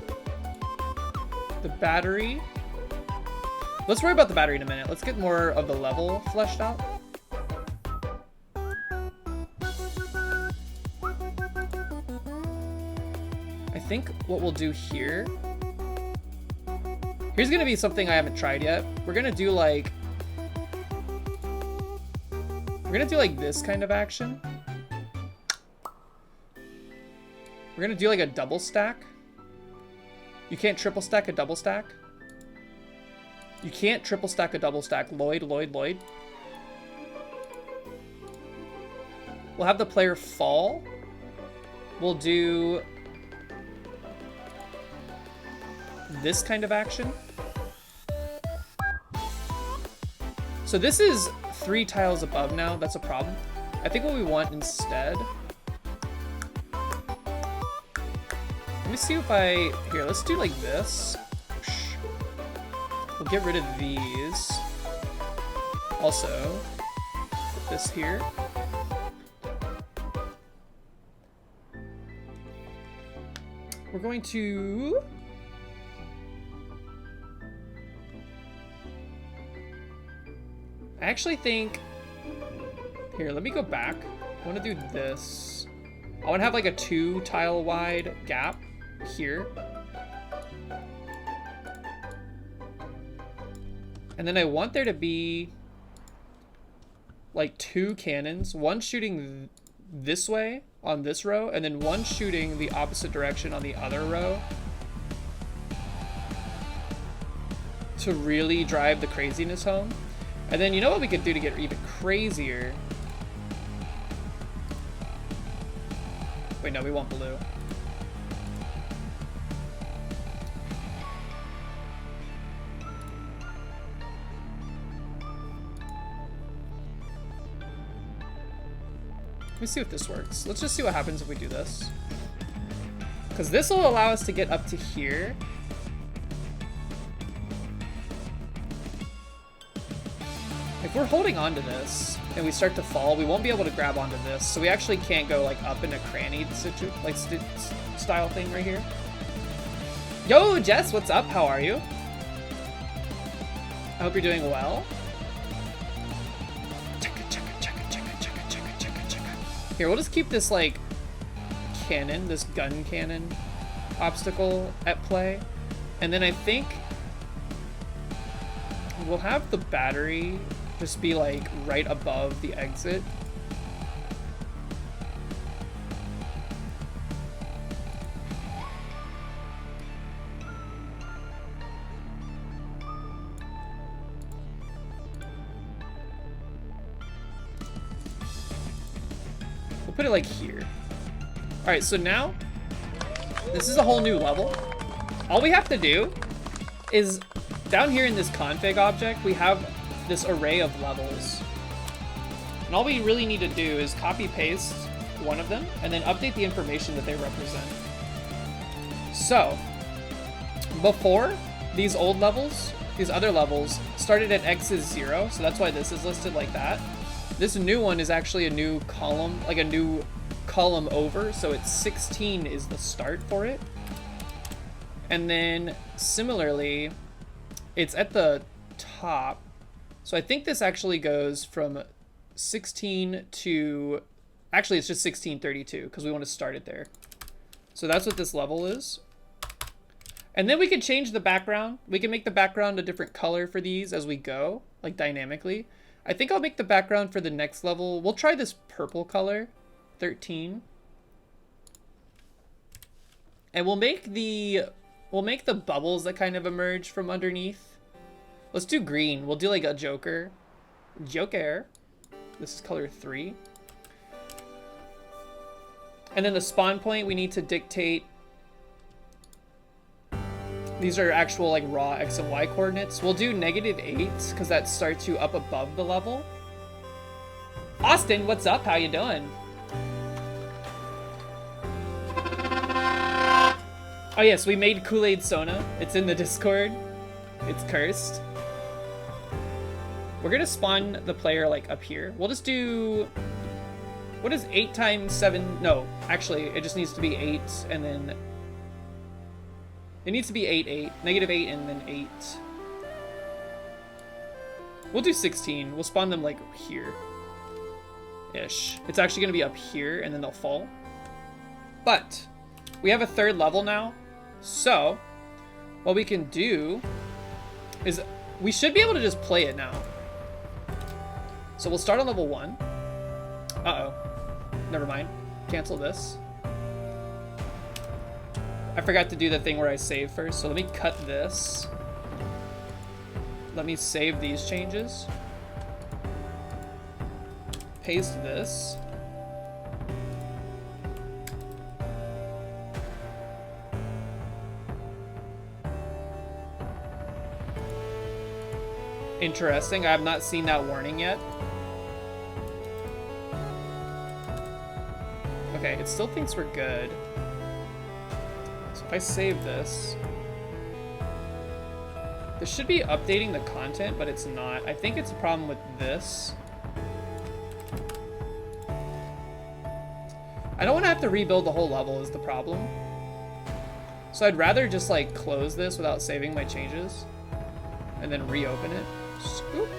the battery. Let's worry about the battery in a minute. Let's get more of the level fleshed out. I think what we'll do here, here's gonna be something I haven't tried yet. We're gonna do like this kind of action. We're gonna do like a double stack. You can't triple stack a double stack. You can't triple stack a double stack. Lloyd. We'll have the player fall. We'll do this kind of action. So this is 3 tiles above now. That's a problem. I think what we want instead, let me see if here, let's do like this. We'll get rid of these. Also, put this here. We're going to I actually think, here, let me go back. I want to do this. I want to have like a 2 tile wide gap here. And then I want there to be like 2 cannons, one shooting this way on this row, and then one shooting the opposite direction on the other row to really drive the craziness home. And then you know what we could do to get even crazier? Wait, no, we want blue. Let me see if this works. Let's just see what happens if we do this. Because this will allow us to get up to here. If we're holding on to this and we start to fall, we won't be able to grab onto this. So we actually can't go like up in a cranny style thing right here. Yo, Jess, what's up? How are you? I hope you're doing well. Here, we'll just keep this like cannon, this gun cannon obstacle at play. And then I think we'll have the battery just be like right above the exit. We'll put it like here. All right, so now this is a whole new level. All we have to do is down here in this config object, we have this array of levels. And all we really need to do is copy paste one of them and then update the information that they represent. So before, these old levels, these other levels started at X is 0. So that's why this is listed like that. This new one is actually a new column, like a new column over. So it's 16 is the start for it. And then similarly, it's at the top. So I think this actually goes from 16 to, actually it's just 1632 because we want to start it there. So that's what this level is. And then we can change the background. We can make the background a different color for these as we go, like dynamically. I think I'll make the background for the next level. We'll try this purple color, 13. And we'll make the bubbles that kind of emerge from underneath. Let's do green. We'll do like a Joker. Joker. This is color 3. And then the spawn point, we need to dictate. These are actual like raw X and Y coordinates. We'll do -8 because that starts you up above the level. Austin, what's up? How you doing? Oh yes, we made Kool-Aid Sona. It's in the Discord. It's cursed. We're gonna spawn the player like up here. We'll just do, what is 8 times 7? No, actually it just needs to be 8 and then it needs to be 8, 8, -8 and then 8. We'll do 16. We'll spawn them like here ish. It's actually gonna be up here and then they'll fall. But we have a 3rd level now. So what we can do is we should be able to just play it now. So we'll start on level 1. Uh-oh. Never mind. Cancel this. I forgot to do the thing where I save first, so let me cut this. Let me save these changes. Paste this. Interesting. I have not seen that warning yet. Okay, it still thinks we're good. So if I save this, this should be updating the content, but it's not. I think it's a problem with this. I don't want to have to rebuild the whole level is the problem. So I'd rather just like close this without saving my changes and then reopen it. Scoop.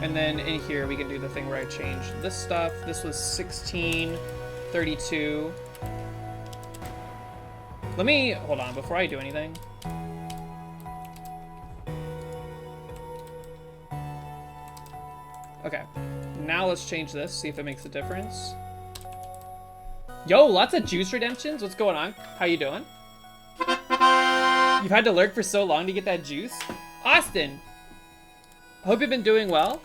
And then in here we can do the thing where I changed this stuff. This was 1632. Let me, hold on, before I do anything. Okay, now let's change this, see if it makes a difference. Yo, lots of juice redemptions. What's going on? How you doing? You've had to lurk for so long to get that juice? Austin, I hope you've been doing well.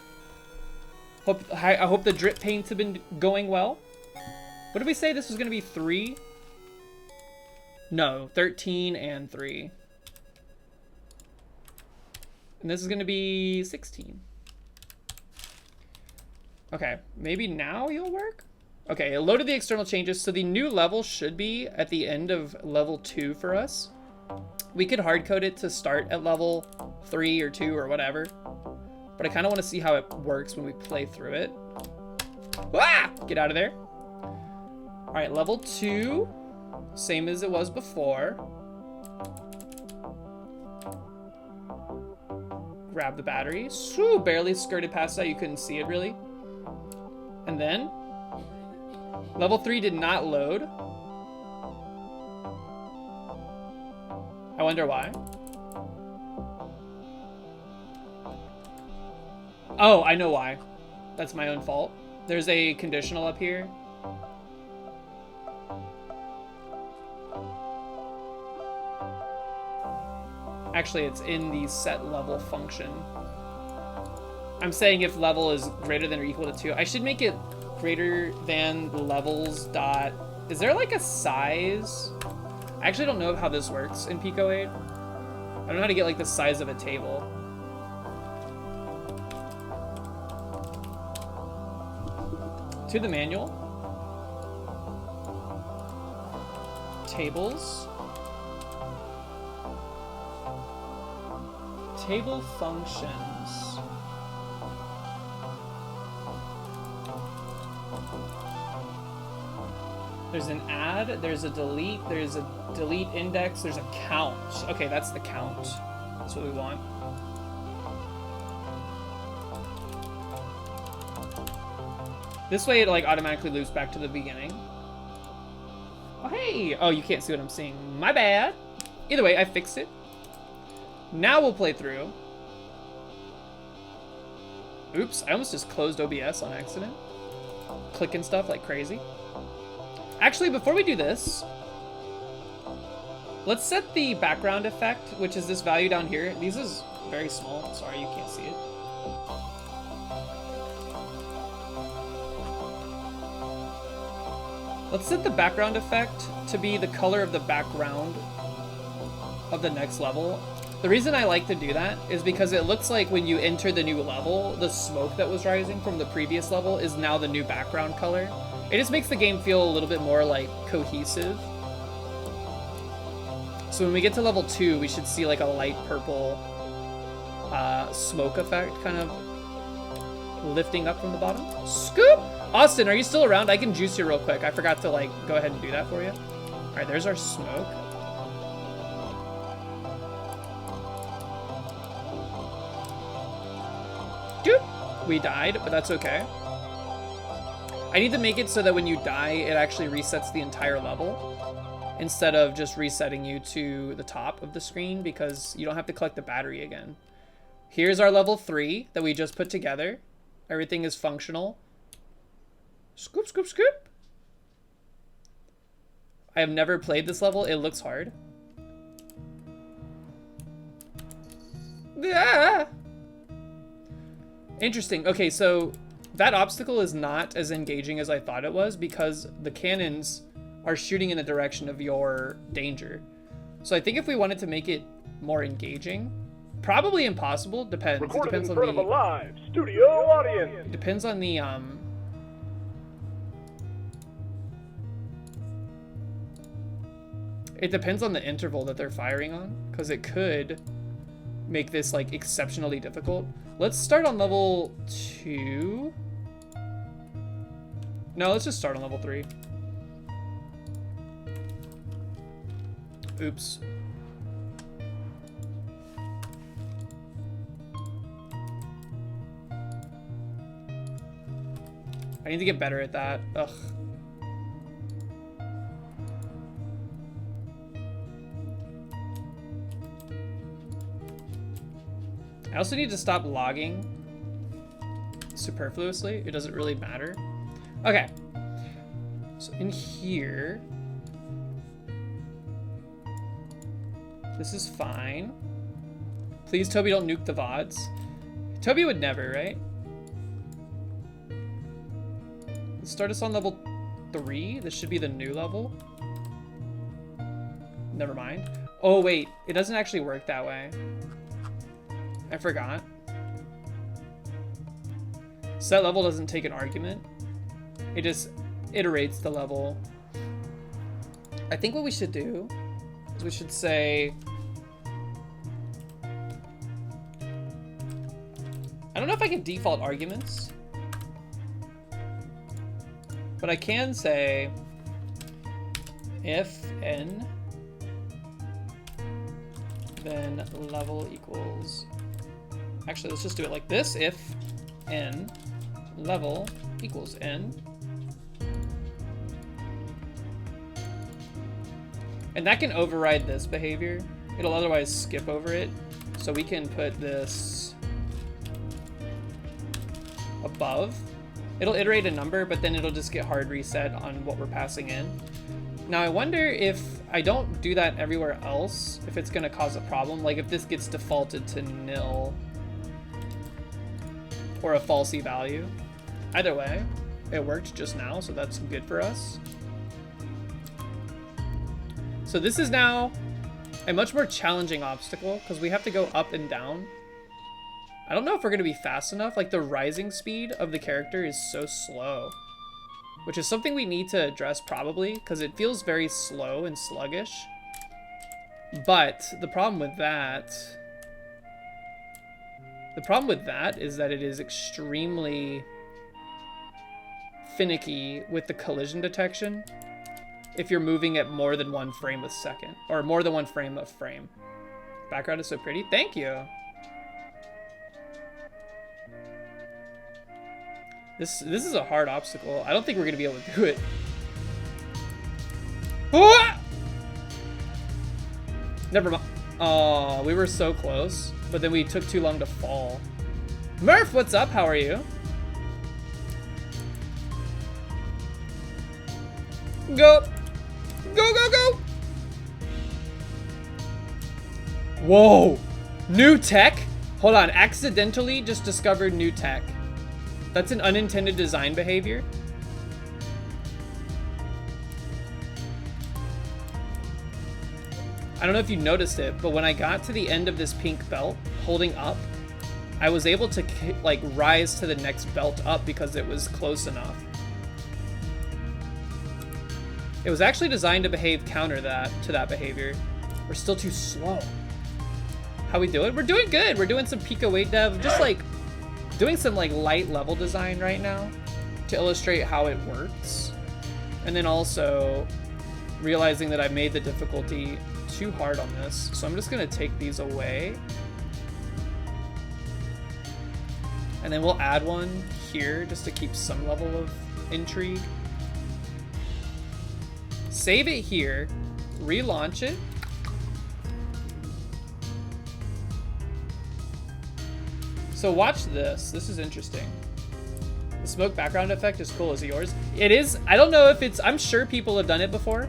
I hope the drip paints have been going well. What did we say? This was gonna be 3? No, 13 and 3. And this is gonna be 16. Okay, maybe now you'll work? Okay, it loaded the external changes, so the new level should be at the end of level 2 for us. We could hard code it to start at level 3 or 2 or whatever. But I kind of want to see how it works when we play through it. Ah! Get out of there. All right, level 2. Same as it was before. Grab the battery. Shoo, barely skirted past that. You couldn't see it really. And then level 3 did not load. I wonder why. Oh, I know why. That's my own fault. There's a conditional up here. Actually, it's in the set level function. I'm saying if level is greater than or equal to 2. I should make it greater than levels dot... Is there like a size? I actually don't know how this works in Pico 8. I don't know how to get like the size of a table. To the manual. Tables. Table functions. There's an add, there's a delete index, there's a count. Okay, that's the count. That's what we want. This way it like automatically loops back to the beginning. Oh, hey! Oh, you can't see what I'm seeing. My bad. Either way, I fixed it. Now we'll play through. Oops, I almost just closed OBS on accident. Clicking stuff like crazy. Actually, before we do this, let's set the background effect, which is this value down here. This is very small. Sorry, you can't see it. Let's set the background effect to be the color of the background of the next level. The reason I like to do that is because it looks like when you enter the new level, the smoke that was rising from the previous level is now the new background color. It just makes the game feel a little bit more like cohesive. So when we get to level 2, we should see like a light purple smoke effect kind of lifting up from the bottom. Scoop! Austin, are you still around? I can juice you real quick. I forgot to like go ahead and do that for you. All right, there's our smoke. Doop! We died, but that's okay. I need to make it so that when you die, it actually resets the entire level instead of just resetting you to the top of the screen because you don't have to collect the battery again. Here's our level 3 that we just put together. Everything is functional. Scoop, scoop, scoop. I have never played this level. It looks hard. Ah! Interesting. Okay, so that obstacle is not as engaging as I thought it was because the cannons are shooting in the direction of your danger. So I think if we wanted to make it more engaging, probably impossible. Depends. Recorded It depends in on front the of a live studio audience. It depends on the it depends on the interval that they're firing on, because it could make this like exceptionally difficult. Let's start on level 2. No, let's just start on level 3. Oops. I need to get better at that. Ugh. I also need to stop logging superfluously. It doesn't really matter. Okay. So in here, this is fine. Please, Toby, don't nuke the VODs. Toby would never, right? Let's start us on level 3. This should be the new level. Never mind. Oh, wait. It doesn't actually work that way. I forgot. Set level doesn't take an argument. It just iterates the level. I think what we should do is we should say... I don't know if I can default arguments. But I can say if n, then level equals... Actually, let's just do it like this. If n, level equals n. And that can override this behavior. It'll otherwise skip over it. So we can put this above. It'll iterate a number, but then it'll just get hard reset on what we're passing in. Now I wonder if I don't do that everywhere else, if it's gonna cause a problem. Like if this gets defaulted to nil or a falsy value. Either way, it worked just now, so that's good for us. So this is now a much more challenging obstacle because we have to go up and down. I don't know if we're gonna be fast enough. Like the rising speed of the character is so slow, which is something we need to address probably because it feels very slow and sluggish. But the problem with that is that it is extremely finicky with the collision detection if you're moving at more than 1 frame a second, or more than 1 frame a frame. Background is so pretty. Thank you. This is a hard obstacle. I don't think we're gonna be able to do it. Ah! Never mind. Oh, we were so close, but then we took too long to fall. Murph, what's up? How are you? Go. Go, go, go. Whoa. New tech? Hold on. Accidentally just discovered new tech. That's an unintended design behavior. I don't know if you noticed it, but when I got to the end of this pink belt, holding up, I was able to like rise to the next belt up because it was close enough. It was actually designed to behave counter to that behavior. We're still too slow. How we doing? We're doing good. We're doing some Pico 8 dev, just like doing some like light level design right now to illustrate how it works. And then also realizing that I made the difficulty too hard on this. So I'm just gonna take these away. And then we'll add one here just to keep some level of intrigue. Save it here, relaunch it. So watch this. This is interesting. The smoke background effect is cool. Is it yours? It is. I don't know if it's... I'm sure people have done it before.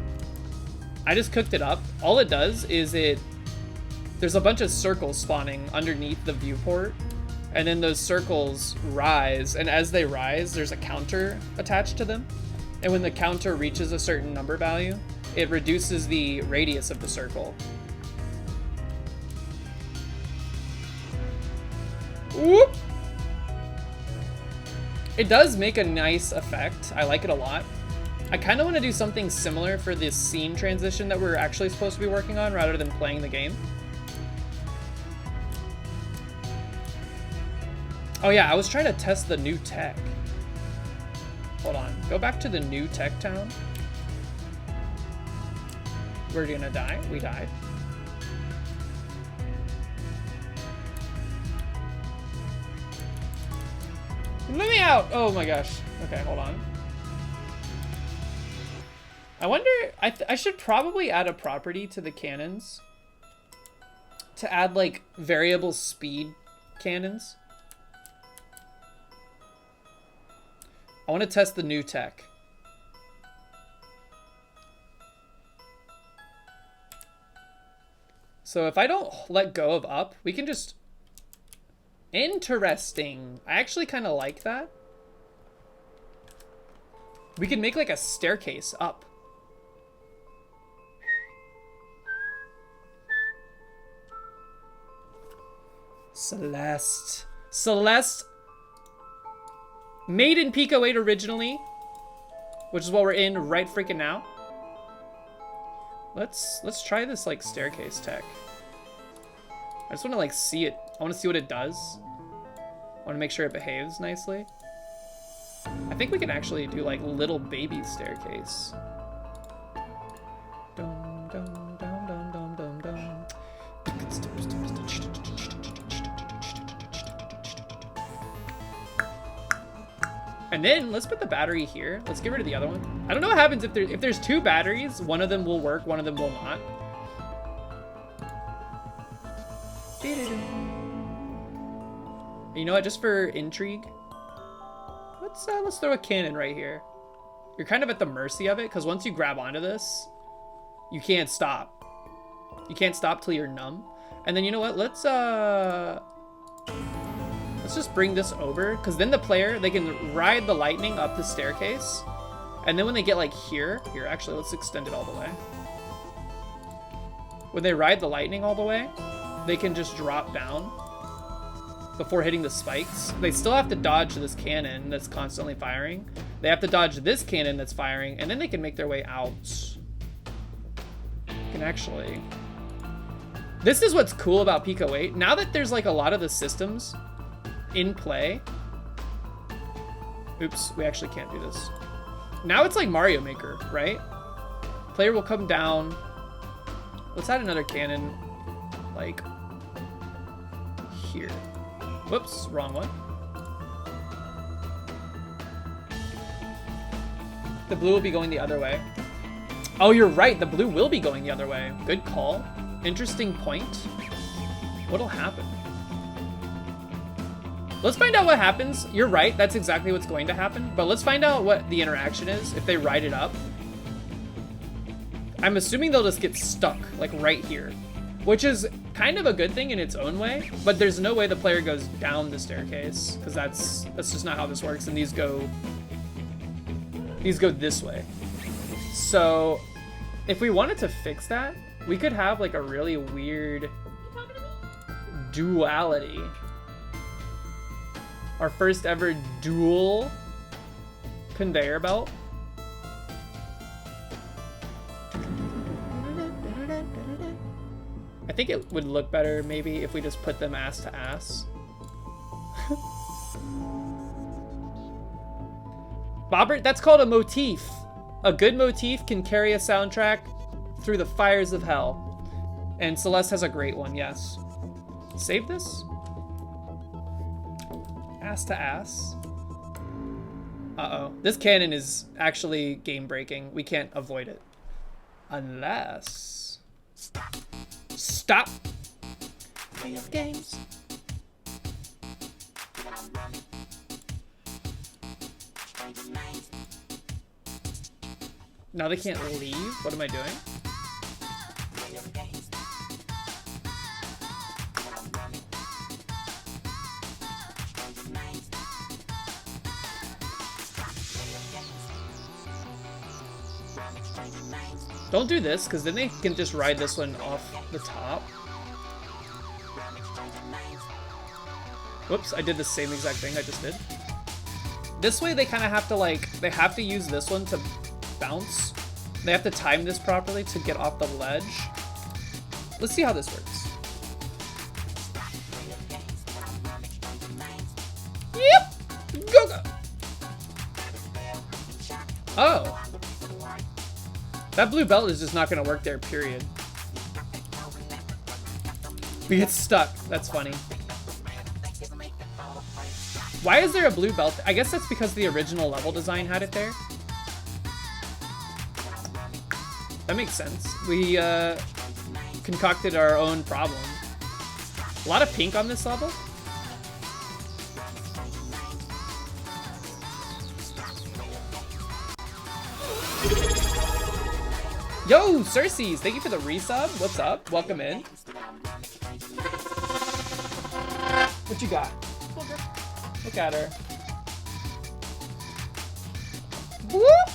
I just cooked it up. All it does is there's a bunch of circles spawning underneath the viewport. And then those circles rise. And as they rise, there's a counter attached to them. And when the counter reaches a certain number value, it reduces the radius of the circle. Whoop! It does make a nice effect. I like it a lot. I kind of want to do something similar for this scene transition that we're actually supposed to be working on rather than playing the game. Oh yeah, I was trying to test the new tech. Hold on, go back to the new tech town. We're gonna die, we died. Let me out! Oh my gosh. Okay, hold on. I wonder, I should probably add a property to the cannons to add like variable speed cannons. I want to test the new tech. So if I don't let go of up, we can just... Interesting. I actually kind of like that. We can make like a staircase up. Celeste. Celeste. Made in Pico 8 originally. Which is what we're in right freaking now. Let's try this like staircase tech. I just want to like see it. I want to see what it does. I want to make sure it behaves nicely. I think we can actually do like little baby staircase. Dum, dum, dum, dum, dum, dum, dum. And then let's put the battery here. Let's get rid of the other one. I don't know what happens if there's two batteries. One of them will work, one of them will not. You know what? Just for intrigue, let's throw a cannon right here. You're kind of at the mercy of it because once you grab onto this, you can't stop. You can't stop till you're numb. And then you know what? Let's just bring this over because then the player, they can ride the lightning up the staircase. And then when they get like here, actually, let's extend it all the way. When they ride the lightning all the way, they can just drop down before hitting the spikes. They still have to dodge this cannon that's constantly firing. They have to dodge this cannon that's firing, and then they can make their way out. You can actually... This is what's cool about Pico 8. Now that there's like a lot of the systems in play. Oops, we actually can't do this. Now it's like Mario Maker, right? Player will come down. Let's add another cannon, like here. Whoops, wrong one. The blue will be going the other way. Oh, you're right. The blue will be going the other way. Good call. Interesting point. What'll happen? Let's find out what happens. You're right. That's exactly what's going to happen. But let's find out what the interaction is if they ride it up. I'm assuming they'll just get stuck, like right here, which is kind of a good thing in its own way. But there's no way the player goes down the staircase because that's just not how this works. And these go this way. So if we wanted to fix that, we could have like a really weird duality. Our first ever dual conveyor belt. I think it would look better maybe if we just put them ass to ass. Bobbert, that's called a motif. A good motif can carry a soundtrack through the fires of hell. And Celeste has a great one, yes. Save this. Ass to ass. Uh-oh. This cannon is actually game-breaking. We can't avoid it. Unless... Stop! Play of games. Now they can't leave? What am I doing? Don't do this, because then they can just ride this one off the top. Whoops, I did the same exact thing I just did. This way they kind of have to like, they have to use this one to bounce. They have to time this properly to get off the ledge. Let's see how this works. Yep! Go go! Oh. That blue belt is just not gonna work there, period. We get stuck. That's funny. Why is there a blue belt? I guess that's because the original level design had it there. That makes sense. We concocted our own problem. A lot of pink on this level. Yo, Cersei's, thank you for the resub. What's up? Welcome in. What you got? Look at her. Whoop!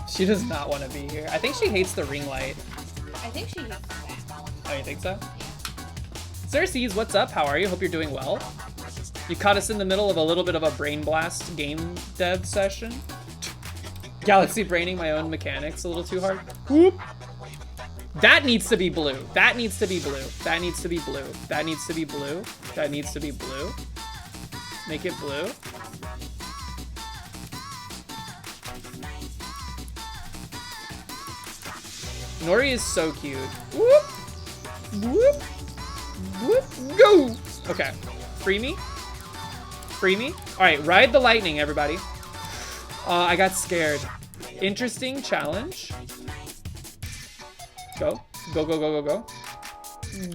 She does not want to be here. I think she hates the ring light. I think she hates that. Oh, you think so? Xerxes, what's up? How are you? Hope you're doing well. You caught us in the middle of a little bit of a brain blast game dev session. Galaxy braining my own mechanics a little too hard. Whoop. That needs to be blue. That needs to be blue. That needs to be blue. That needs to be blue. That needs to be blue. Make it blue. Nori is so cute. Whoop. Whoop. Whoop. Go. Okay. Free me. Free me. All right. Ride the lightning, everybody. I got scared. Interesting challenge. Go. Go, go, go, go, go.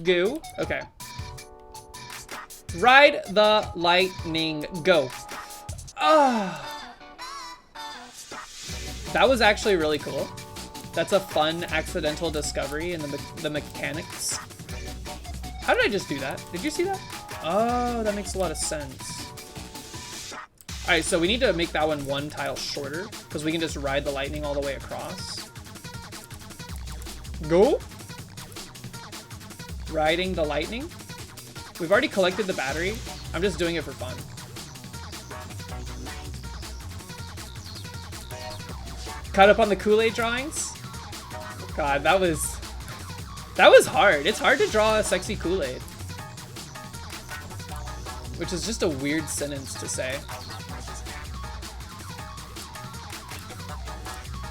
Go. Okay. Ride the lightning. Go. Ah. That was actually really cool. That's a fun accidental discovery in the mechanics. How did I just do that? Did you see that? Oh, that makes a lot of sense. All right, so we need to make that one tile shorter because we can just ride the lightning all the way across. Go. Riding the lightning. We've already collected the battery. I'm just doing it for fun. Caught up on the Kool-Aid drawings? God, that was hard. It's hard to draw a sexy Kool-Aid. Which is just a weird sentence to say.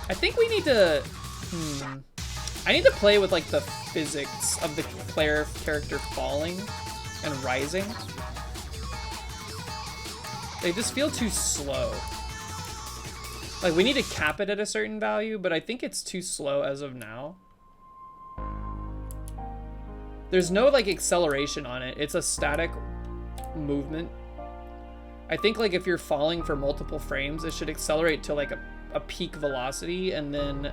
I think we need to, I need to play with like the physics of the player character falling and rising. They just feel too slow. Like we need to cap it at a certain value, but I think it's too slow as of now. There's no like acceleration on it. It's a static movement. I think like if you're falling for multiple frames, it should accelerate to like a peak velocity and then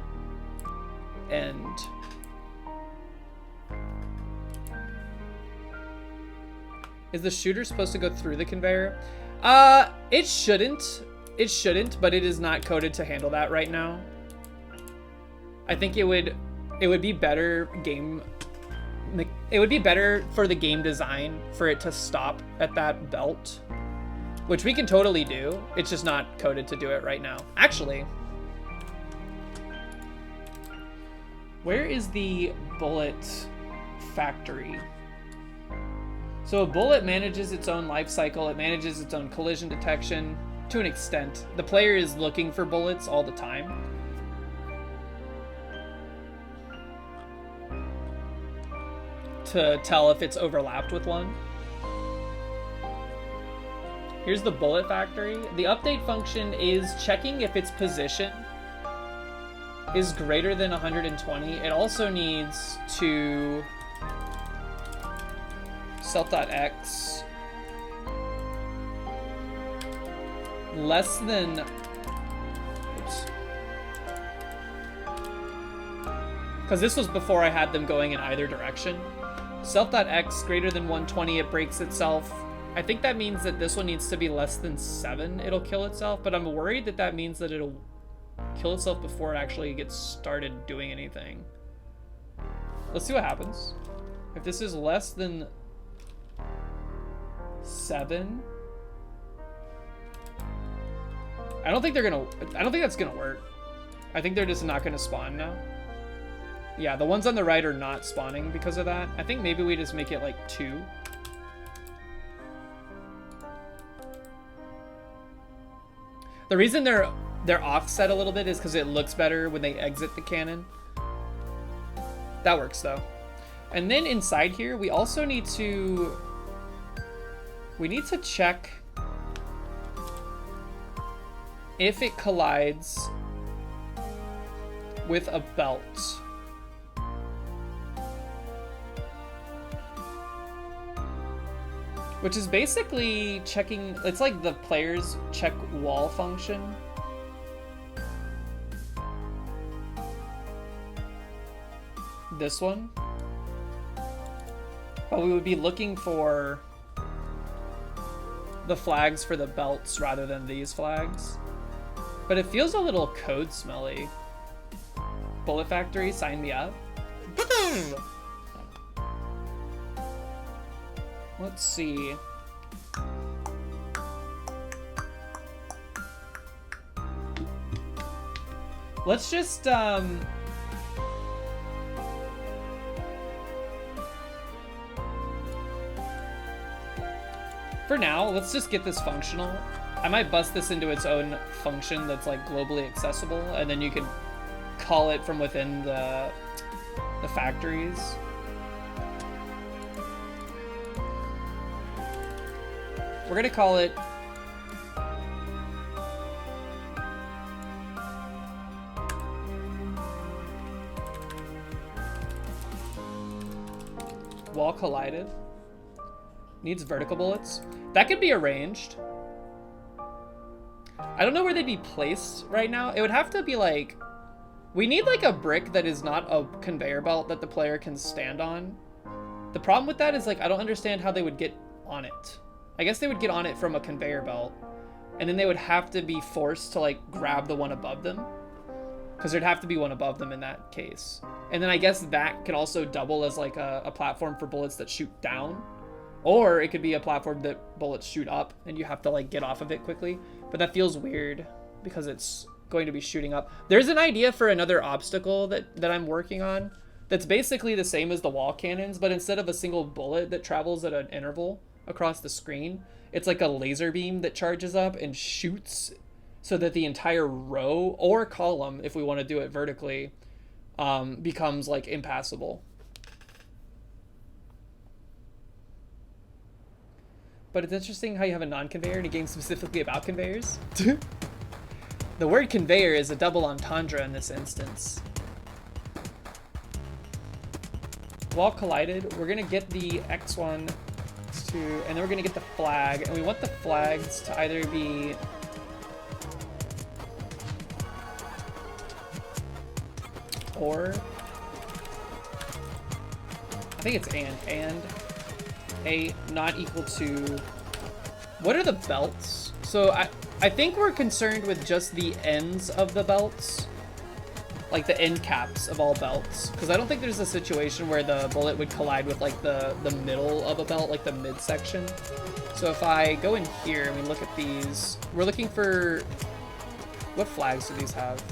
end. Is the shooter supposed to go through the conveyor? It shouldn't. It shouldn't, but it is not coded to handle that right now. I think it would be better it would be better for the game design for it to stop at that belt, which we can totally do. It's just not coded to do it right now. Actually, where is the bullet factory? So a bullet manages its own life cycle. It manages its own collision detection to an extent. The player is looking for bullets all the time. To tell if it's overlapped with one. Here's the bullet factory. The update function is checking if its position is greater than 120. It also needs to self.x less than, oops, because this was before I had them going in either direction. Self.x greater than 120, it breaks itself. I think that means that this one needs to be less than 7, it'll kill itself, but I'm worried that that means that it'll kill itself before it actually gets started doing anything. Let's see what happens. If this is less than 7, I don't think that's gonna work. I think they're just not gonna spawn now. Yeah, the ones on the right are not spawning because of that. I think maybe we just make it like 2. The reason they're offset a little bit is because it looks better when they exit the cannon. That works though. And then inside here, we also need to check if it collides with a belt. Which is basically checking, it's like the player's check wall function. This one. But we would be looking for the flags for the belts rather than these flags. But it feels a little code smelly. Bullet Factory, sign me up. Let's see. Let's just, for now, let's just get this functional. I might bust this into its own function that's like globally accessible, and then you can call it from within the factories. We're gonna call it wall collided. Needs vertical bullets. That could be arranged. I don't know where they'd be placed right now. It would have to be like, we need like a brick that is not a conveyor belt that the player can stand on. The problem with that is like, I don't understand how they would get on it. I guess they would get on it from a conveyor belt, and then they would have to be forced to like grab the one above them, because there'd have to be one above them in that case. And then I guess that could also double as like a platform for bullets that shoot down, or it could be a platform that bullets shoot up and you have to like get off of it quickly. But that feels weird because it's going to be shooting up. There's an idea for another obstacle that I'm working on that's basically the same as the wall cannons, but instead of a single bullet that travels at an interval across the screen, it's like a laser beam that charges up and shoots so that the entire row or column, if we want to do it vertically, becomes like impassable. But it's interesting how you have a non-conveyor in a game specifically about conveyors. The word conveyor is a double entendre in this instance. Wall collided. We're gonna get the X1 to, and then we're gonna get the flag, and we want the flags to either be or, I think it's and a not equal to, what are the belts? So I think we're concerned with just the ends of the belts, like the end caps of all belts, because I don't think there's a situation where the bullet would collide with like the middle of a belt, like the midsection. So if I go in here and we look at these, we're looking for, what flags do these have?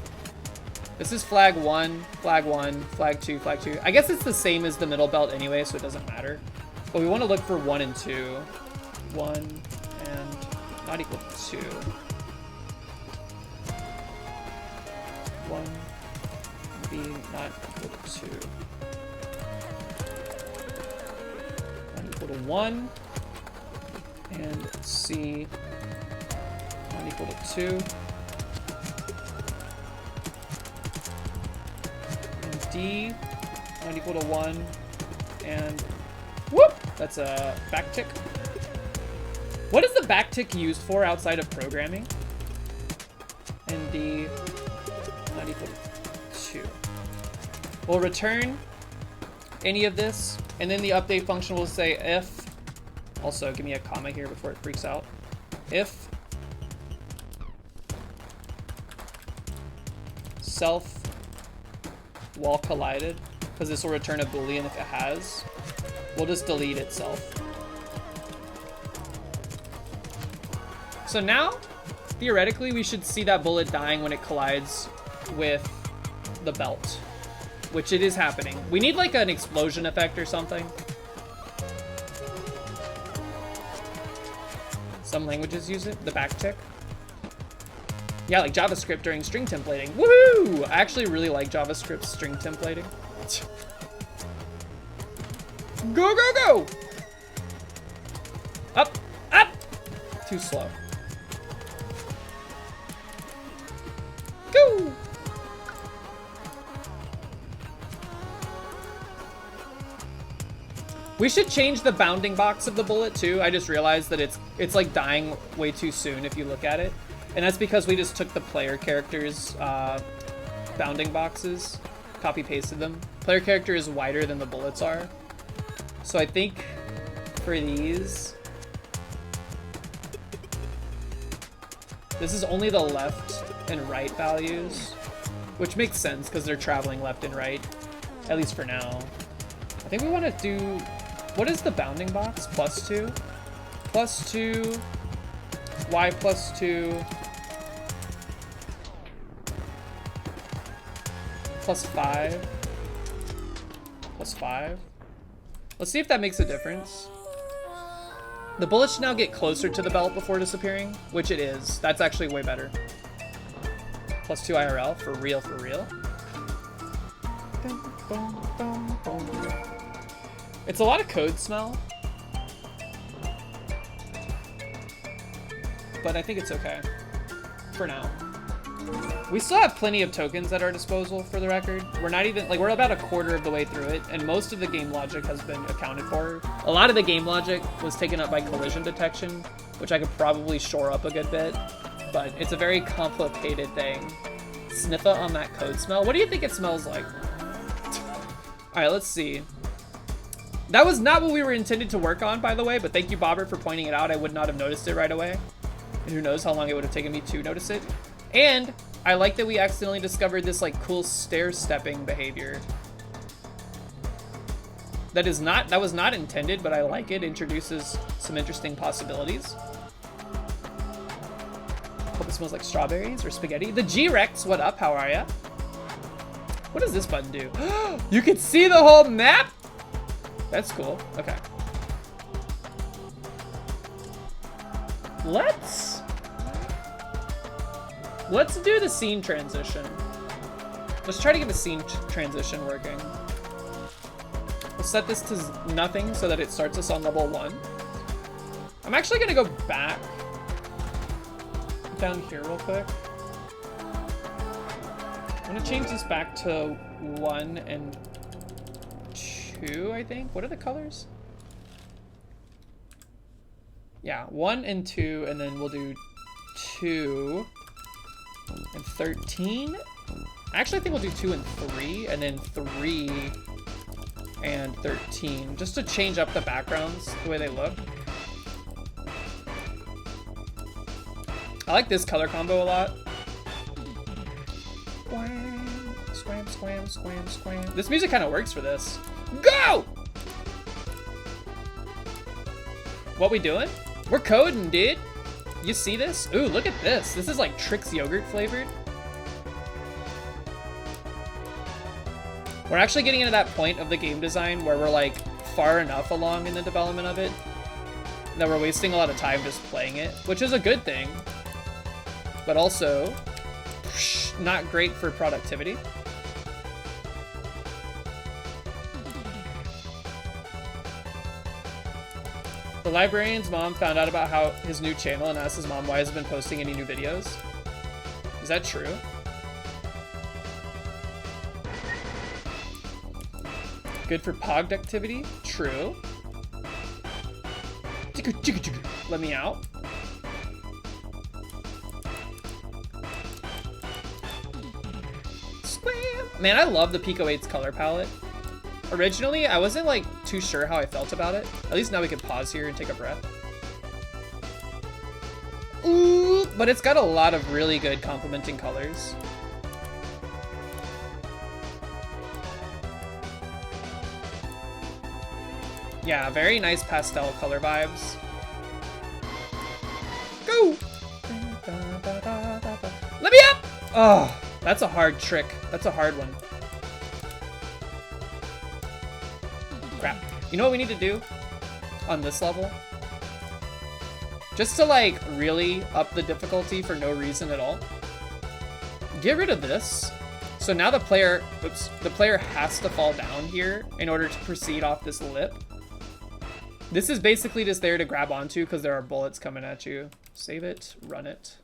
This is flag 1, flag 1, flag 2, flag 2. I guess it's the same as the middle belt anyway, so it doesn't matter. But we want to look for 1 and 2. 1 and not equal to 2. 1, B not equal to 2. 1 equal to 1. And C not equal to 2. And D not equal to 1. And whoop! That's a backtick. What is the backtick used for outside of programming? And D not equal to 2. We'll return any of this, and then the update function will say if, also give me a comma here before it freaks out, if self wall collided, because this will return a boolean if it has. We'll just delete itself. So now, theoretically, we should see that bullet dying when it collides with the belt, which it is happening. We need like an explosion effect or something. Some languages use it, the backtick. Yeah, like JavaScript during string templating. Woohoo! I actually really like JavaScript's string templating. Go, go, go! Up, up! Too slow. Go! We should change the bounding box of the bullet too. I just realized that it's like dying way too soon if you look at it. And that's because we just took the player character's bounding boxes, copy pasted them. Player character is wider than the bullets are. So I think for these, this is only the left and right values, which makes sense because they're traveling left and right, at least for now. I think we want to do What is the bounding box? +2? +2. Y +2. +5. +5. Let's see if that makes a difference. The bullet should now get closer to the belt before disappearing, which it is. That's actually way better. +2 IRL, for real, for real. It's a lot of code smell. But I think it's okay. For now. We still have plenty of tokens at our disposal, for the record. We're not even, like, we're about a quarter of the way through it, and most of the game logic has been accounted for. A lot of the game logic was taken up by collision detection, which I could probably shore up a good bit, but it's a very complicated thing. Sniffa on that code smell. What do you think it smells like? Alright, let's see. That was not what we were intended to work on, by the way, but thank you, Bobber, for pointing it out. I would not have noticed it right away. And who knows how long it would have taken me to notice it. And I like that we accidentally discovered this like cool stair-stepping behavior. That was not intended, but I like it. Introduces some interesting possibilities. Hope it smells like strawberries or spaghetti. The G-Rex, what up? How are ya? What does this button do? You can see the whole map? That's cool. Okay. Let's do the scene transition. Let's try to get the scene transition working. We'll set this to nothing so that it starts us on level 1. I'm actually gonna go back down here real quick. I'm gonna change this back to 1 and 2, I think. What are the colors? Yeah, 1 and 2, and then we'll do 2 and 13. Actually, I think we'll do 2 and 3, and then 3 and 13, just to change up the backgrounds, the way they look. I like this color combo a lot. Squam, squam, squam, squam. This music kind of works for this. Go! What we doing? We're coding, dude. You see this? Ooh, look at this. This is like Trix yogurt flavored. We're actually getting into that point of the game design where we're like far enough along in the development of it that we're wasting a lot of time just playing it, which is a good thing, but also not great for productivity. The librarian's mom found out about how his new channel and asked his mom why he hasn't been posting any new videos. Is that true? Good for pogged activity? True. Let me out. Man, I love the Pico 8's color palette. Originally, I wasn't like too sure how I felt about it. At least now we can pause here and take a breath. Ooh, but it's got a lot of really good complementing colors. Yeah, very nice pastel color vibes. Go! Let me up! Oh, that's a hard trick. That's a hard one. Crap. You know what we need to do on this level? Just to like really up the difficulty for no reason at all. Get rid of this. So now the player, oops, the player has to fall down here in order to proceed off this lip. This is basically just there to grab onto because there are bullets coming at you. Save it, run it.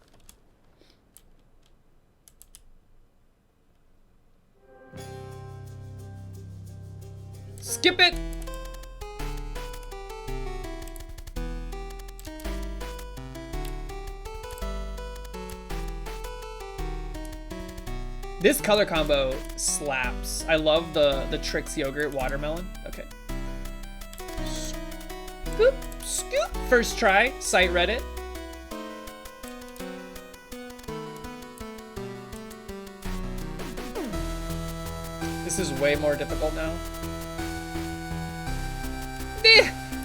Skip it! This color combo slaps. I love the Trix yogurt watermelon. Okay. Scoop, scoop. First try, cite Reddit. This is way more difficult now.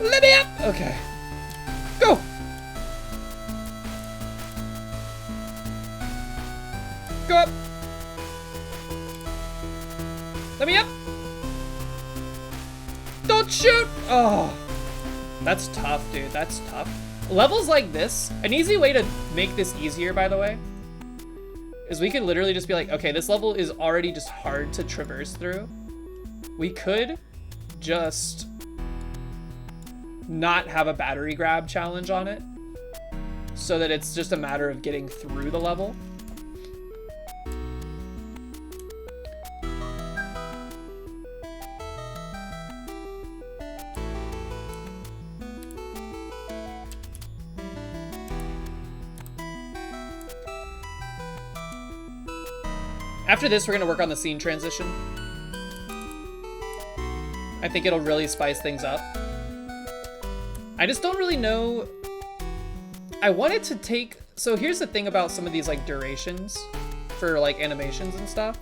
Let me up! Okay. Go! Go up! Let me up! Don't shoot! Oh. That's tough, dude. That's tough. Levels like this, an easy way to make this easier, by the way, is we could literally just be like, okay, this level is already just hard to traverse through. We could just not have a battery grab challenge on it so that it's just a matter of getting through the level. After this, we're gonna work on the scene transition. I think it'll really spice things up. I just don't really know. I wanted to take, so here's the thing about some of these like durations for like animations and stuff.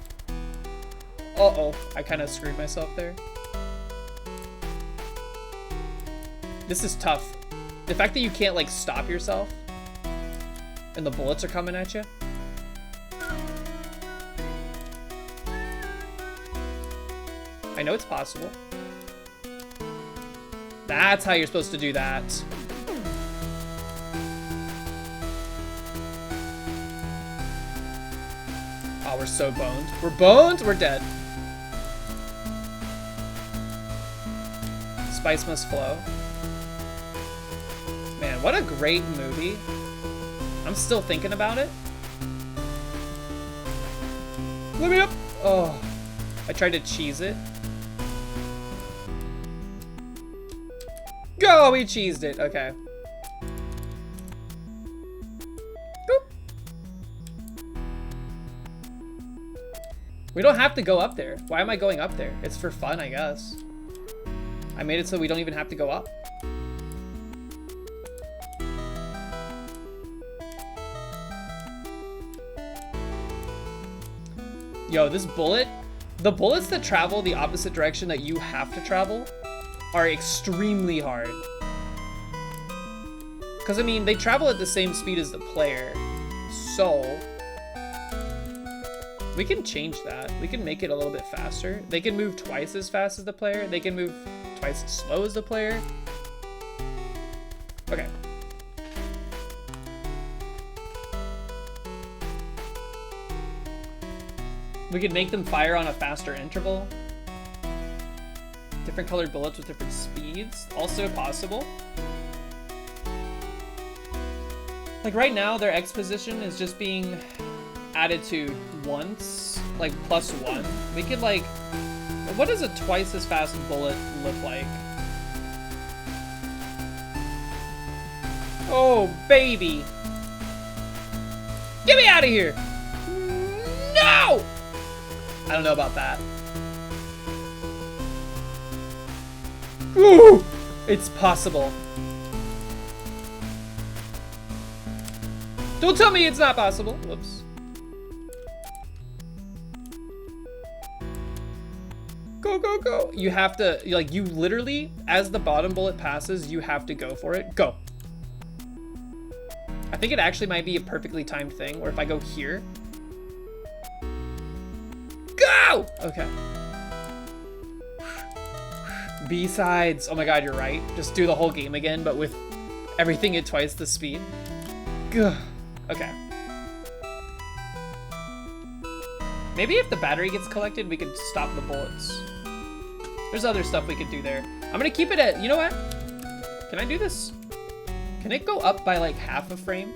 Uh-oh, I kind of screwed myself there. This is tough. The fact that you can't like stop yourself and the bullets are coming at you. I know it's possible. That's how you're supposed to do that. Oh, we're so boned. We're boned, we're dead. Spice must flow. Man, what a great movie. I'm still thinking about it. Let me up. Oh, I tried to cheese it. Go, we cheesed it. Okay. Boop. We don't have to go up there. Why am I going up there? It's for fun, I guess. I made it so we don't even have to go up. Yo, this bullet, the bullets that travel the opposite direction that you have to travel are extremely hard. Because, I mean, they travel at the same speed as the player. So, we can change that. We can make it a little bit faster. They can move twice as fast as the player. They can move twice as slow as the player. Okay. We could make them fire on a faster interval. Different colored bullets with different speeds, also possible. Like right now, their X position is just being added to once, like +1. We could like, what does a twice as fast bullet look like? Oh, baby. Get me out of here. No! I don't know about that. Ooh, it's possible. Don't tell me it's not possible. Whoops. Go, go, go. You have to, like, you literally, as the bottom bullet passes, you have to go for it. Go. I think it actually might be a perfectly timed thing, where if I go here. Go! Okay. B-sides. Oh my god, you're right. Just do the whole game again, but with everything at twice the speed. Gah. Okay. Maybe if the battery gets collected, we could stop the bullets. There's other stuff we could do there. I'm gonna keep it at, you know what? Can I do this? Can it go up by like half a frame?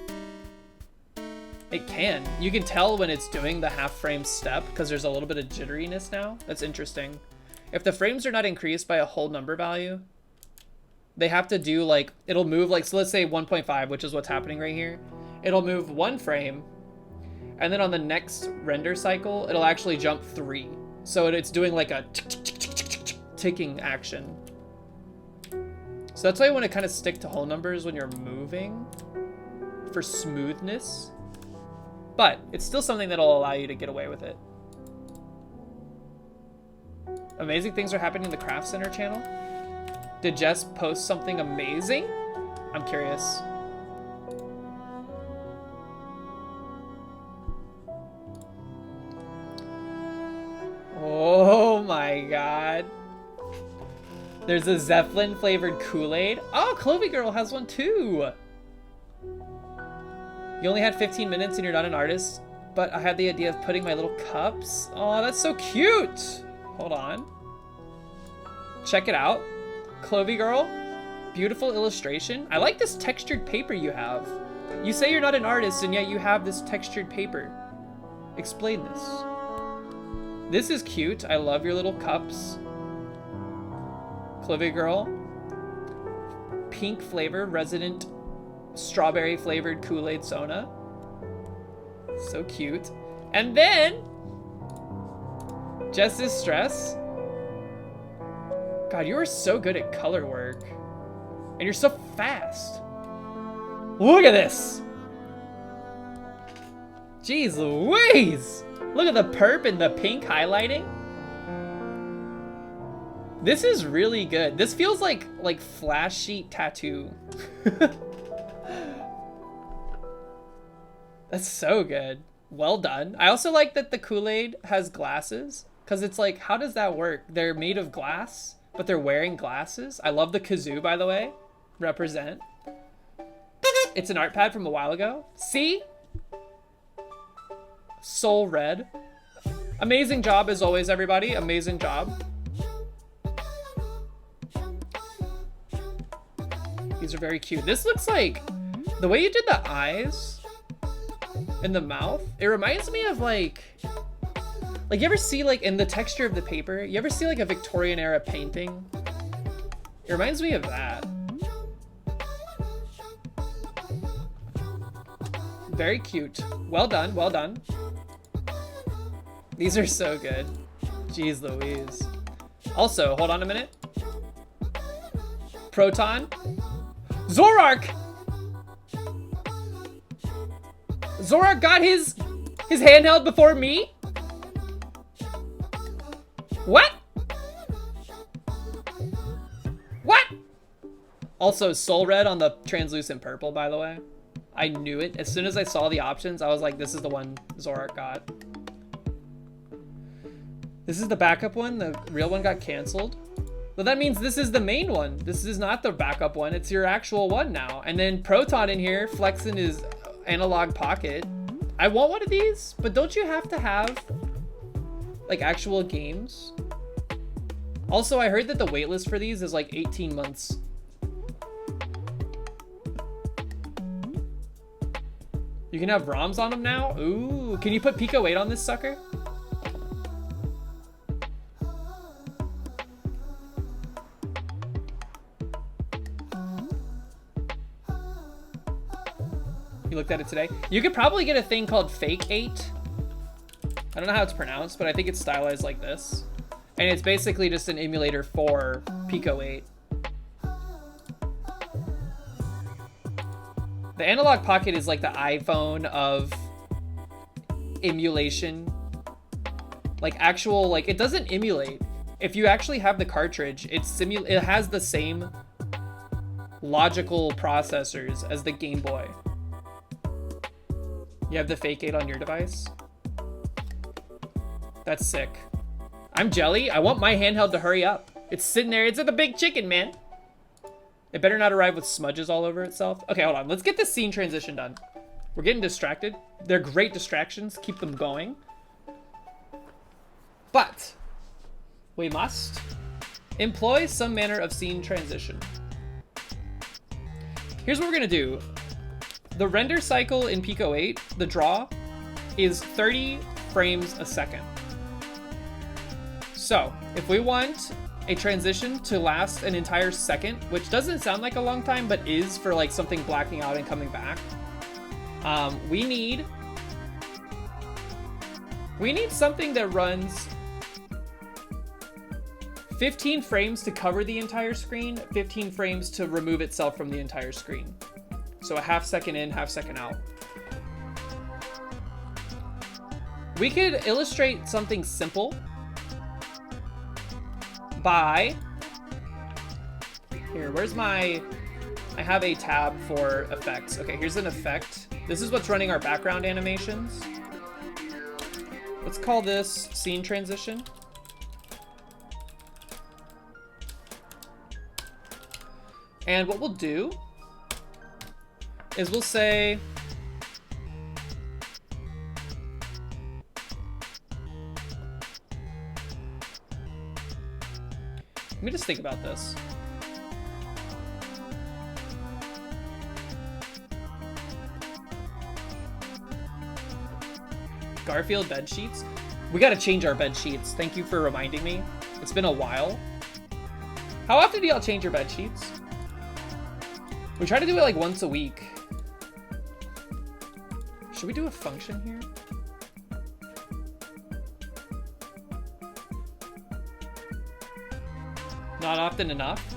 It can. You can tell when it's doing the half frame step because there's a little bit of jitteriness now. That's interesting. If the frames are not increased by a whole number value, they have to do like, it'll move like, so let's say 1.5, which is what's happening right here. It'll move 1 frame, and then on the next render cycle, it'll actually jump 3. So it's doing like a ticking action. So that's why you want to kind of stick to whole numbers when you're moving for smoothness. But it's still something that'll allow you to get away with it. Amazing things are happening in the Craft Center channel. Did Jess post something amazing? I'm curious. Oh my god. There's a Zeppelin flavored Kool-Aid. Oh, Clovey Girl has one too. You only had 15 minutes and you're not an artist, but I had the idea of putting my little cups. Oh, that's so cute. Hold on. Check it out. Clovey Girl, beautiful illustration. I like this textured paper you have. You say you're not an artist and yet you have this textured paper. Explain this. This is cute. I love your little cups. Clovey Girl. Pink flavor, resident strawberry flavored Kool-Aid Sona. So cute. And then Jess's Stress. God, you are so good at color work. And you're so fast. Look at this. Jeez Louise. Look at the perp and the pink highlighting. This is really good. This feels like flash sheet tattoo. That's so good. Well done. I also like that the Kool-Aid has glasses, because it's like, how does that work? They're made of glass, but they're wearing glasses. I love the kazoo, by the way. Represent. It's an art pad from a while ago. See? Soul Red. Amazing job as always, everybody. Amazing job. These are very cute. This looks like, the way you did the eyes and the mouth, it reminds me of like you ever see like in the texture of the paper, you ever see like a Victorian era painting? It reminds me of that. Very cute. Well done, well done. These are so good. Jeez Louise. Also, hold on a minute. Proton. Zorark! Zorark got his handheld before me? What? What? Also, Soul Red on the translucent purple, by the way. I knew it. As soon as I saw the options, I was like, this is the one Zorark got. This is the backup one. The real one got canceled. Well, that means this is the main one. This is not the backup one. It's your actual one now. And then Proton in here flexing his analog pocket. I want one of these, but don't you have to have like actual games? Also, I heard that the waitlist for these is like 18 months. You can have ROMs on them now? Ooh, can you put Pico 8 on this sucker? You looked at it today. You could probably get a thing called Fake 8. I don't know how it's pronounced, but I think it's stylized like this. And it's basically just an emulator for Pico 8. The Analog Pocket is like the iPhone of emulation. Like actual, like it doesn't emulate. If you actually have the cartridge, it has the same logical processors as the Game Boy. You have the Fake 8 on your device? That's sick. I'm jelly. I want my handheld to hurry up. It's sitting there. It's at the big chicken, man. It better not arrive with smudges all over itself. Okay, hold on. Let's get this scene transition done. We're getting distracted. They're great distractions. Keep them going. But we must employ some manner of scene transition. Here's what we're going to do. The render cycle in Pico 8, the draw, is 30 frames a second. So, if we want a transition to last an entire second, which doesn't sound like a long time, but is for like something blacking out and coming back, we need something that runs 15 frames to cover the entire screen, 15 frames to remove itself from the entire screen. So a half second in, half second out. We could illustrate something simple by Here, where's my... I have a tab for effects. Okay, here's an effect. This is what's running our background animations. Let's call this scene transition. And what we'll do is we'll say... Let me just think about this. Garfield bed sheets. We gotta change our bed sheets. Thank you for reminding me. It's been a while. How often do y'all change your bed sheets? We try to do it like once a week. Should we do a function here? Not often enough.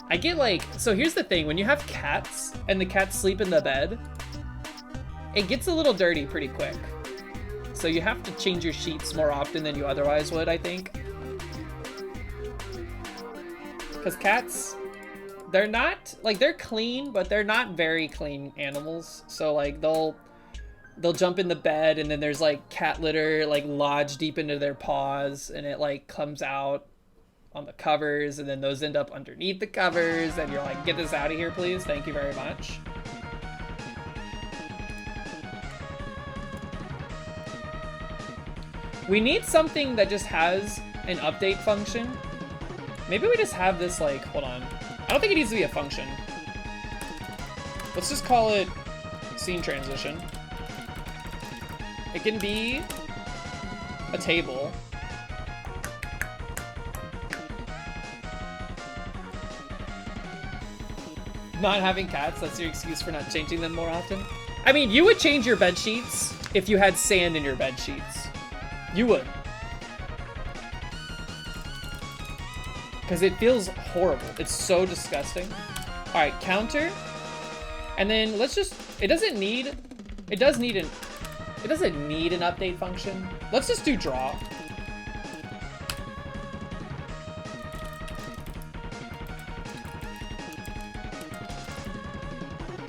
I get like, so here's the thing, when you have cats and the cats sleep in the bed, it gets a little dirty pretty quick. So you have to change your sheets more often than you otherwise would, I think. Because cats, they're not, like they're clean, but they're not very clean animals. So like they'll jump in the bed and then there's like cat litter like lodged deep into their paws and it like comes out on the covers and then those end up underneath the covers and you're like, get this out of here, please. Thank you very much. We need something that just has an update function. Maybe we just have this like, hold on. I don't think it needs to be a function. Let's just call it scene transition. It can be a table. Not having cats, that's your excuse for not changing them more often? I mean, you would change your bed sheets if you had sand in your bed sheets. You would. Because it feels horrible. It's so disgusting. All right, counter. And then let's just, it doesn't need an update function. Let's just do draw.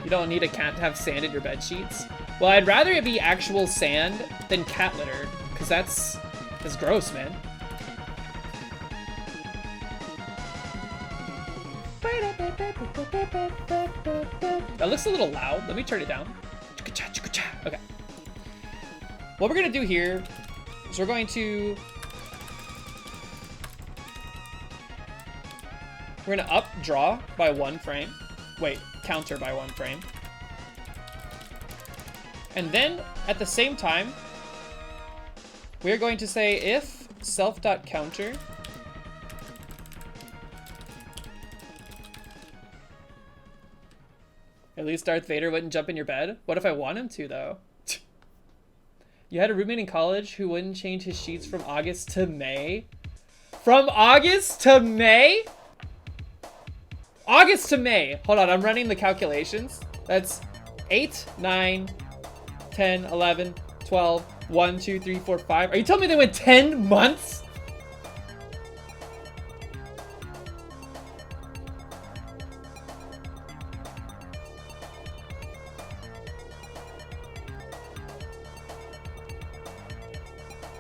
You don't need a cat to have sand in your bed sheets. Well, I'd rather it be actual sand than cat litter, because that's gross, man. That looks a little loud. Let me turn it down. Okay. What we're gonna do here is we're gonna up draw by 1 frame. Wait, counter by 1 frame. And then at the same time, we're going to say if self.counter at least Darth Vader wouldn't jump in your bed. What if I want him to, though? You had a roommate in college who wouldn't change his sheets from August to May? From August to May? August to May. Hold on, I'm running the calculations. That's 8, 9, 10, 11, 12, 1, 2, 3, 4, 5. Are you telling me they went 10 months?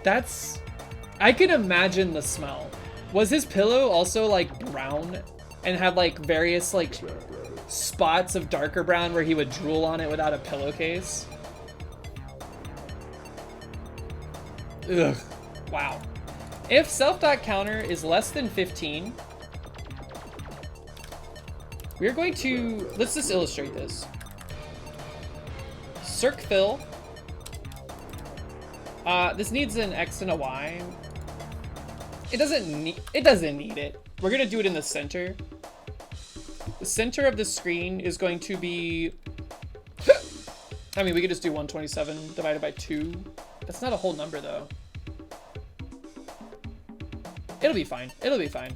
That's... I can imagine the smell. Was his pillow also like brown and had like various like spots of darker brown where he would drool on it without a pillowcase? Ugh. Wow. If self.counter is less than 15, we're going to... Let's just illustrate this. Circ fill. This needs an X and a Y. It doesn't need it. We're gonna do it in the center. The center of the screen is going to be... I mean, we could just do 127 divided by 2. That's not a whole number, though. It'll be fine. It'll be fine.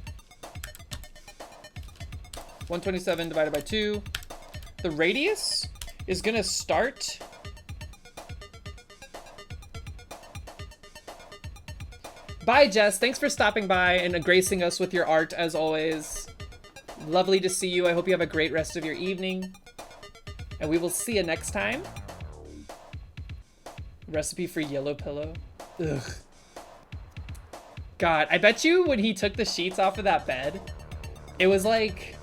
127 divided by 2. The radius is gonna start... Bye, Jess. Thanks for stopping by and gracing us with your art, as always. Lovely to see you. I hope you have a great rest of your evening. And we will see you next time. Recipe for yellow pillow. Ugh. God, I bet you when he took the sheets off of that bed, it was like...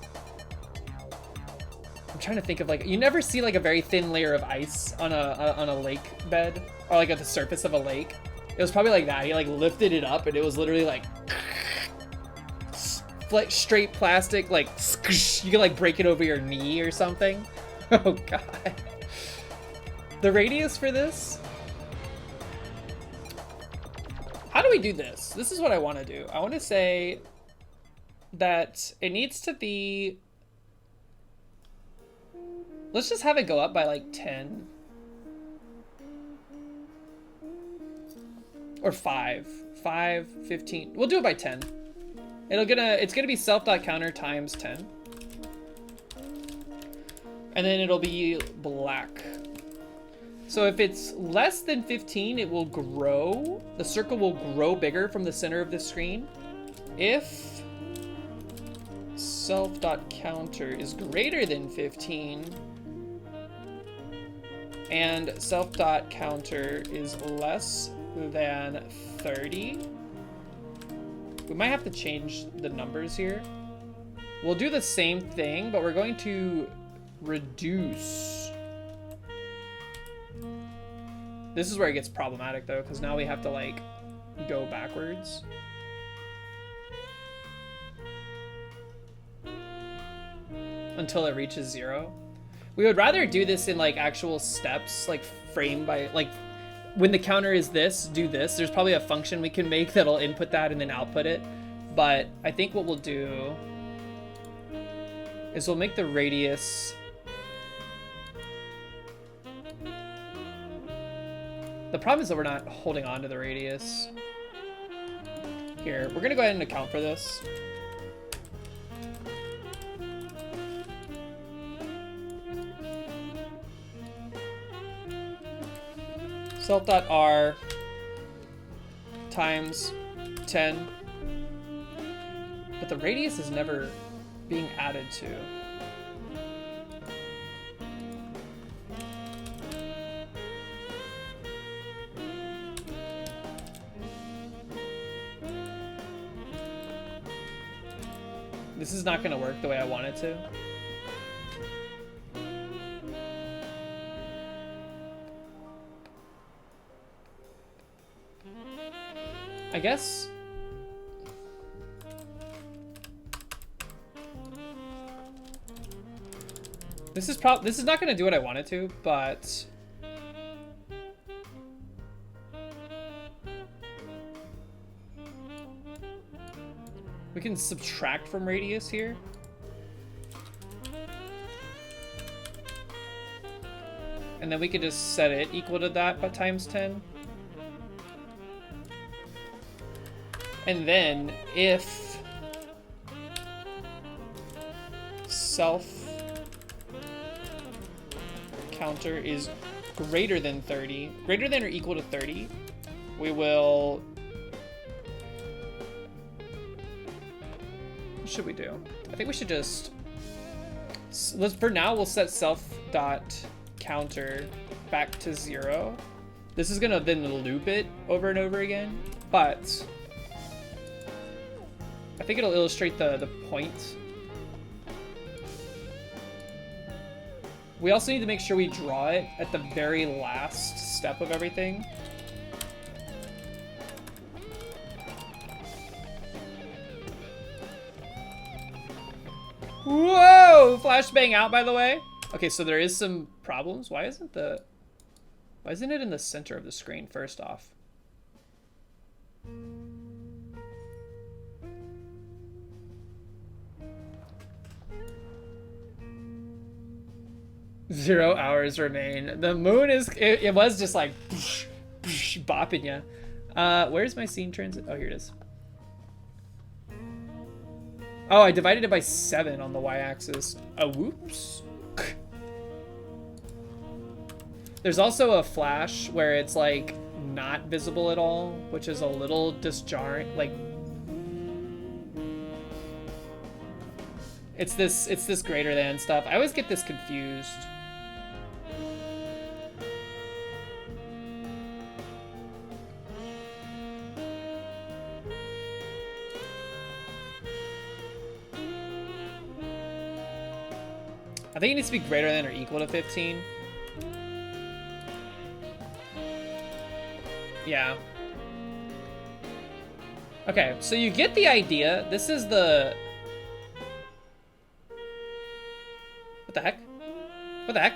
I'm trying to think of like... You never see like a very thin layer of ice on a lake bed? Or like at the surface of a lake? It was probably like that. He like lifted it up and it was literally like... Like straight plastic, like... You could like break it over your knee or something. Oh god. The radius for this? How do we do this? This is what I want to do. I want to say that it needs to be... Let's just have it go up by like 10. Or 5. 5, 15. We'll do it by 10. It's gonna be self.counter times 10. And then it'll be black. So if it's less than 15, it will grow. The circle will grow bigger from the center of the screen. If self.counter is greater than 15 and self.counter is less than 30, we might have to change the numbers here. We'll do the same thing, but we're going to reduce. This is where it gets problematic though, because now we have to like go backwards. Until it reaches 0. We would rather do this in like actual steps, like frame by, like when the counter is this, do this. There's probably a function we can make that'll input that and then output it. But I think what we'll do is we'll make the radius... The problem is that we're not holding on to the radius. Here, we're gonna go ahead and account for this. Self.r times 10. But the radius is never being added to. This is not going to work the way I want it to. I guess... This is not going to do what I want it to, but... We can subtract from radius here. And then we could just set it equal to that but times 10. And then if self counter is greater than 30, greater than or equal to 30, we will... What should we do? I think we should just... For now, we'll set self.counter back to 0. This is gonna then loop it over and over again, but I think it'll illustrate the point. We also need to make sure we draw it at the very last step of everything. Whoa! Flashbang out, by the way. Okay, so there is some problems. Why isn't it in the center of the screen, first off? Zero hours remain. The moon is... It was just like... bopping ya. Where's my scene transit? Oh, here it is. Oh, I divided it by 7 on the y-axis. Oh, whoops. There's also a flash where it's like not visible at all, which is a little disjarring. Like, It's this greater than stuff. I always get this confused. I think it needs to be greater than or equal to 15. Yeah. Okay, so you get the idea. This is the... What the heck? What the heck?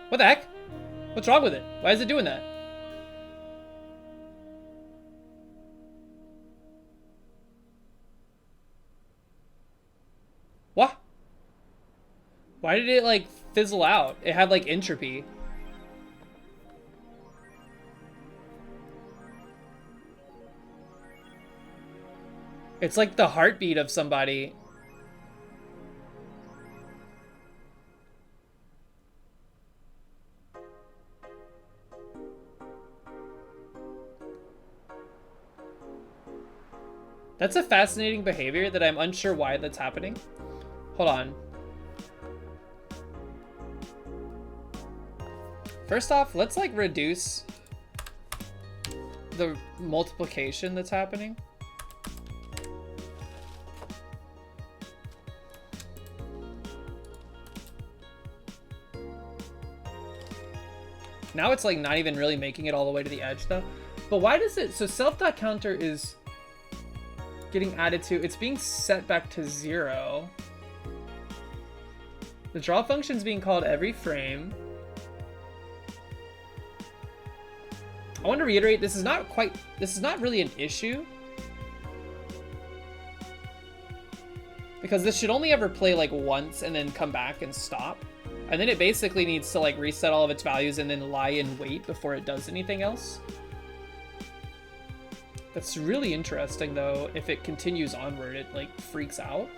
What the heck? What's wrong with it? Why is it doing that? What? Why did it, like, fizzle out? It had, like, entropy. It's like the heartbeat of somebody. That's a fascinating behavior that I'm unsure why that's happening. Hold on. First off, let's like reduce the multiplication that's happening. Now it's like not even really making it all the way to the edge though. But why does it, so self.counter is getting added to, it's being set back to 0. The draw function's being called every frame. I want to reiterate, this is not really an issue. Because this should only ever play like once and then come back and stop. And then it basically needs to like reset all of its values and then lie in wait before it does anything else. That's really interesting though. If it continues onward, it like freaks out.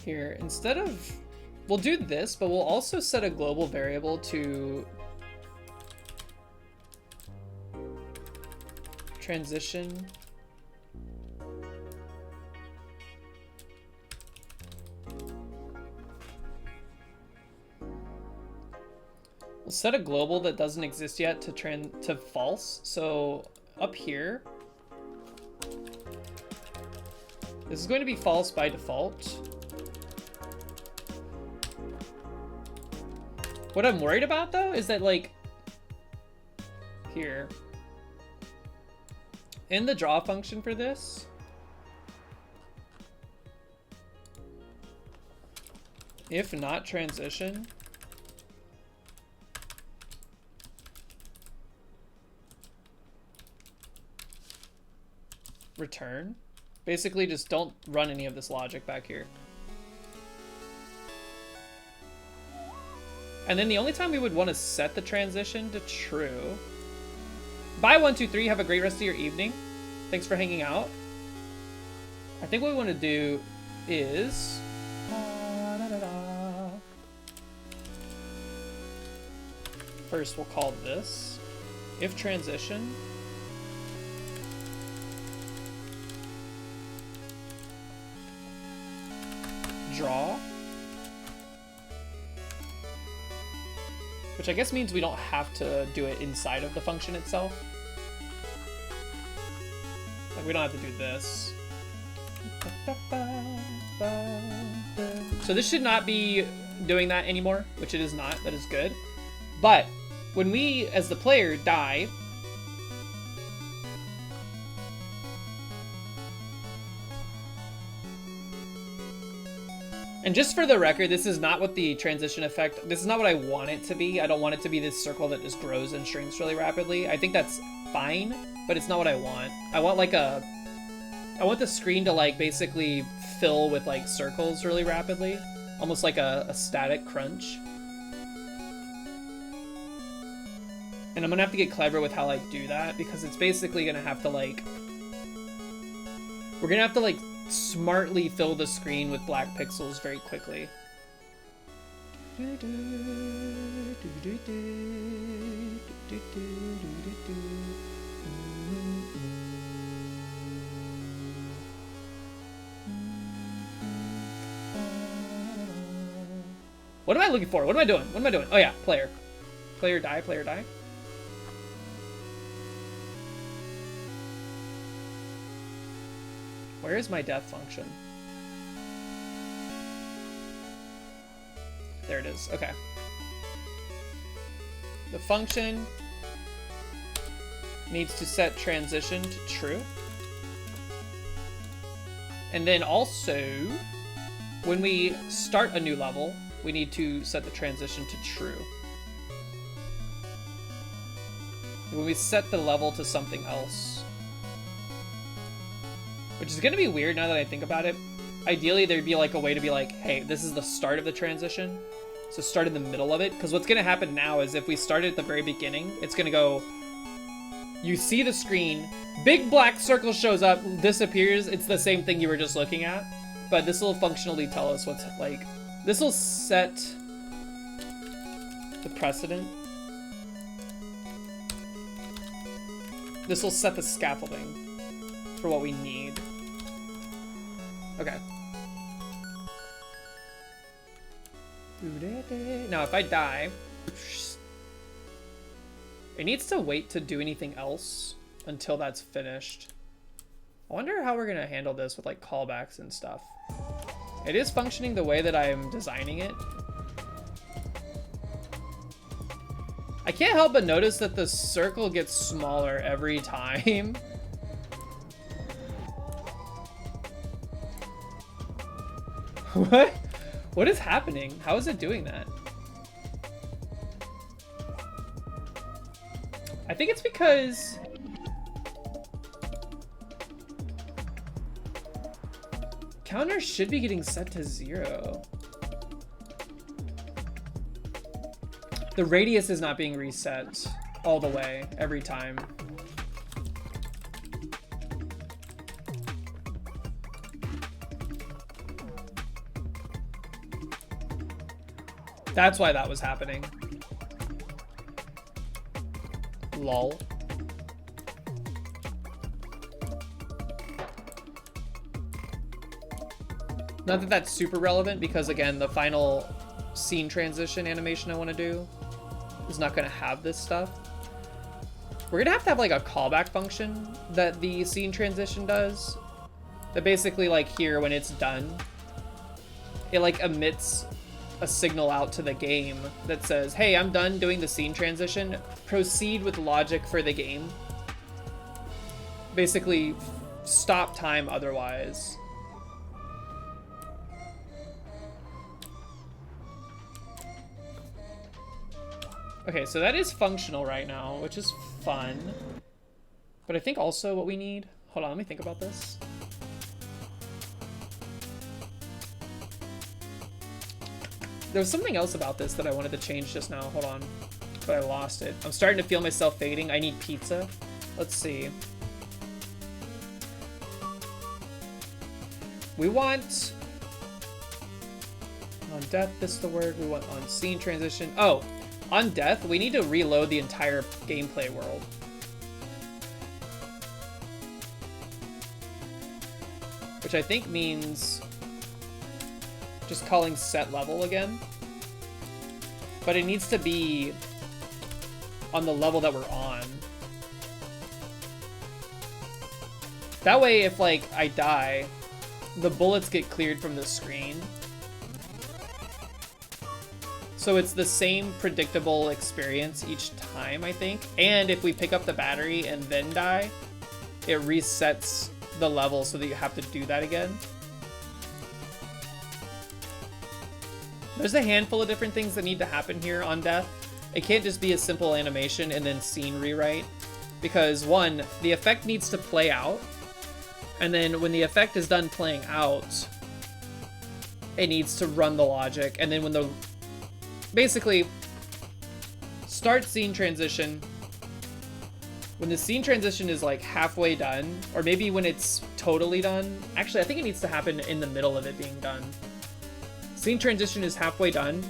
Here, instead of, we'll do this, but we'll also set a global variable to transition. We'll set a global that doesn't exist yet to false. So up here, this is going to be false by default. What I'm worried about though is that like here in the draw function for this, if not transition, return. Basically just don't run any of this logic back here. And then the only time we would want to set the transition to true. Bye 123, have a great rest of your evening. Thanks for hanging out. I think what we want to do is first we'll call this if transition draw, which I guess means we don't have to do it inside of the function itself. Like we don't have to do this. So this should not be doing that anymore, which it is not. That is good. But when we, as the player, die, and just for the record, this is not what the transition effect, this is not what I want it to be. I don't want it to be this circle that just grows and shrinks really rapidly. I think that's fine, but it's not what I want. I want like I want the screen to like basically fill with like circles really rapidly. Almost like a static crunch. And I'm gonna have to get clever with how I do that because it's basically gonna have to like, we're gonna have to like smartly fill the screen with black pixels very quickly. What am I looking for? What am I doing? What am I doing? Oh yeah, player. Player die, player die. Where is my death function? There it is, okay. The function needs to set transition to true. And then also, when we start a new level, we need to set the transition to true. When we set the level to something else, which is gonna be weird now that I think about it. Ideally, there'd be like a way to be like, hey, this is the start of the transition. So start in the middle of it. Because what's gonna happen now is if we start at the very beginning, it's gonna go, you see the screen, big black circle shows up, disappears. It's the same thing you were just looking at. But this will functionally tell us what's like, this will set the precedent. This will set the scaffolding for what we need. Okay. Now, if I die, it needs to wait to do anything else until that's finished. I wonder how we're gonna handle this with like callbacks and stuff. It is functioning the way that I'm designing it. I can't help but notice that the circle gets smaller every time. What? What is happening? How is it doing that? I think it's because counter should be getting set to 0. The radius is not being reset all the way every time. That's why that was happening. Lol. Not that that's super relevant because, again, the final scene transition animation I want to do is not going to have this stuff. We're going to have like a callback function that the scene transition does. That basically, like here, when it's done, it like emits a signal out to the game that says, hey, I'm done doing the scene transition. Proceed with logic for the game. Basically, stop time otherwise. Okay, so that is functional right now, which is fun. But I think also what we need... Hold on, let me think about this. There was something else about this that I wanted to change just now. Hold on. But I lost it. I'm starting to feel myself fading. I need pizza. Let's see. We want... On death, this is the word. We want on scene transition. Oh! On death, we need to reload the entire gameplay world. Which I think means just calling set level again. But it needs to be on the level that we're on. That way, if like I die, the bullets get cleared from the screen. So it's the same predictable experience each time, I think. And if we pick up the battery and then die, it resets the level so that you have to do that again. There's a handful of different things that need to happen here on death. It can't just be a simple animation and then scene rewrite. Because one, the effect needs to play out. And then when the effect is done playing out, it needs to run the logic. And then when the... Basically, start scene transition. When the scene transition is like halfway done, or maybe when it's totally done. Actually, I think it needs to happen in the middle of it being done. Scene transition is halfway done.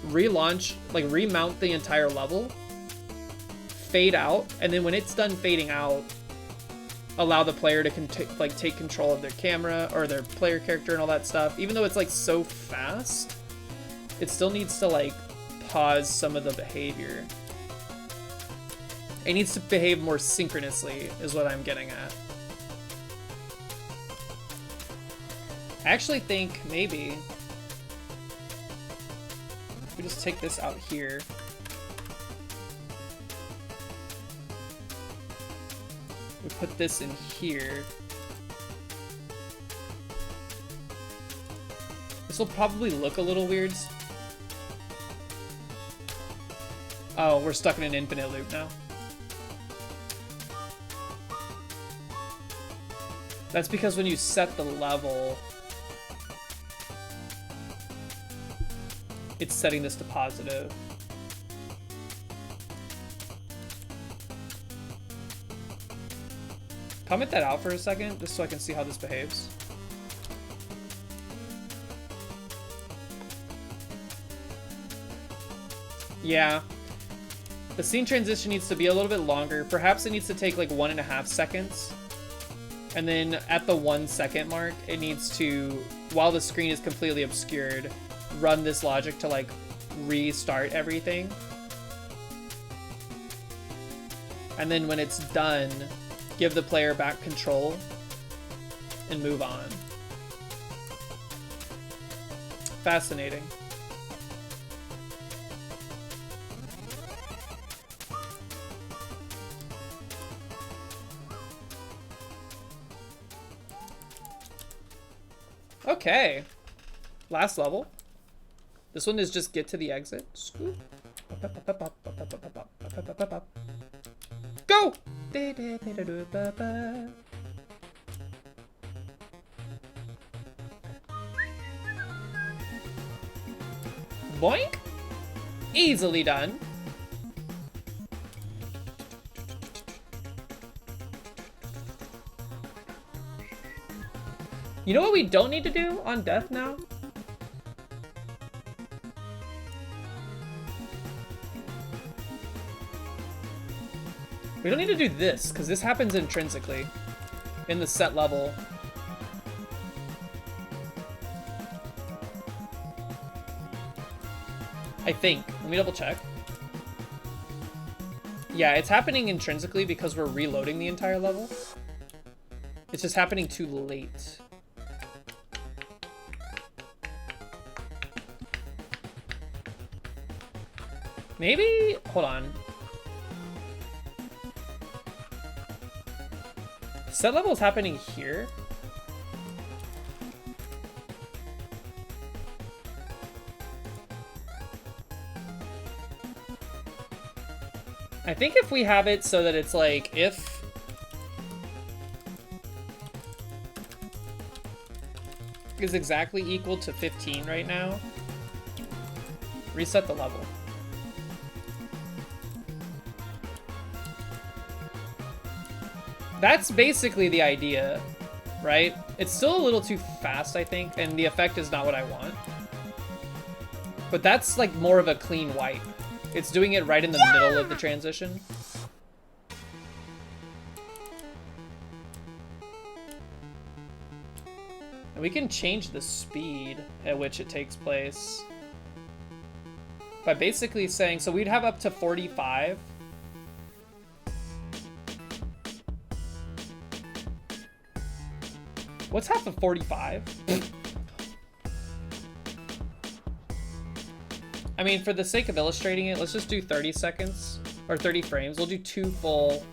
relaunch, like remount the entire level, fade out, and then when it's done fading out, allow the player to take control of their camera or their player character and all that stuff. Even though it's like so fast, it still needs to like pause some of the behavior. It needs to behave more synchronously is what I'm getting at. I actually think maybe we just take this out here. We put this in here. This will probably look a little weird. Oh, we're stuck in an infinite loop now. That's because when you set the level, it's setting this to positive. Comment that out for a second, just so I can see how this behaves. Yeah. The scene transition needs to be a little bit longer. Perhaps it needs to take like 1.5 seconds. And then at the 1 second mark, it needs to, while the screen is completely obscured, run this logic to like restart everything. And then when it's done, give the player back control and move on. Fascinating. Okay. Last level. This one is just get to the exit. Scoop. Go! Boink! Easily done. You know what we don't need to do on death now? We don't need to do this, because this happens intrinsically in the set level. I think. Let me double check. Yeah, it's happening intrinsically because we're reloading the entire level. It's just happening too late. Maybe, hold on. Set level is happening here. I think if we have it so that it's like, if is exactly equal to 15 right now, reset the level. That's basically the idea, right? It's still a little too fast, I think, and the effect is not what I want. But that's like more of a clean white. It's doing it right in the middle of the transition. And we can change the speed at which it takes place by basically saying, so we'd have up to 45. What's half of 45? I mean, for the sake of illustrating it, let's just do 30 seconds or 30 frames. We'll do 2 full.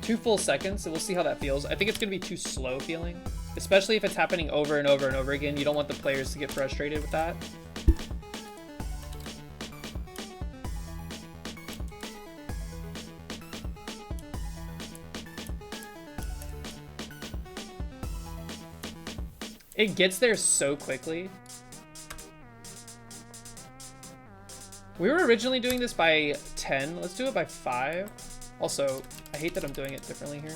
Two full seconds, and we'll see how that feels. I think it's gonna be too slow feeling, especially if it's happening over and over and over again. You don't want the players to get frustrated with that. It gets there so quickly. We were originally doing this by 10. Let's do it by 5. Also, I hate that I'm doing it differently here.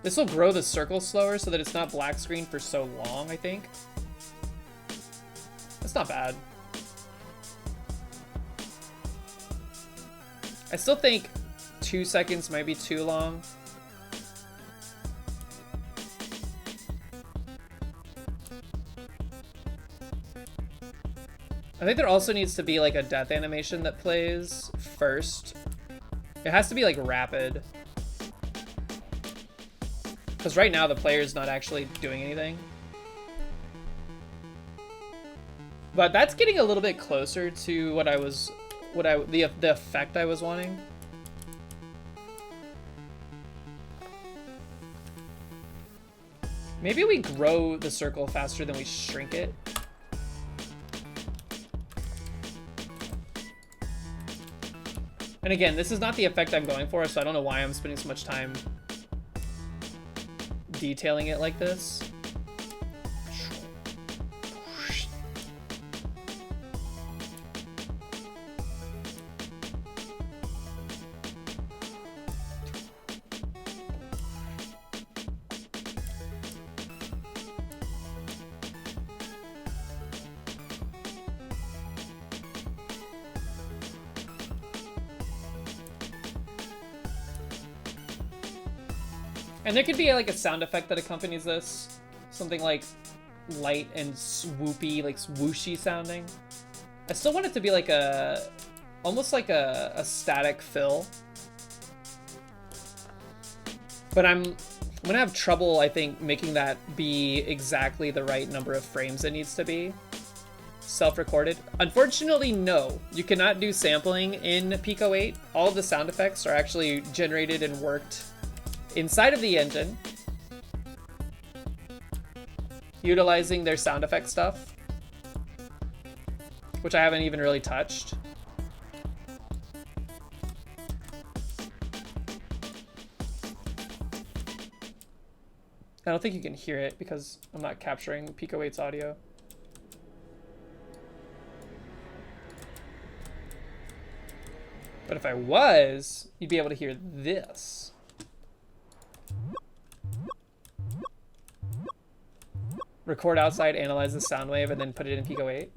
This will grow the circle slower so that it's not black screen for so long, I think. That's not bad. I still think 2 seconds might be too long. I think there also needs to be like a death animation that plays first. It has to be like rapid. Because right now the player's not actually doing anything. But that's getting a little bit closer to what the effect I was wanting. Maybe we grow the circle faster than we shrink it. And again, this is not the effect I'm going for, so I don't know why I'm spending so much time detailing it like this. And there could be like a sound effect that accompanies this. Something like light and swoopy, like swooshy sounding. I still want it to be like almost like a static fill. But I'm gonna have trouble, I think, making that be exactly the right number of frames it needs to be. Self-recorded. Unfortunately, no. You cannot do sampling in Pico 8. All of the sound effects are actually generated and worked inside of the engine, utilizing their sound effect stuff, which I haven't even really touched. I don't think you can hear it because I'm not capturing Pico 8's audio. But if I was, you'd be able to hear this. Record outside, analyze the sound wave, and then put it in Pico 8.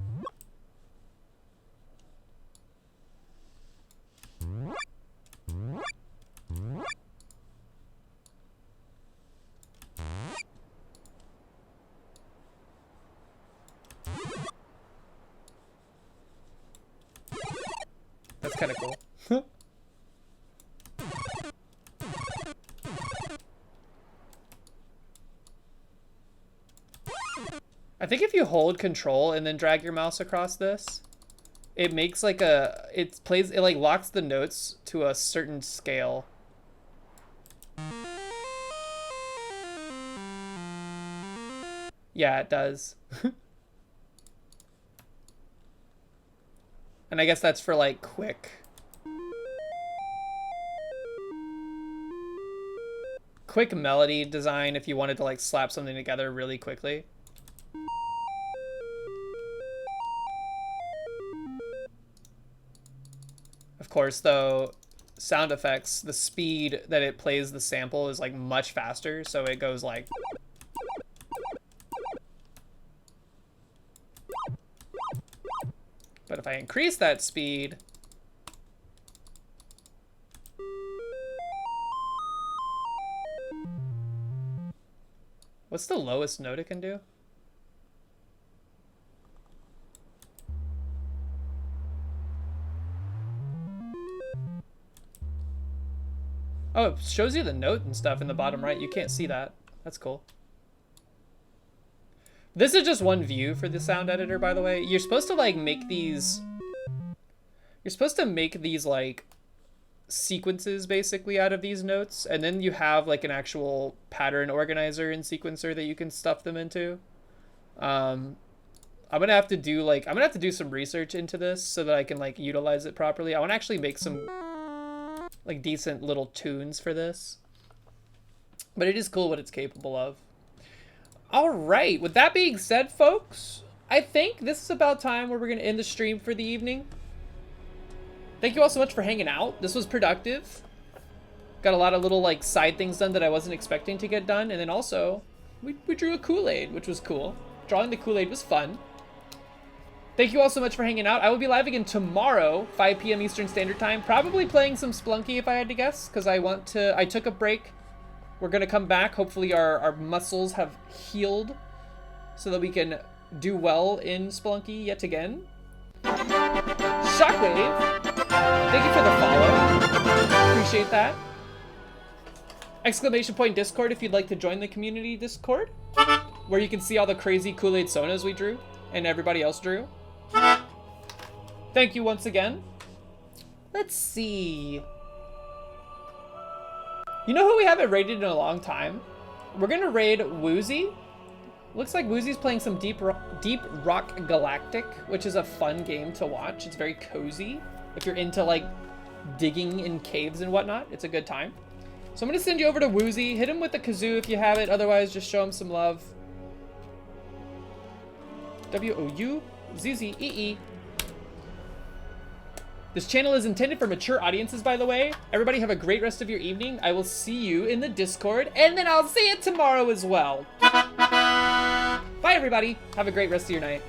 That's kind of cool. I think if you hold control and then drag your mouse across this, it makes like it like locks the notes to a certain scale. Yeah, it does. And I guess that's for like quick melody design if you wanted to like slap something together really quickly. Of course, though, sound effects, the speed that it plays the sample is like much faster, so it goes like... But if I increase that speed... What's the lowest note it can do? Oh, it shows you the note and stuff in the bottom right. You can't see that. That's cool. This is just one view for the sound editor, by the way. You're supposed to like make these... You're supposed to make these like sequences basically out of these notes, and then you have like an actual pattern organizer and sequencer that you can stuff them into. I'm gonna have to do some research into this so that I can like utilize it properly. I want to actually make some like decent little tunes for this, but it is cool what it's capable of. All right, with that being said, folks, I think this is about time where we're gonna end the stream for the evening. Thank you all so much for hanging out. This was productive. Got a lot of little like side things done that I wasn't expecting to get done. And then also, we drew a Kool-Aid, which was cool. Drawing the Kool-Aid was fun. Thank you all so much for hanging out. I will be live again tomorrow, 5 p.m. Eastern Standard Time. Probably playing some Splunky if I had to guess, because I took a break. We're going to come back. Hopefully our muscles have healed so that we can do well in Splunky yet again. Shockwave, thank you for the follow. Appreciate that. Exclamation point Discord if you'd like to join the community Discord, where you can see all the crazy Kool-Aid Sonas we drew and everybody else drew. Thank you once again. Let's see. You know who we haven't raided in a long time? We're gonna raid Woozy. Looks like Woozy's playing some Deep Rock Galactic, which is a fun game to watch. It's very cozy. If you're into like digging in caves and whatnot, it's a good time. So I'm gonna send you over to Woozy. Hit him with the kazoo if you have it. Otherwise, just show him some love. WOUZZEE. This channel is intended for mature audiences, by the way. Everybody have a great rest of your evening. I will see you in the Discord, and then I'll see you tomorrow as well. Bye, everybody. Have a great rest of your night.